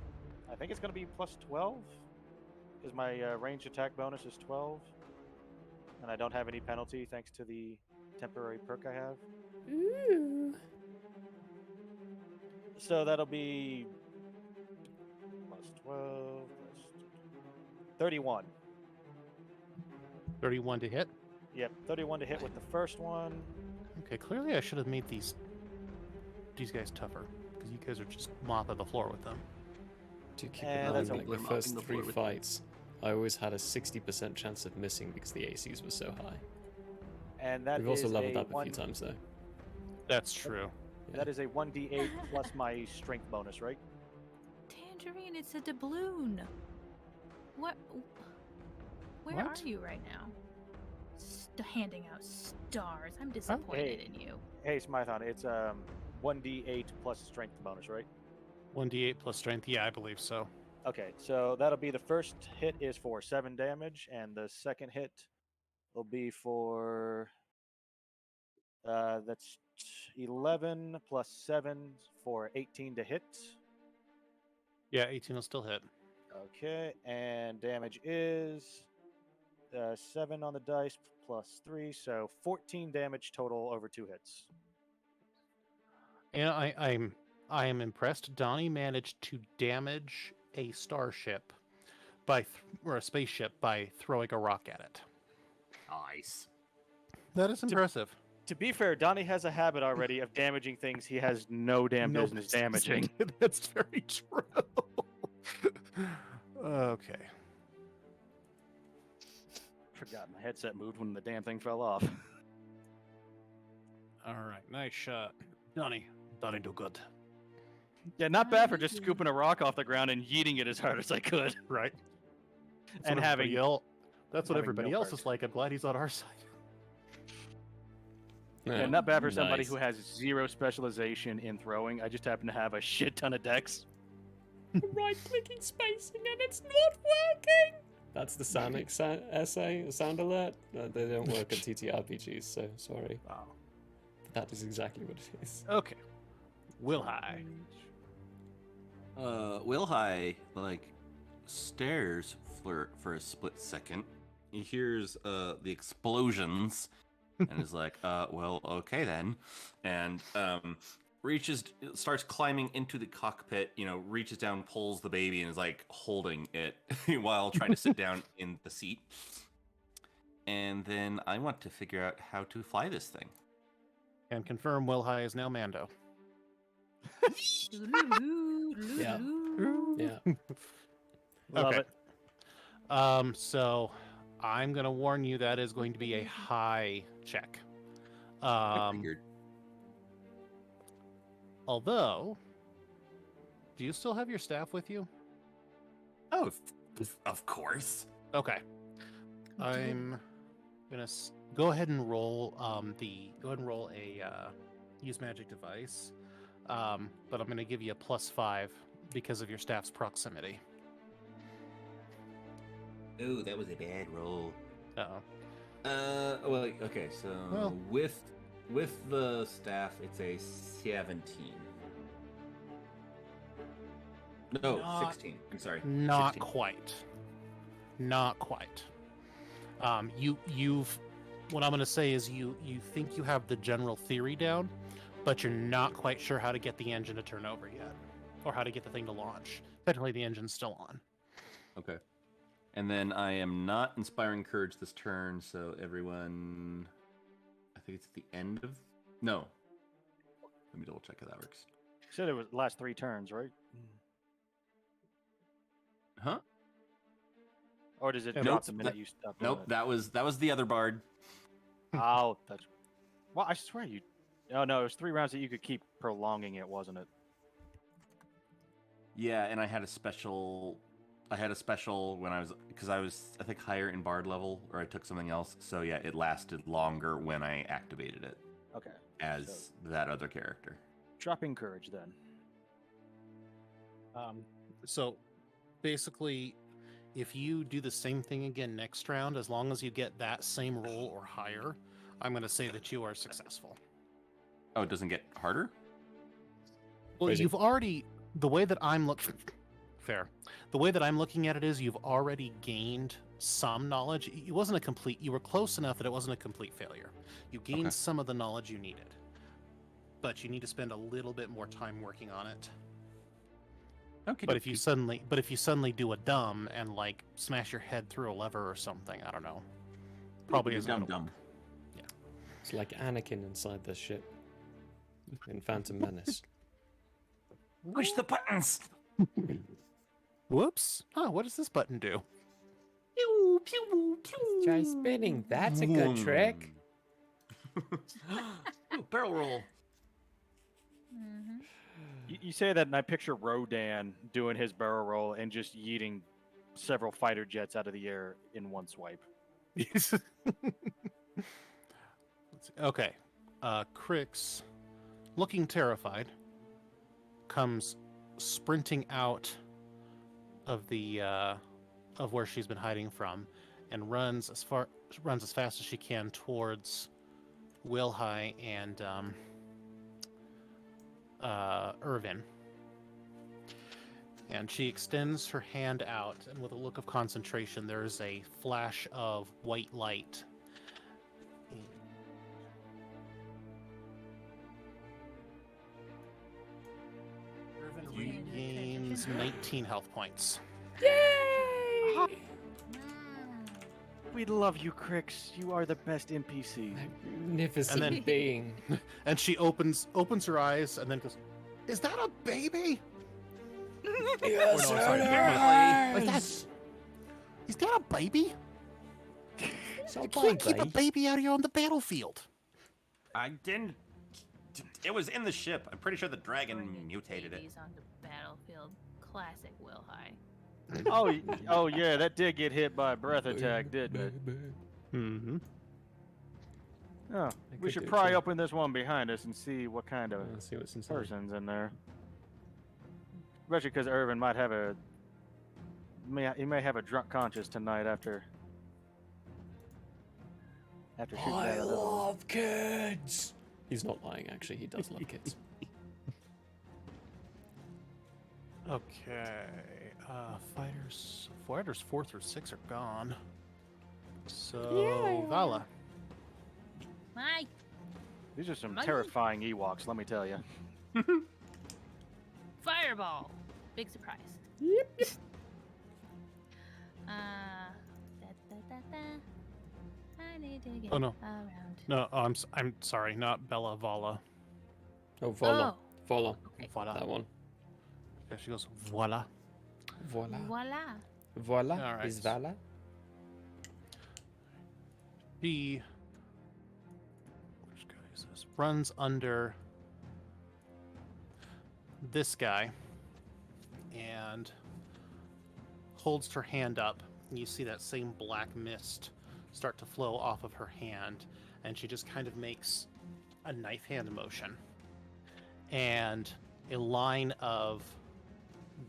I think it's going to be plus 12 because my range attack bonus is 12, and I don't have any penalty thanks to the temporary perk I have. Ooh. So that'll be plus 12 plus 31. 31 to hit? Yep, 31 to hit with the first one. Okay, clearly I should have made these guys tougher, because you guys are just mopping the floor with them. To keep in mind, like the first 3 fights, I always had a 60% chance of missing because the ACs were so high. And that We've also is leveled a up a few times though. That's true. That is a 1d8 plus my strength bonus, right? Tangerine, it's a doubloon. What? Where What? are you right now? Handing out stars. I'm disappointed in you. Hey, Smython, it's 1d8 plus strength bonus, right? 1d8 plus strength, yeah, I believe so. Okay, so that'll be the first hit is for 7 damage, and the second hit will be for that's 11 plus 7 for 18 to hit. Yeah, 18 will still hit. Okay, and damage is 7 on the dice plus 3, so 14 damage total over 2 hits. And I am impressed. Donnie managed to damage a starship or a spaceship by throwing a rock at it. Nice. That is impressive. To be fair, Donnie has a habit already of damaging things he has no damn business damaging. That's very true. Okay. Forgot my headset moved when the damn thing fell off. All right, nice shot. Donnie do good. Yeah, not bad for just scooping a rock off the ground and yeeting it as hard as I could. Right. And having that's what everybody else is like. I'm glad he's on our side. Yeah, not bad for somebody who has 0 specialization in throwing. I just happen to have a shit ton of dex. Right-clicking spacing and it's not working! That's the Sonic essay, sound alert. They don't work at TTRPGs, so sorry. Wow. That is exactly what it is. Okay. Wilhai. Wilhai, like, stares for a split second. He hears the explosions and is like, well, okay then. And starts climbing into the cockpit, reaches down, pulls the baby, and is like holding it while trying to sit down in the seat. And then I want to figure out how to fly this thing. And confirm Wilhai is now Mando. Yeah. Yeah. Love Okay. it. So I'm gonna warn you that is going to be a high check. I figured. Although, do you still have your staff with you? Oh, of course. Okay. I'm gonna go ahead and roll a use magic device, but I'm gonna give you a +5 because of your staff's proximity. Ooh, that was a bad roll. Uh-oh. Well, okay, so Well. with the staff, it's a 17. No, Not- 16. I'm sorry. Not 16. quite. Not quite. You've what I'm gonna say is you think you have the general theory down, but you're not quite sure how to get the engine to turn over yet, or how to get the thing to launch. Technically, the engine's still on. Okay. And then I am not inspiring courage this turn, so everyone... I think it's at the end of... No. Let me double check how that works. You said it was last 3 turns, right? Huh? Or does it Nope, drop the minute you stop doing Nope, it? that was the other bard. Oh, that's... Well, I swear you... Oh, no, it was 3 rounds that you could keep prolonging it, wasn't it? Yeah, and I had a special when I was I think higher in bard level, or I took something else. So yeah, it lasted longer when I activated it. Okay. As that other character. Dropping courage, then. So basically, if you do the same thing again next round, as long as you get that same roll or higher, I'm going to say that you are successful. Oh, it doesn't get harder? Well, Crazy. you've already... The way that I'm looking... Fair. The way that I'm looking at it is you've already gained some knowledge. It wasn't a complete... You were close enough that it wasn't a complete failure. You gained some of the knowledge you needed. But you need to spend a little bit more time working on it. Okay. But if you suddenly do a dumb and like smash your head through a lever or something, I don't know. Probably isn't gonna dumb. work. Yeah. It's like Anakin inside the ship in Phantom Menace. Push the buttons. Whoops. Oh, what does this button do? Pew pew pew. Try spinning. That's a good trick. Ooh, barrel roll. You say that, and I picture Rodan doing his barrel roll and just yeeting several fighter jets out of the air in one swipe. Let's see. Okay. Crix, looking terrified, comes sprinting out of the of where she's been hiding from, and runs as fast as she can towards Wilhai and Irvin. And she extends her hand out, and with a look of concentration, there is a flash of white light. Irvin regains 19 health points. Yay! We love you, Crix. You are the best NPC. Magnificent being. And she opens her eyes and then goes, "Is that a baby?" Yes, Oh, no, sorry, it like is. is that a baby? So You can't keep a baby. baby out here on the battlefield. I didn't. It was in the ship. I'm pretty sure the dragon mutated it. Babies on the battlefield. Classic Wilhai. Oh yeah, that did get hit by a breath attack, didn't it? Mm-hmm. Oh, we should pry open this one behind us and see what kind of see what's inside. person's in there. Especially because Irvin might have he may have a drunk conscience tonight after shooting I that other one. love kids. He's not lying, actually. He does love kids. Okay. Fighters 4 through 6 are gone. So, Vala. My These are some Money. terrifying Ewoks, let me tell you. fireball. Big surprise. Yep. I need to get Oh, no. around. No, I'm sorry, not Bella, Vala. Oh, Voila. Oh. Voila. Voila. That one. Yeah, she goes, voila. Voila. Voila. Voila. All right. Is Vala? She, which guy is this? Runs under this guy and holds her hand up. And you see that same black mist start to flow off of her hand, and she just kind of makes a knife hand motion. And a line of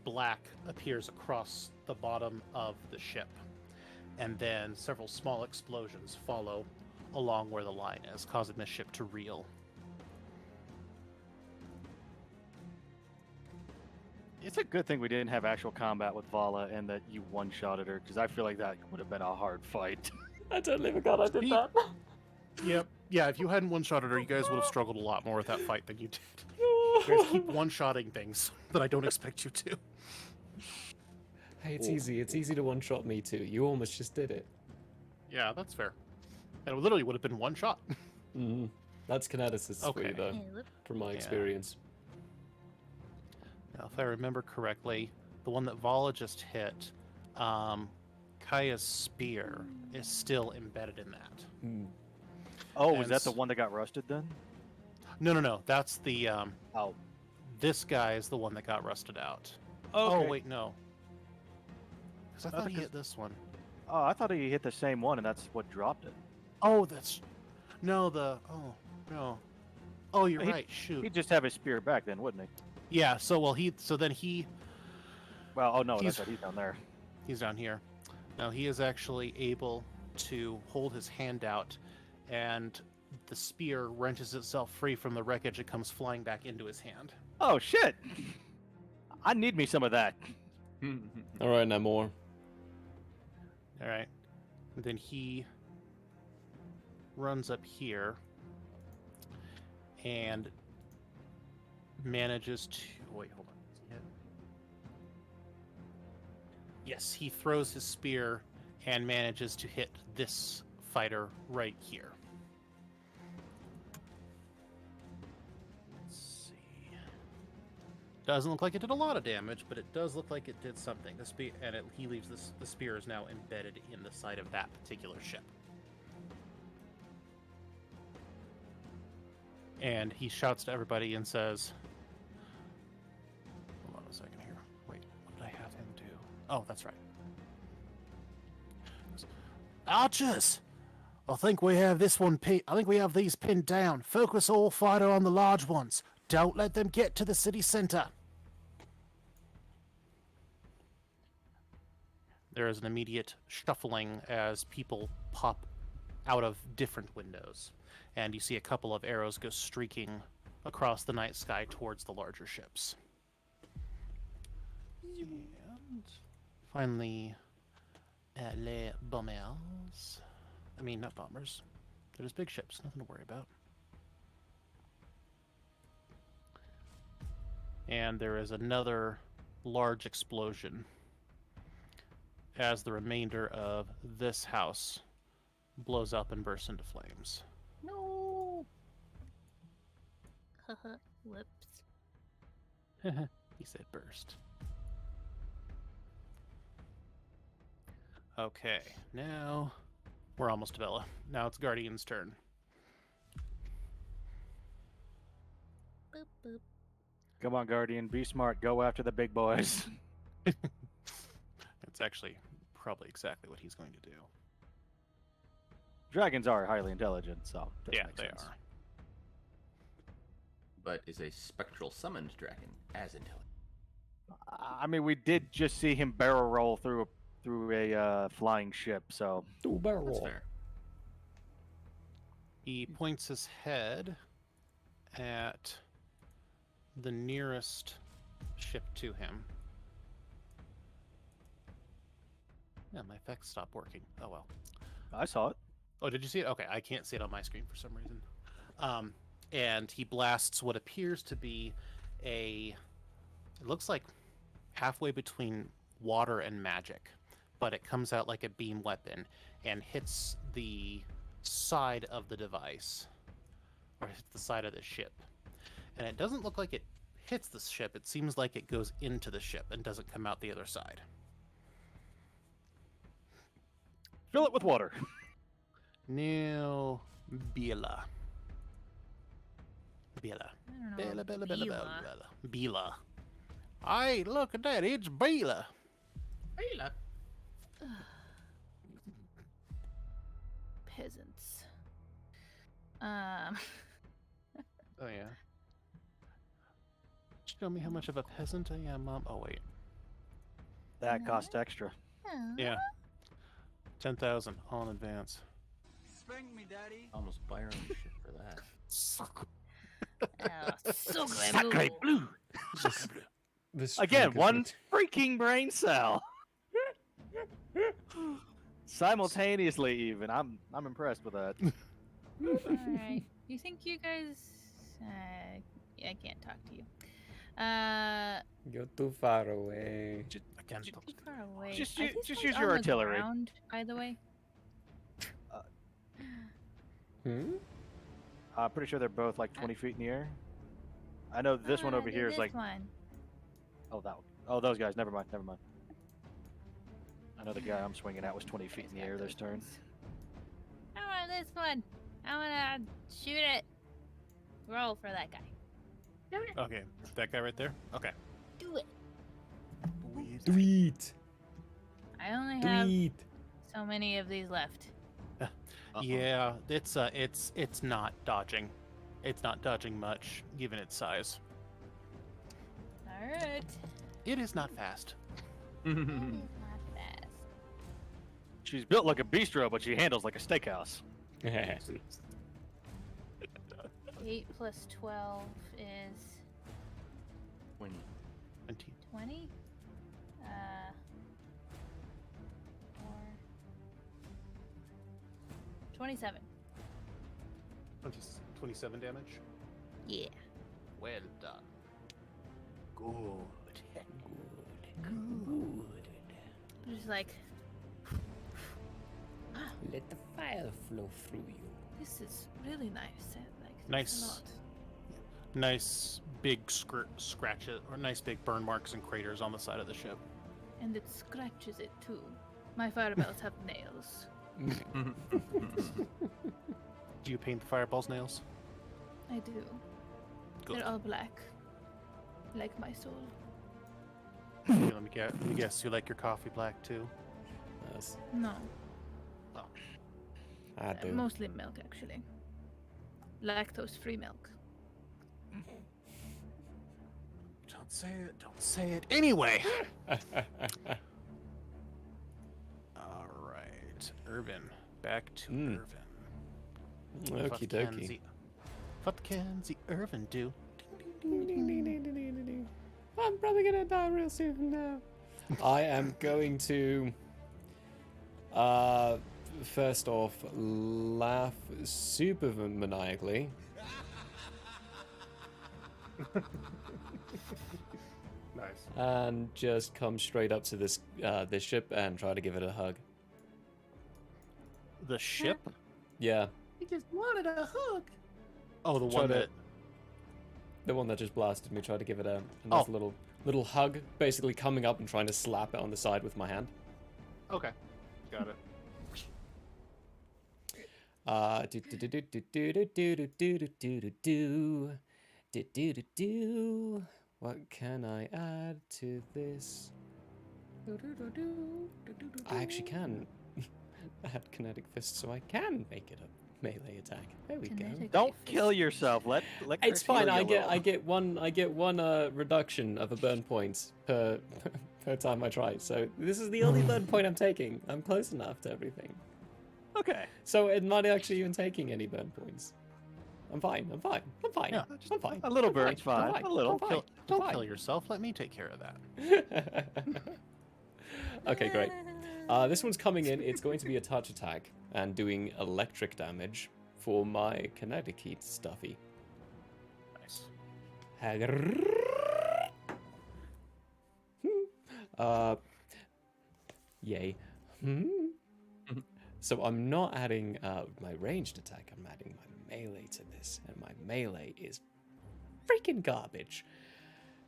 black appears across the bottom of the ship. And then several small explosions follow along where the line is, causing the ship to reel. It's a good thing we didn't have actual combat with Vala and that you one-shotted her, because I feel like that would have been a hard fight. I totally forgot I did that. Yep. Yeah, if you hadn't one-shotted her, you guys would have struggled a lot more with that fight than you did. You guys keep one-shotting things that I don't expect you to. Hey, it's easy. It's easy to one-shot me too. You almost just did it. Yeah, that's fair. And it literally would have been one shot. Mm-hmm. That's kineticism for Okay. you, though, from my experience. Now, if I remember correctly, the one that Vala just hit, Kaya's spear is still embedded in that. Oh, And is that the one that got rusted then? No. That's the. This guy is the one that got rusted out. Oh, Okay. wait, no. Because I thought he hit this one. Oh, I thought he hit the same one, and that's what dropped it. Oh, that's. No, the. Oh, no. Oh, you're He- right. Shoot. He'd just have his spear back then, wouldn't he? Yeah, so, well, then he. Well, oh no, He's- that's right, he's down there. He's down here. Now, he is actually able to hold his hand out, and the spear wrenches itself free from the wreckage and comes flying back into his hand. Oh, shit! I need me some of that. All right, now more. All right. And then he runs up here and manages to. Wait, hold on. Is he hit? Yes, he throws his spear and manages to hit this fighter right here. Let's see. Doesn't look like it did a lot of damage, but it does look like it did something. The spear, and he leaves this. The spear is now embedded in the side of that particular ship. And he shouts to everybody and says, "Hold on a second here. Wait, what did I have him do? Oh, that's right. Archers, I think we have this one. I think we have these pinned down. Focus all fighter on the large ones. Don't let them get to the city center." There is an immediate shuffling as people pop out of different windows, and you see a couple of arrows go streaking across the night sky towards the larger ships. And finally, les bombers. I mean, not bombers. They're just big ships. Nothing to worry about. And there is another large explosion as the remainder of this house blows up and bursts into flames. No. Whoops. He said burst. Okay, now we're almost to Bella. Now it's Guardian's turn. Boop, boop. Come on, Guardian, be smart. Go after the big boys. It's actually probably exactly what he's going to do. Dragons are highly intelligent, so Yeah, makes they sense. are. But is a spectral summoned dragon as intelligent? I mean, we did just see him barrel roll through a flying ship, so barrel That's roll. fair. He points his head at the nearest ship to him Yeah, my effects stopped working. Oh well. I saw it. Oh, did you see it? Okay, I can't see it on my screen for some reason. And he blasts what appears to be it looks like halfway between water and magic, but it comes out like a beam weapon and hits the side of the device, or hits the side of the ship. And it doesn't look like it hits the ship. It seems like it goes into the ship and doesn't come out the other side. Fill it with water. Now, Bela. Bela. I don't know. Bela. Hey, look at that. It's Bela. Bela. Peasants. Oh, yeah. Tell me how much of a peasant I am, Mom. Oh, wait. That cost extra. Yeah. 10,000 all in advance. Spank me, Daddy. Almost buy our own shit for that. Sacre bleu. This Again, drink is one freaking brain cell. Simultaneously, even. I'm impressed with that. Alright. You think you guys... I can't talk to you. You're too far away. Too far away. Just Are u- these just guys use your on the artillery. ground, by the way? I'm pretty sure they're both like 20 feet in the air. I know this one over here is like. One. Oh, that one. Oh, those guys. Never mind. Never mind. I know the guy I'm swinging at was 20 feet in the air this turn. I want this one. I want to shoot it. Roll for that guy. Okay, that guy right there? Okay. Do it. Tweet. I only have so many of these left. Yeah, it's not dodging. It's not dodging much, given its size. Alright. It is not fast. Not fast. She's built like a bistro, but she handles like a steakhouse. 8 plus 12 is 20. 20? 27. 27 damage? Yeah. Well done. Good. Just like, Let the fire flow through you. this is really nice. I like this Nice. a lot. Nice big scratches, or nice big burn marks and craters on the side of the ship. And it scratches it too. My fireballs have nails. Do you paint the fireball's nails? I do. Good. They're all black. Like my soul. Okay, let me guess. You like your coffee black too? Yes. No. Oh. I do. Mostly milk, actually. Lactose-free milk. Don't say it. Don't say it. Anyway. All right, Irvin. Back to Irvin. Okie dokie. What can the Irvin do? I'm probably gonna die real soon now. I am going to first off laugh super maniacally. Nice. And just come straight up to this this ship and try to give it a hug. The ship? Yeah. He just wanted a hug. Oh, the Try one to- that. The one that just blasted me, tried to give it a nice little hug, basically coming up and trying to slap it on the side with my hand. Okay, got it. What can I add to this? I actually can add kinetic fist, so I can make it a melee attack. There we go. Don't kill yourself. Let It's Chris fine. heal I you a get little. I get one reduction of a burn point per time I try. So this is the only burn point I'm taking. I'm close enough to everything. Okay. So it might actually even taking any burn points. I'm fine. I'm fine. I'm fine. Yeah, I'm fine. A little I'm burn's I'm fine. A little. I'm fine. Don't I'm kill fine. yourself. Let me take care of that. Okay, great. This one's coming in. It's going to be a touch attack and doing electric damage for my kinetic heat stuffy. Nice. Yay. So I'm not adding my ranged attack, I'm adding my melee to this, and my melee is freaking garbage.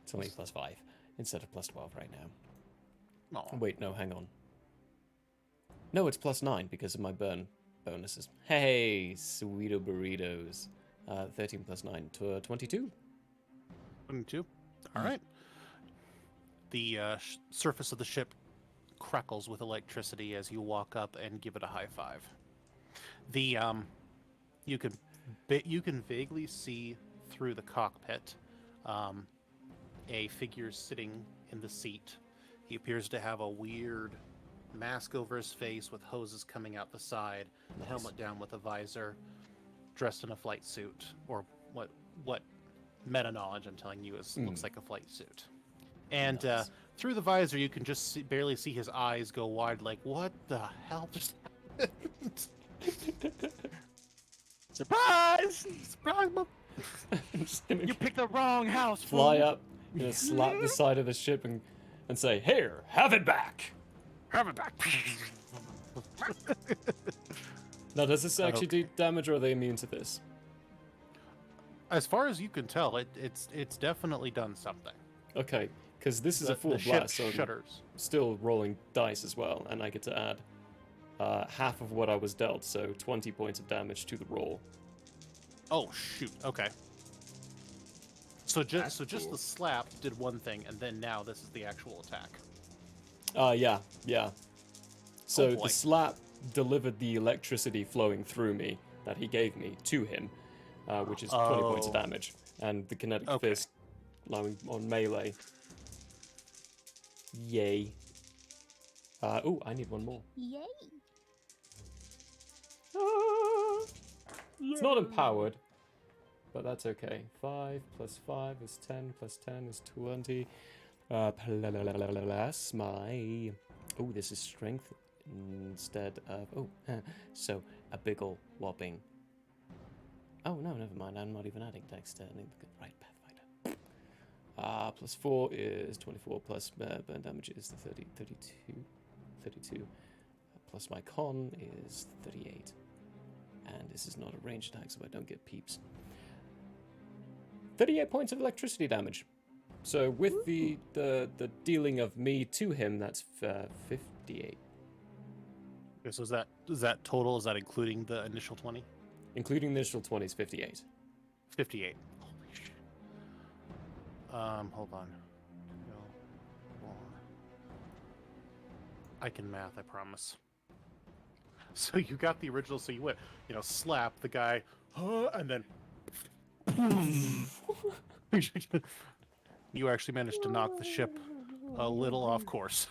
It's only +5 instead of +12 right now. Aw. Wait, no, hang on. No, it's +9 because of my burn bonuses. Hey, sweeto burritos. 13 + 9 to 22. 22. All right. The surface of the ship crackles with electricity as you walk up and give it a high five. The you can vaguely see through the cockpit a figure sitting in the seat. He appears to have a weird mask over his face with hoses coming out the side, the helmet down with a visor, dressed in a flight suit, or what meta knowledge I'm telling you is looks like a flight suit. And through the visor, you can just barely see his eyes go wide, like, what the hell just happened? Surprise! Surprise! You picked the wrong house. Fly fool. up, slap the side of the ship and say, "Here, have it back." Have it back. Now, does this actually do damage, or are they immune to this? As far as you can tell, it's definitely done something. Okay, because this is The- a full the ship blast, so I'm shudders. still rolling dice as well, and I get to add half of what I was dealt, so 20 points of damage to the roll. Oh shoot! Okay. So just the slap did one thing, and then now this is the actual attack. Yeah. So boy. the slap delivered the electricity flowing through me that he gave me to him, which is 20 points of damage, and the kinetic fist allowing on melee. Yay. Oh, I need one more. Yay. It's not empowered, but that's okay. 5 + 5 is 10, + 10 is 20. Plus my... Oh, this is strength instead of... Oh, so a big ol' whopping... Oh, no, never mind. I'm not even adding dexterity. Right, Pathfinder. +4 is 24, plus burn damage is 32. Plus my con is 38. And this is not a ranged attack, so I don't get peeps. 38 points of electricity damage. So with the dealing of me to him, that's 58. Okay, so is that total? Is that including the initial 20? Including the initial 20 is 58. 58. Holy shit. Hold on. 2, 4. I can math, I promise. So you got the original, so you went, slap the guy, and then you actually managed to knock the ship a little off course.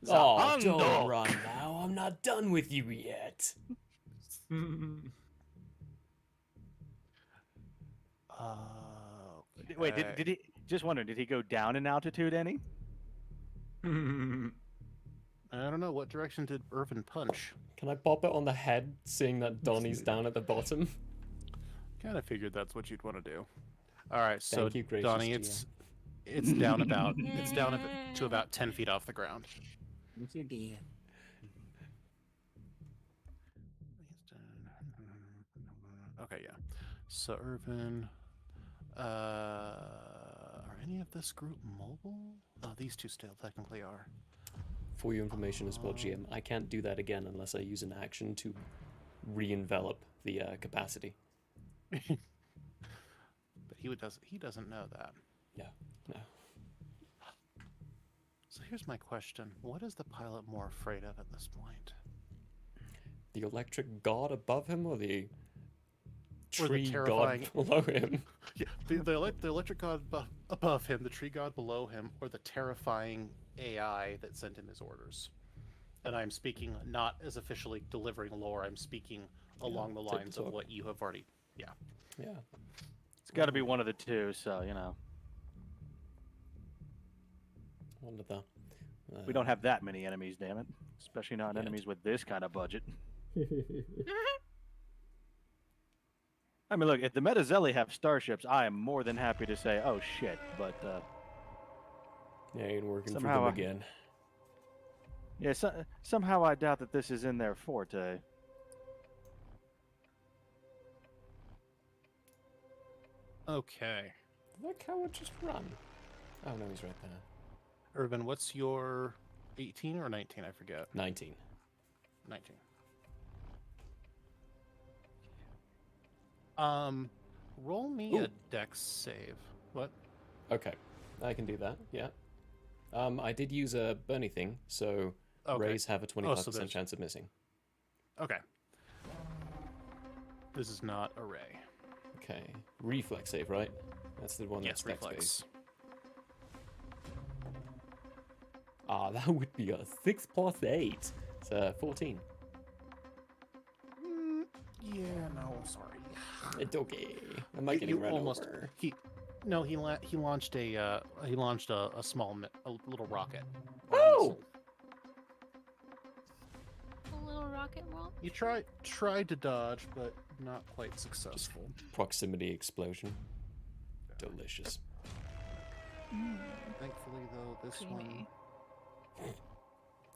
Oh, don't run now. I'm not done with you yet. Wait, did he? Just wondering, did he go down in altitude any? I don't know. What direction did Irvin punch? Can I pop it on the head, seeing that Donnie's down at the bottom? Kind of figured that's what you'd want to do. All right, so Thank you, gracious Donnie, it's down to about 10 feet off the ground. What's your deal? Okay, yeah. So Irvin, are any of this group mobile? Oh, these two still technically are. For your information as well, GM, I can't do that again unless I use an action to re-envelop the capacity. But he doesn't know that. No. So here's my question: what is the pilot more afraid of at this point? The electric god above him, or the Or the tree terrifying god below him? Yeah, the electric god above him, the tree god below him, or the terrifying AI that sent him his orders. And I'm speaking not as officially delivering lore. I'm speaking along the lines of what you have already. Yeah. It's got to be one of the two, so One of the We don't have that many enemies, damn it. Especially not enemies with this kind of budget. I mean, look, if the Metazelli have starships, I am more than happy to say, oh shit, but Yeah, ain't working for somehow them again. yeah, somehow I doubt that this is in their forte. Okay. Did that coward just run? Oh no, he's right there. Urban, what's your 18 or 19? I forget. 19. 19. Roll me Ooh. a dex save. What? Okay, I can do that. Yeah. I did use a Bernie thing, so Okay. Rays have a 25% so there's- chance of missing. Okay. This is not a ray. Okay, reflex save, right? That's the one Yes, that's dex reflex. based. Ah, that would be a 6 plus 8. It's 14. Yeah, no, sorry. It's okay. I might get run almost. over. He launched a a little rocket. Oh! A little rocket roll. You tried to dodge, but not quite successful. Proximity explosion. Delicious. Thankfully, though, this Creamy. one.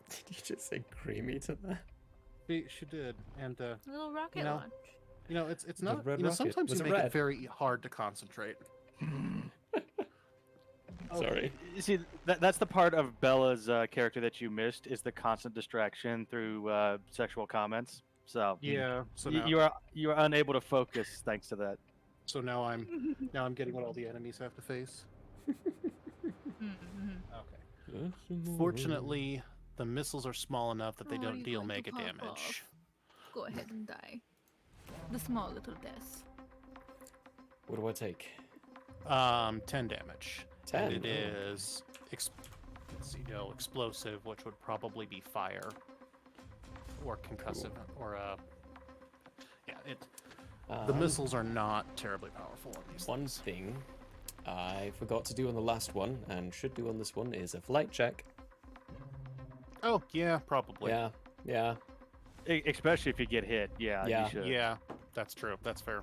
Did you just say creamy to that? She did, and A little rocket you know, launch. you know, it's not. red You know, rocket. sometimes Was you it make red? it very hard to concentrate. Sorry. You see, that's the part of Bella's character that you missed is the constant distraction through sexual comments. So Yeah. So you are unable to focus thanks to that. So now I'm getting what all the enemies have to face. Okay. Fortunately, the missiles are small enough that they Oh, don't you deal want to mega pop damage. off. Go ahead and die. The small little deaths. What do I take? 10 damage. 10? And it Oh. is explosive, which would probably be fire or concussive or yeah, the missiles are not terribly powerful on these One things. thing I forgot to do on the last one and should do on this one is a flight check. Oh, yeah, probably. Yeah. Especially if you get hit. Yeah. Yeah. You should. Yeah, that's true. That's fair.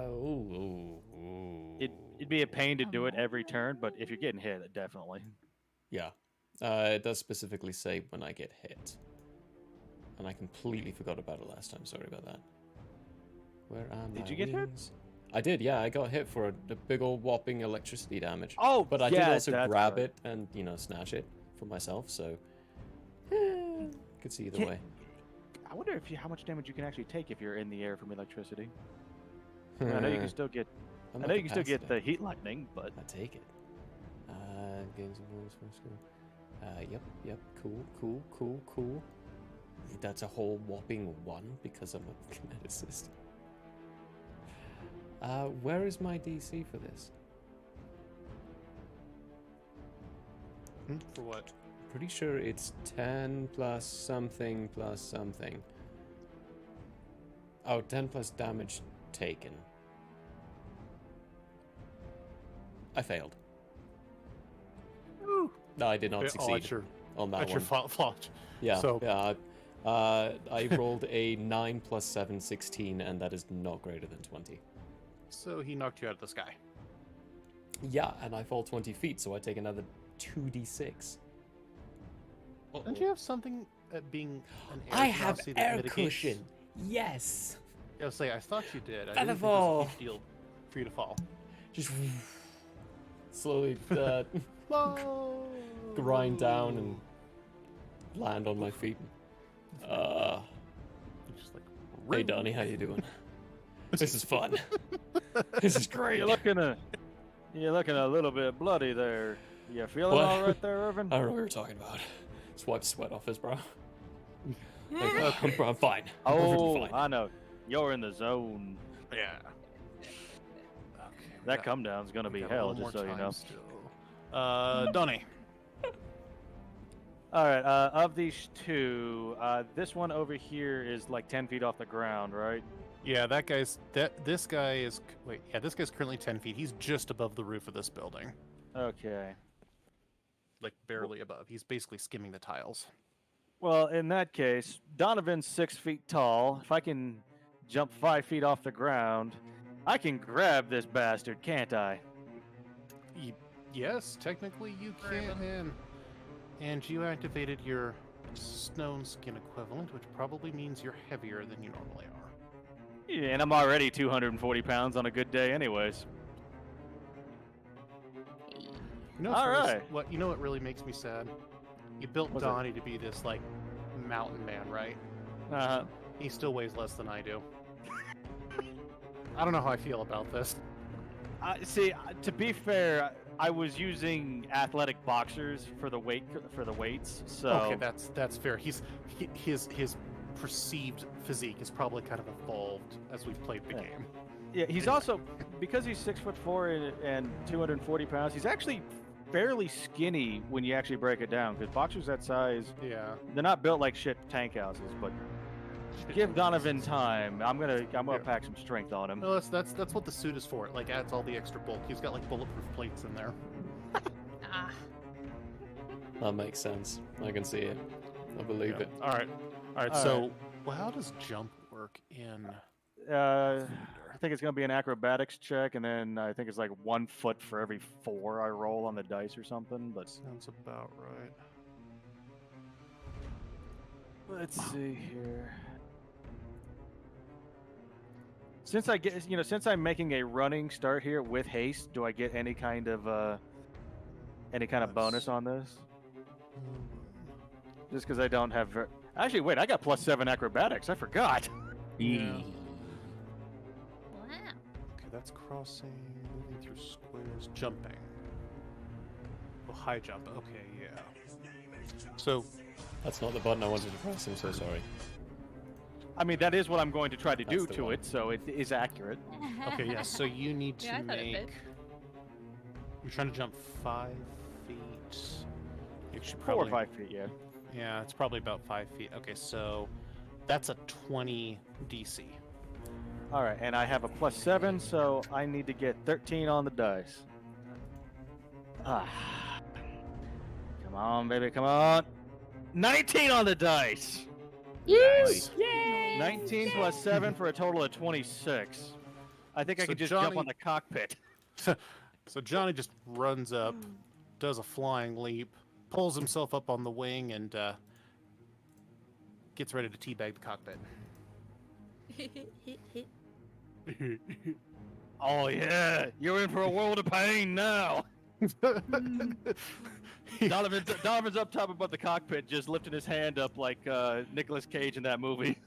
Ooh. It'd be a pain to do it every turn, but if you're getting hit, definitely. Yeah. It does specifically say when I get hit. And I completely forgot about it last time. Sorry about that. Where are my Did you get hit? wings? I did, yeah. I got hit for a big old whopping electricity damage. Oh, but I yeah, did also that's grab right. it and, snatch it for myself, so... could see either Can't- way. I wonder how much damage you can actually take if you're in the air from electricity. I know you can still get. I'm I at know you can still get capacity. the heat lightning, but I take it. Gains and bonus for school. Yep. Cool. That's a whole whopping 1 because I'm a kineticist. Where is my DC for this? For what? Pretty sure it's 10 plus something plus something. Oh, 10 plus damage taken. I failed. No, I did not succeed on that That's one. your fault. Yeah, So yeah. I rolled a 9 plus 7, 16, and that is not greater than 20. So he knocked you out of the sky. Yeah, and I fall 20 feet, so I take another 2d6. Don't you have something at being an air I have velocity that air mitigates- cushion. Yes. I was say I thought you did. I Feather didn't think fall. it was a huge deal for you to fall. Just slowly Whoa. grind down and land on my feet. Just like, Hey Donnie, how you doing? This is fun. This is great. you're looking a little bit bloody there. You feeling What? all right there, Irvin? I don't know what you're talking about. Swipe sweat off his brow. Like, I'm fine. I'm perfectly Oh, fine. I know. You're in the zone. Yeah. That come down's gonna be got a hell, little just so more you know. time still. Donnie. All right. Of these two, this one over here is like 10 feet off the ground, right? Yeah, this guy is this guy's currently 10 feet. He's just above the roof of this building. Okay. like barely above. He's basically skimming the tiles. Well, in that case, Donovan's 6 feet tall. If I can jump 5 feet off the ground, I can grab this bastard, can't I? Yes, technically you can. And you activated your stone skin equivalent, which probably means you're heavier than you normally are. Yeah, and I'm already 240 pounds on a good day anyways. You know, you know what really makes me sad? You built Donnie to be this, like, mountain man, right? Uh-huh. He still weighs less than I do. I don't know how I feel about this. See, to be fair, I was using athletic boxers for the weights, so Okay, that's fair. His perceived physique is probably kind of evolved as we've played the game. Yeah, he's also, because he's 6'4" and 240 pounds, he's actually fairly skinny when you actually break it down, because boxers that size, they're not built like shit tank houses, but give Donovan time. I'm gonna pack some strength on him. No, that's what the suit is for. It like adds all the extra bulk. He's got like bulletproof plates in there. That makes sense. I can see it. I believe it. All right. So, well, how does jump work in? I think it's gonna be an acrobatics check, and then I think it's like 1 foot for every 4 I roll on the dice or something. But sounds about right. Let's see here. Since I'm making a running start here with haste, do I get any kind of bonus on this? Just because I don't have. Actually, wait, I got +7 acrobatics. I forgot. Yeah. Wow. Okay, that's crossing, moving through squares, jumping. Oh, high jump. Okay, yeah. So that's not the button I wanted to press. I'm so sorry. I mean, that is what I'm going to try to do to it, so it is accurate. Okay, yeah. So you need to make. You're trying to jump 5 feet. You should 4 or 5 feet, yeah. Yeah, it's probably about 5 feet. Okay, so that's a 20 DC. All right, and I have a +7, so I need to get 13 on the dice. Come on, baby, come on. 19 on the dice. Yes! Yay! 19 plus 7 for a total of 26. I think I can just jump on the cockpit. So Johnny just runs up, does a flying leap, pulls himself up on the wing, and gets ready to teabag the cockpit. Oh yeah, you're in for a world of pain now. Donovan's up top above the cockpit, just lifting his hand up like Nicolas Cage in that movie.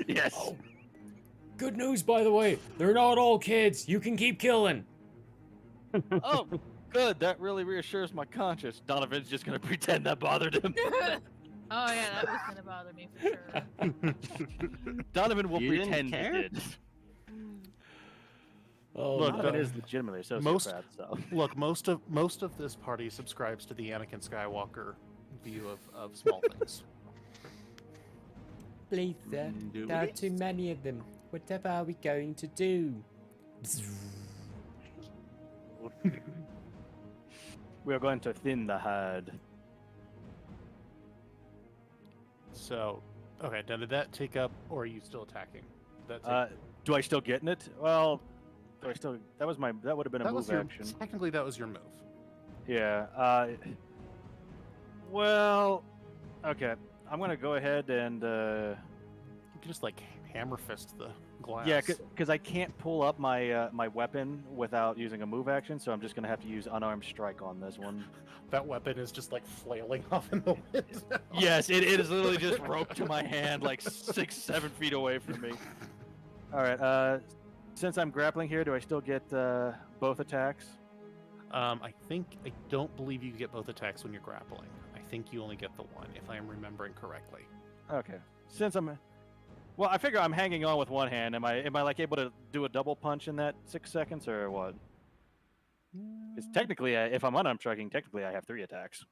Yes. Oh. Good news, by the way. They're not all kids. You can keep killing. Oh, good. That really reassures my conscience. Donovan's just gonna pretend that bothered him. Oh yeah, that was gonna bother me for sure. Donovan will You didn't pretend he care? did. Oh, Look, no. Donovan is legitimately a sociopath. Most of this party subscribes to the Anakin Skywalker view of small things. Please, sir. There are too many of them. Whatever are we going to do? We are going to thin the herd. So, okay, now did that take up, or are you still attacking? Did that take... Do I still get in it? Well, do I still? That would have been a move action. Technically, that was your move. Yeah. Well, okay. I'm gonna go ahead and. You can just like hammer fist the glass. Yeah, because I can't pull up my my weapon without using a move action, so I'm just gonna have to use unarmed strike on this one. That weapon is just like flailing off in the wind. Yes, it is literally just roped to my hand, like 6-7 feet away from me. All right. Since I'm grappling here, do I still get both attacks? I don't believe you get both attacks when you're grappling. I think you only get the one, if I am remembering correctly. Okay. Well, I figure I'm hanging on with one hand. Am I like able to do a double punch in that 6 seconds or what? Because technically, if I'm unarmed striking, technically I have 3 attacks.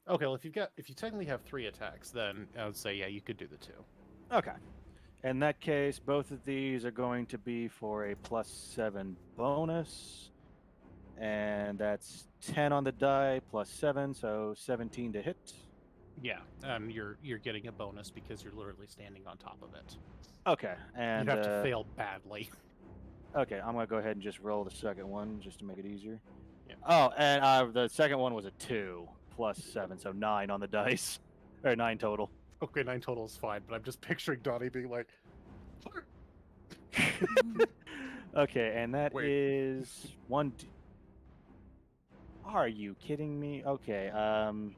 Okay, well if you technically have 3 attacks, then I would say yeah, you could do the 2. Okay. In that case, both of these are going to be for a +7 bonus. And that's 10 on the die plus 7, so 17 to hit. Yeah, you're getting a bonus because you're literally standing on top of it. Okay, and You'd have to fail badly. Okay, I'm gonna go ahead and just roll the second one just to make it easier. Yeah. Oh, and the second one was a 2 plus 7, so 9 on the dice, or 9 total. Okay, 9 total is fine, but I'm just picturing Donnie being like, Okay, and that is 1. Are you kidding me? Okay, I'm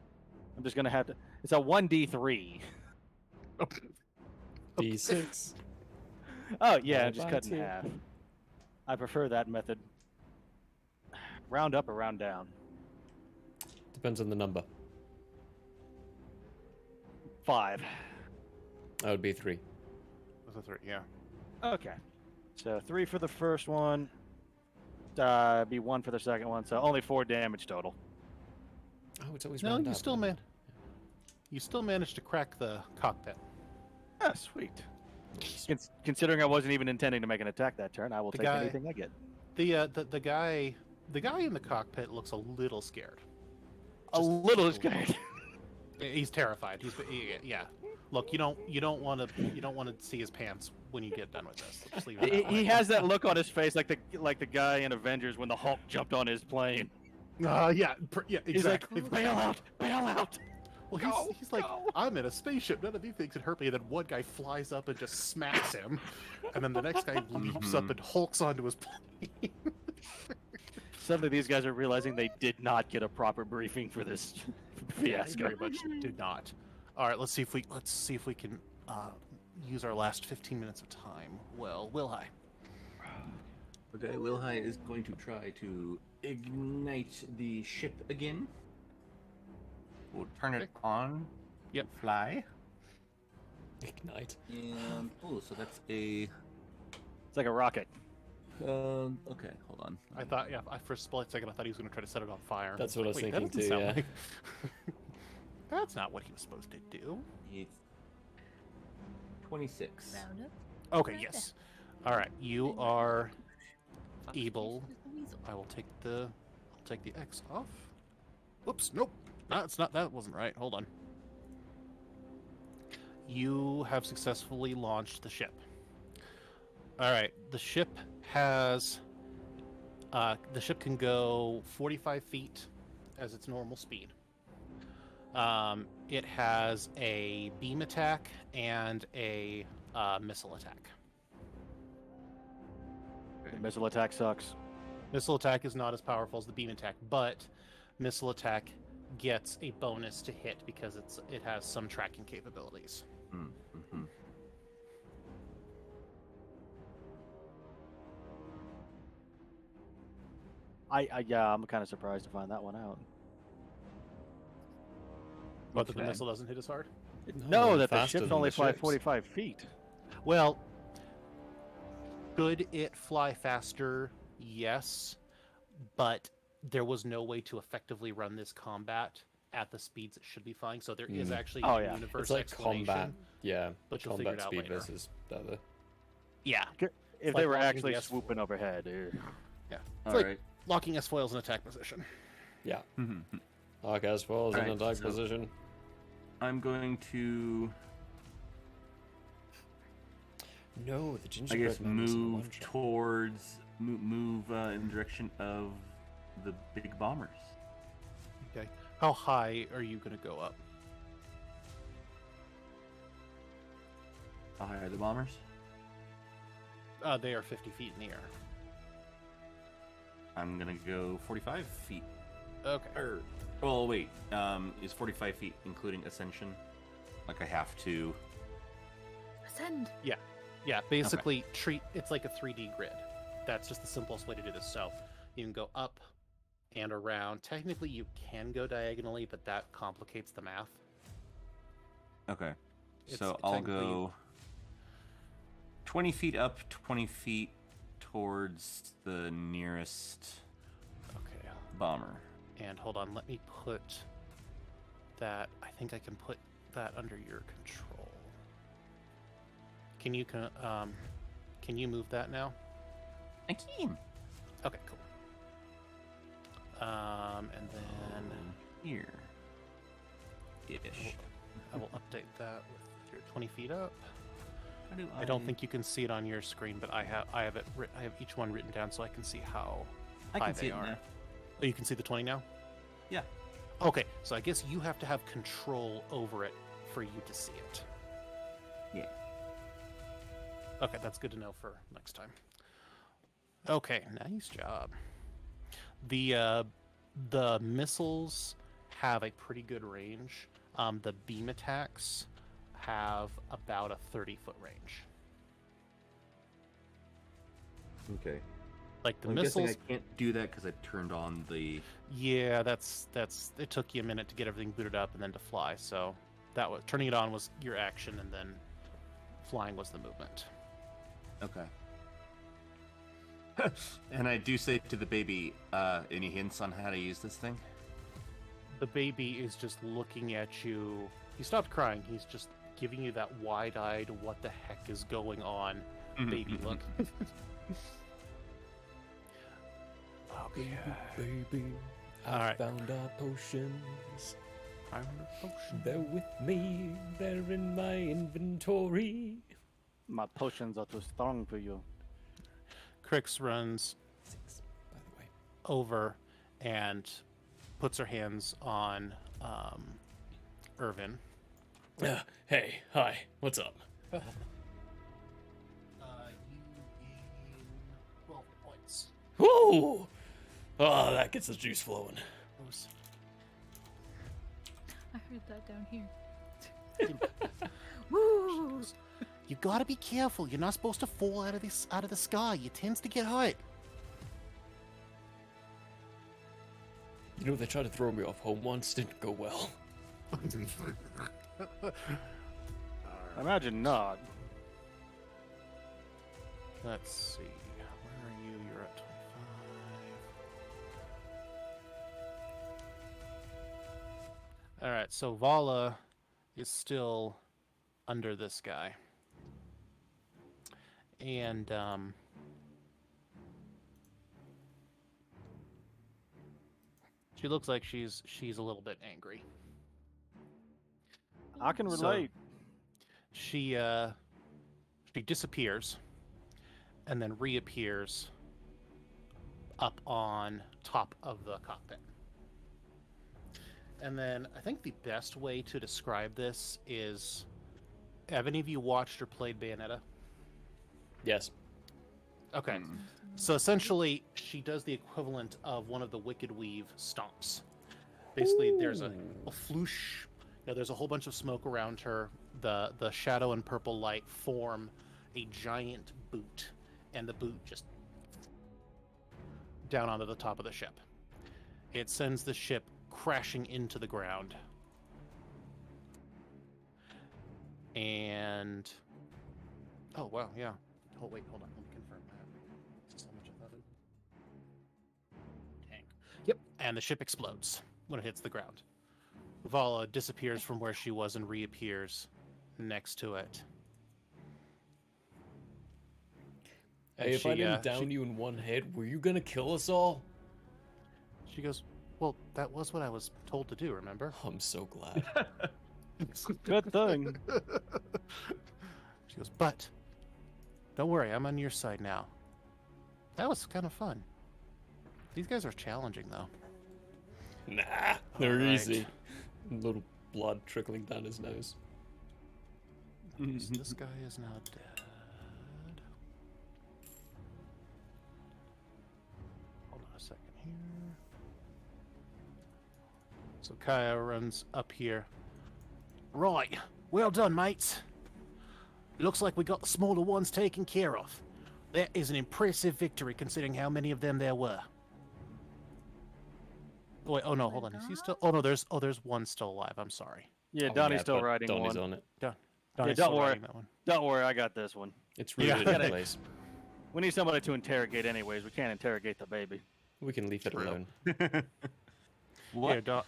just gonna have to. It's a 1d3. D6. Oh yeah, Divided just by cut in 2. half. I prefer that method. Round up or round down? Depends on the number. 5. That would be 3. That's a 3, yeah. Okay. So 3 for the first one. Be 1 for the second one. So only 4 damage total. Oh, it's always No, round you up, still isn't it? you still managed to crack the cockpit. Ah, sweet. Considering I wasn't even intending to make an attack that turn, I will The take guy- anything I get. The guy in the cockpit looks a little scared. A little scared. He's terrified. Yeah. Look, you don't want to see his pants when you get done with this. Just leave it that way. He has that look on his face like the guy in Avengers when the Hulk jumped on his plane. Yeah, He's like, exactly. bail out, bail out. Well, he's like, I'm in a spaceship. None of these things can hurt me. And then one guy flies up and just smacks him, and then the next guy leaps up and hulks onto his plane. Suddenly, these guys are realizing they did not get a proper briefing for this fiasco. Very much did not. All right, let's see if we can use our last 15 minutes of time. Well, Wilhai. Okay, Wilhai is going to try to ignite the ship again. We'll turn it on. Yep. Fly. Ignite. And so that's a. It's like a rocket. Okay, hold on. I thought, for a split second, I thought he was going to try to set it on fire. That's what I was Wait, thinking that doesn't too, sound yeah. like- That's not what he was supposed to do. It's 26. Okay, yes. All right, you are able. I will take the X off. Whoops, nope. No, it's not. That wasn't right. Hold on. You have successfully launched the ship. All right, the ship has. The ship can go 45 feet as its normal speed. It has a beam attack and a missile attack. The missile attack sucks. Missile attack is not as powerful as the beam attack, but missile attack gets a bonus to hit because it has some tracking capabilities. Mm-hmm. I'm kind of surprised to find that one out. But the Okay. missile doesn't hit as hard? No, that the faster ships than only the fly ships. 45 feet. Well, could it fly faster? Yes, but there was no way to effectively run this combat at the speeds it should be flying. So there is actually Oh, a yeah. universe It's like explanation, combat. Yeah, but you'll figure combat it out speed later. versus the other. Yeah, If It's they like were locking actually the S- swooping overhead. Yeah, it's All like right. locking S-foils in attack position. Yeah. Mhm. Arc as falls in Alright, attack so- position. I'm going to, No, the I gingerbread guess, man was in the one move shot. towards, move in the direction of the big bombers. Okay, how high are you going to go up? How high are the bombers? They are 50 feet in the air. I'm gonna go 45 feet. Okay. Well, wait. Is 45 feet including ascension? Like I have to. Ascend. Yeah, basically it's like a 3D grid. That's just the simplest way to do this. So you can go up and around. Technically you can go diagonally, but that complicates the math. Okay. It's So I'll technically- go 20 feet up, 20 feet towards the nearest Okay. bomber. And hold on, let me put that. I think I can put that under your control. Can you move that now? I can. Okay, cool. And then here. Ish. I will update that with your 20 feet up. How do I don't think you can see it on your screen, but I have it. I have each one written down so I can see how I high can see they it are. now. Oh, you can see the 20 now? Yeah. Okay, so I guess you have to have control over it for you to see it. Yeah. Okay, that's good to know for next time. Okay, nice job. The missiles have a pretty good range. The beam attacks have about a 30-foot range. Okay. Like the I'm missiles, guessing I can't do that because I turned on the. yeah, that's it took you a minute to get everything booted up and then to fly. So that was turning it on was your action, and then flying was the movement. Okay. And I do say to the baby, any hints on how to use this thing? The baby is just looking at you. He stopped crying. He's just giving you that wide-eyed, what the heck is going on, baby look. Okay. Baby, All I right. found our potions. Found a potion. They're with me. They're in my inventory. My potions are too strong for you. Crix runs 6, by the way. over and puts her hands on Irvin. Hey, hi, what's up? You gain 12 points. Woo! Oh, that gets the juice flowing. I heard that down here. Woo! You gotta be careful. You're not supposed to fall out of the sky. It tends to get hurt. You know, they tried to throw me off home once, didn't go well. Imagine not. Let's see. Where are you? You're at 25. Alright, so Vala is still under this guy. And, she looks like she's a little bit angry. I can So, relate. she disappears and then reappears up on top of the cockpit. And then I think the best way to describe this is, have any of you watched or played Bayonetta? Yes. Okay. So essentially, she does the equivalent of one of the Wicked Weave stomps. Basically, there's a floosh. There's a whole bunch of smoke around her. The shadow and purple light form a giant boot, and the boot just down onto the top of the ship. It sends the ship crashing into the ground. And oh wow, yeah. Oh wait, hold on. Let me confirm that. Is this how much I thought it? Tank. Yep. And the ship explodes when it hits the ground. Vala disappears from where she was and reappears next to it. Hey, if I didn't down you in one hit, were you gonna kill us all? She goes, well, that was what I was told to do, remember? I'm so glad. Good thing. She goes, but don't worry, I'm on your side now. That was kind of fun. These guys are challenging, though. Nah, they're Alright. easy. Little blood trickling down his nose. This guy is now dead. Hold on a second here. So Kaya runs up here. Right, well done, mates. Looks like we got the smaller ones taken care of. That is an impressive victory considering how many of them there were. Oh, wait, oh no, hold on. Is he still? Oh no, there's one still alive. I'm sorry. Yeah, Donnie's still but riding Donnie's one. on it. Donnie's Yeah, don't still worry. riding that one. Don't worry, I got this one. It's rooted in place. We need somebody to interrogate anyways. We can't interrogate the baby. We can leave it alone. What? Here,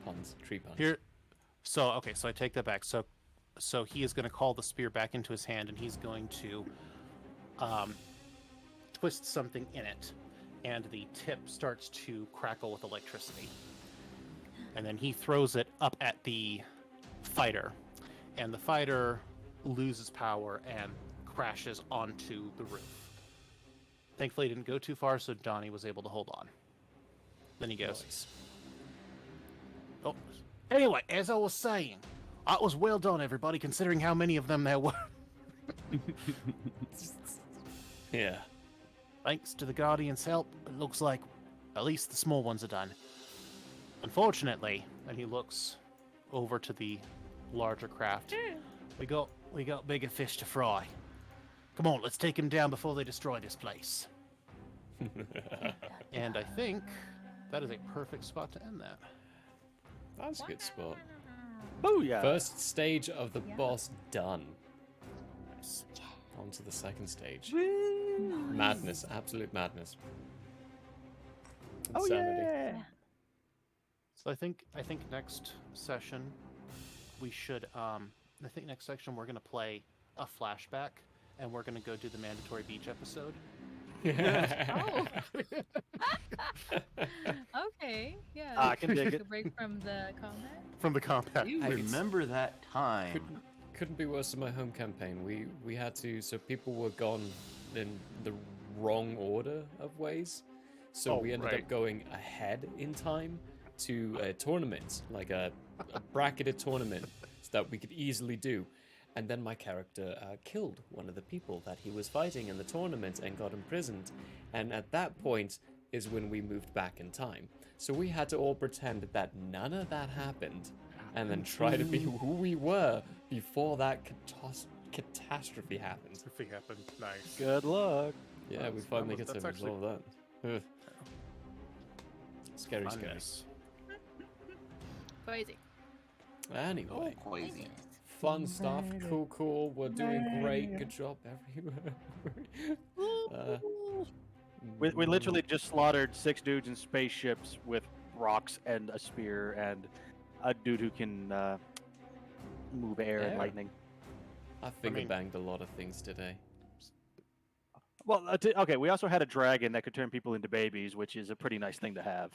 Puns, tree puns. Here, so okay, so I take that back. So he is going to call the spear back into his hand, and he's going to twist something in it, and the tip starts to crackle with electricity. And then he throws it up at the fighter, and the fighter loses power and crashes onto the roof. Thankfully, he didn't go too far, so Donnie was able to hold on. Then he goes, Nice. oh, anyway, as I was saying, that was well done, everybody, considering how many of them there were. Yeah. Thanks to the Guardian's help, it looks like at least the small ones are done. Unfortunately, and he looks over to the larger craft, we got bigger fish to fry. Come on, let's take them down before they destroy this place. And I think that is a perfect spot to end that. That's a good spot. Booyah! First stage of the boss done. Nice. On to the second stage. Madness, absolute madness. Oh yeah! So I think next session we should I think next section we're gonna play a flashback and we're gonna go do the mandatory beach episode. Oh. Okay. Yeah. I can dig Take it. a break from the combat. From the combat. I remember that time. Couldn't be worse than my home campaign. We had to, so people were gone in the wrong order of ways. So we ended up going ahead in time to a tournament, like a bracketed tournament that we could easily do. And then my character killed one of the people that he was fighting in the tournament and got imprisoned. And at that point is when we moved back in time. So we had to all pretend that none of that happened and then try to be who we were before that catastrophe happened. Nice. Good luck. Yeah, we finally get to resolve that. Ugh. Scary. Crazy. Anyway. Crazy. Fun stuff. Cool. We're doing great. Good job everywhere. We literally just slaughtered 6 dudes in spaceships with rocks and a spear and a dude who can move air and lightning. I finger banged a lot of things today. Well, okay, we also had a dragon that could turn people into babies, which is a pretty nice thing to have.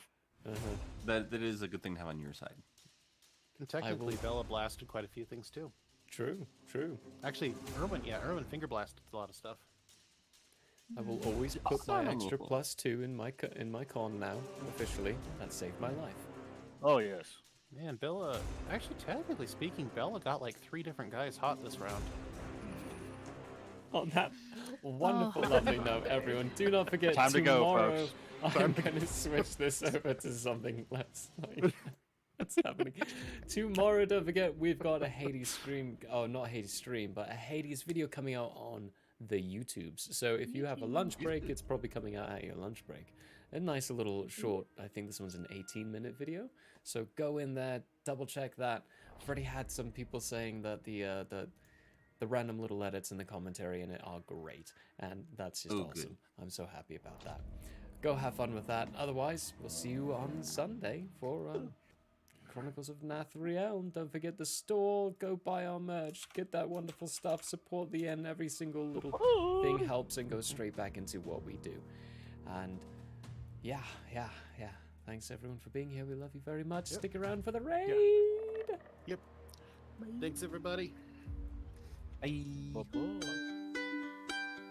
That is a good thing to have on your side. And technically, Bella blasted quite a few things too. True. Actually, Erwin finger blasted a lot of stuff. I will always put my extra +2 in my con now, officially. That saved my life. Oh, yes. Man, Bella, actually, technically speaking, Bella got like 3 different guys hot this round. On that wonderful, lovely note, everyone, do not forget Time to go, tomorrow folks. I'm going to switch this over to something less like what's happening. Tomorrow, don't forget, we've got a Hades stream. Oh, not Hades stream, but a Hades video coming out on the YouTubes. So if you have a lunch break, it's probably coming out at your lunch break. A nice little short, I think this one's an 18-minute video. So go in there, double check that. I've already had some people saying that the random little edits in the commentary in it are great, and that's just awesome. Good. I'm so happy about that. Go have fun with that. Otherwise, we'll see you on Sunday for Chronicles of Nathriel. Don't forget the store. Go buy our merch. Get that wonderful stuff. Support the end. Every single little thing helps and goes straight back into what we do. And yeah. Thanks everyone for being here. We love you very much. Yep. Stick around for the raid. Yep. Thanks everybody. Bye. Bye-bye.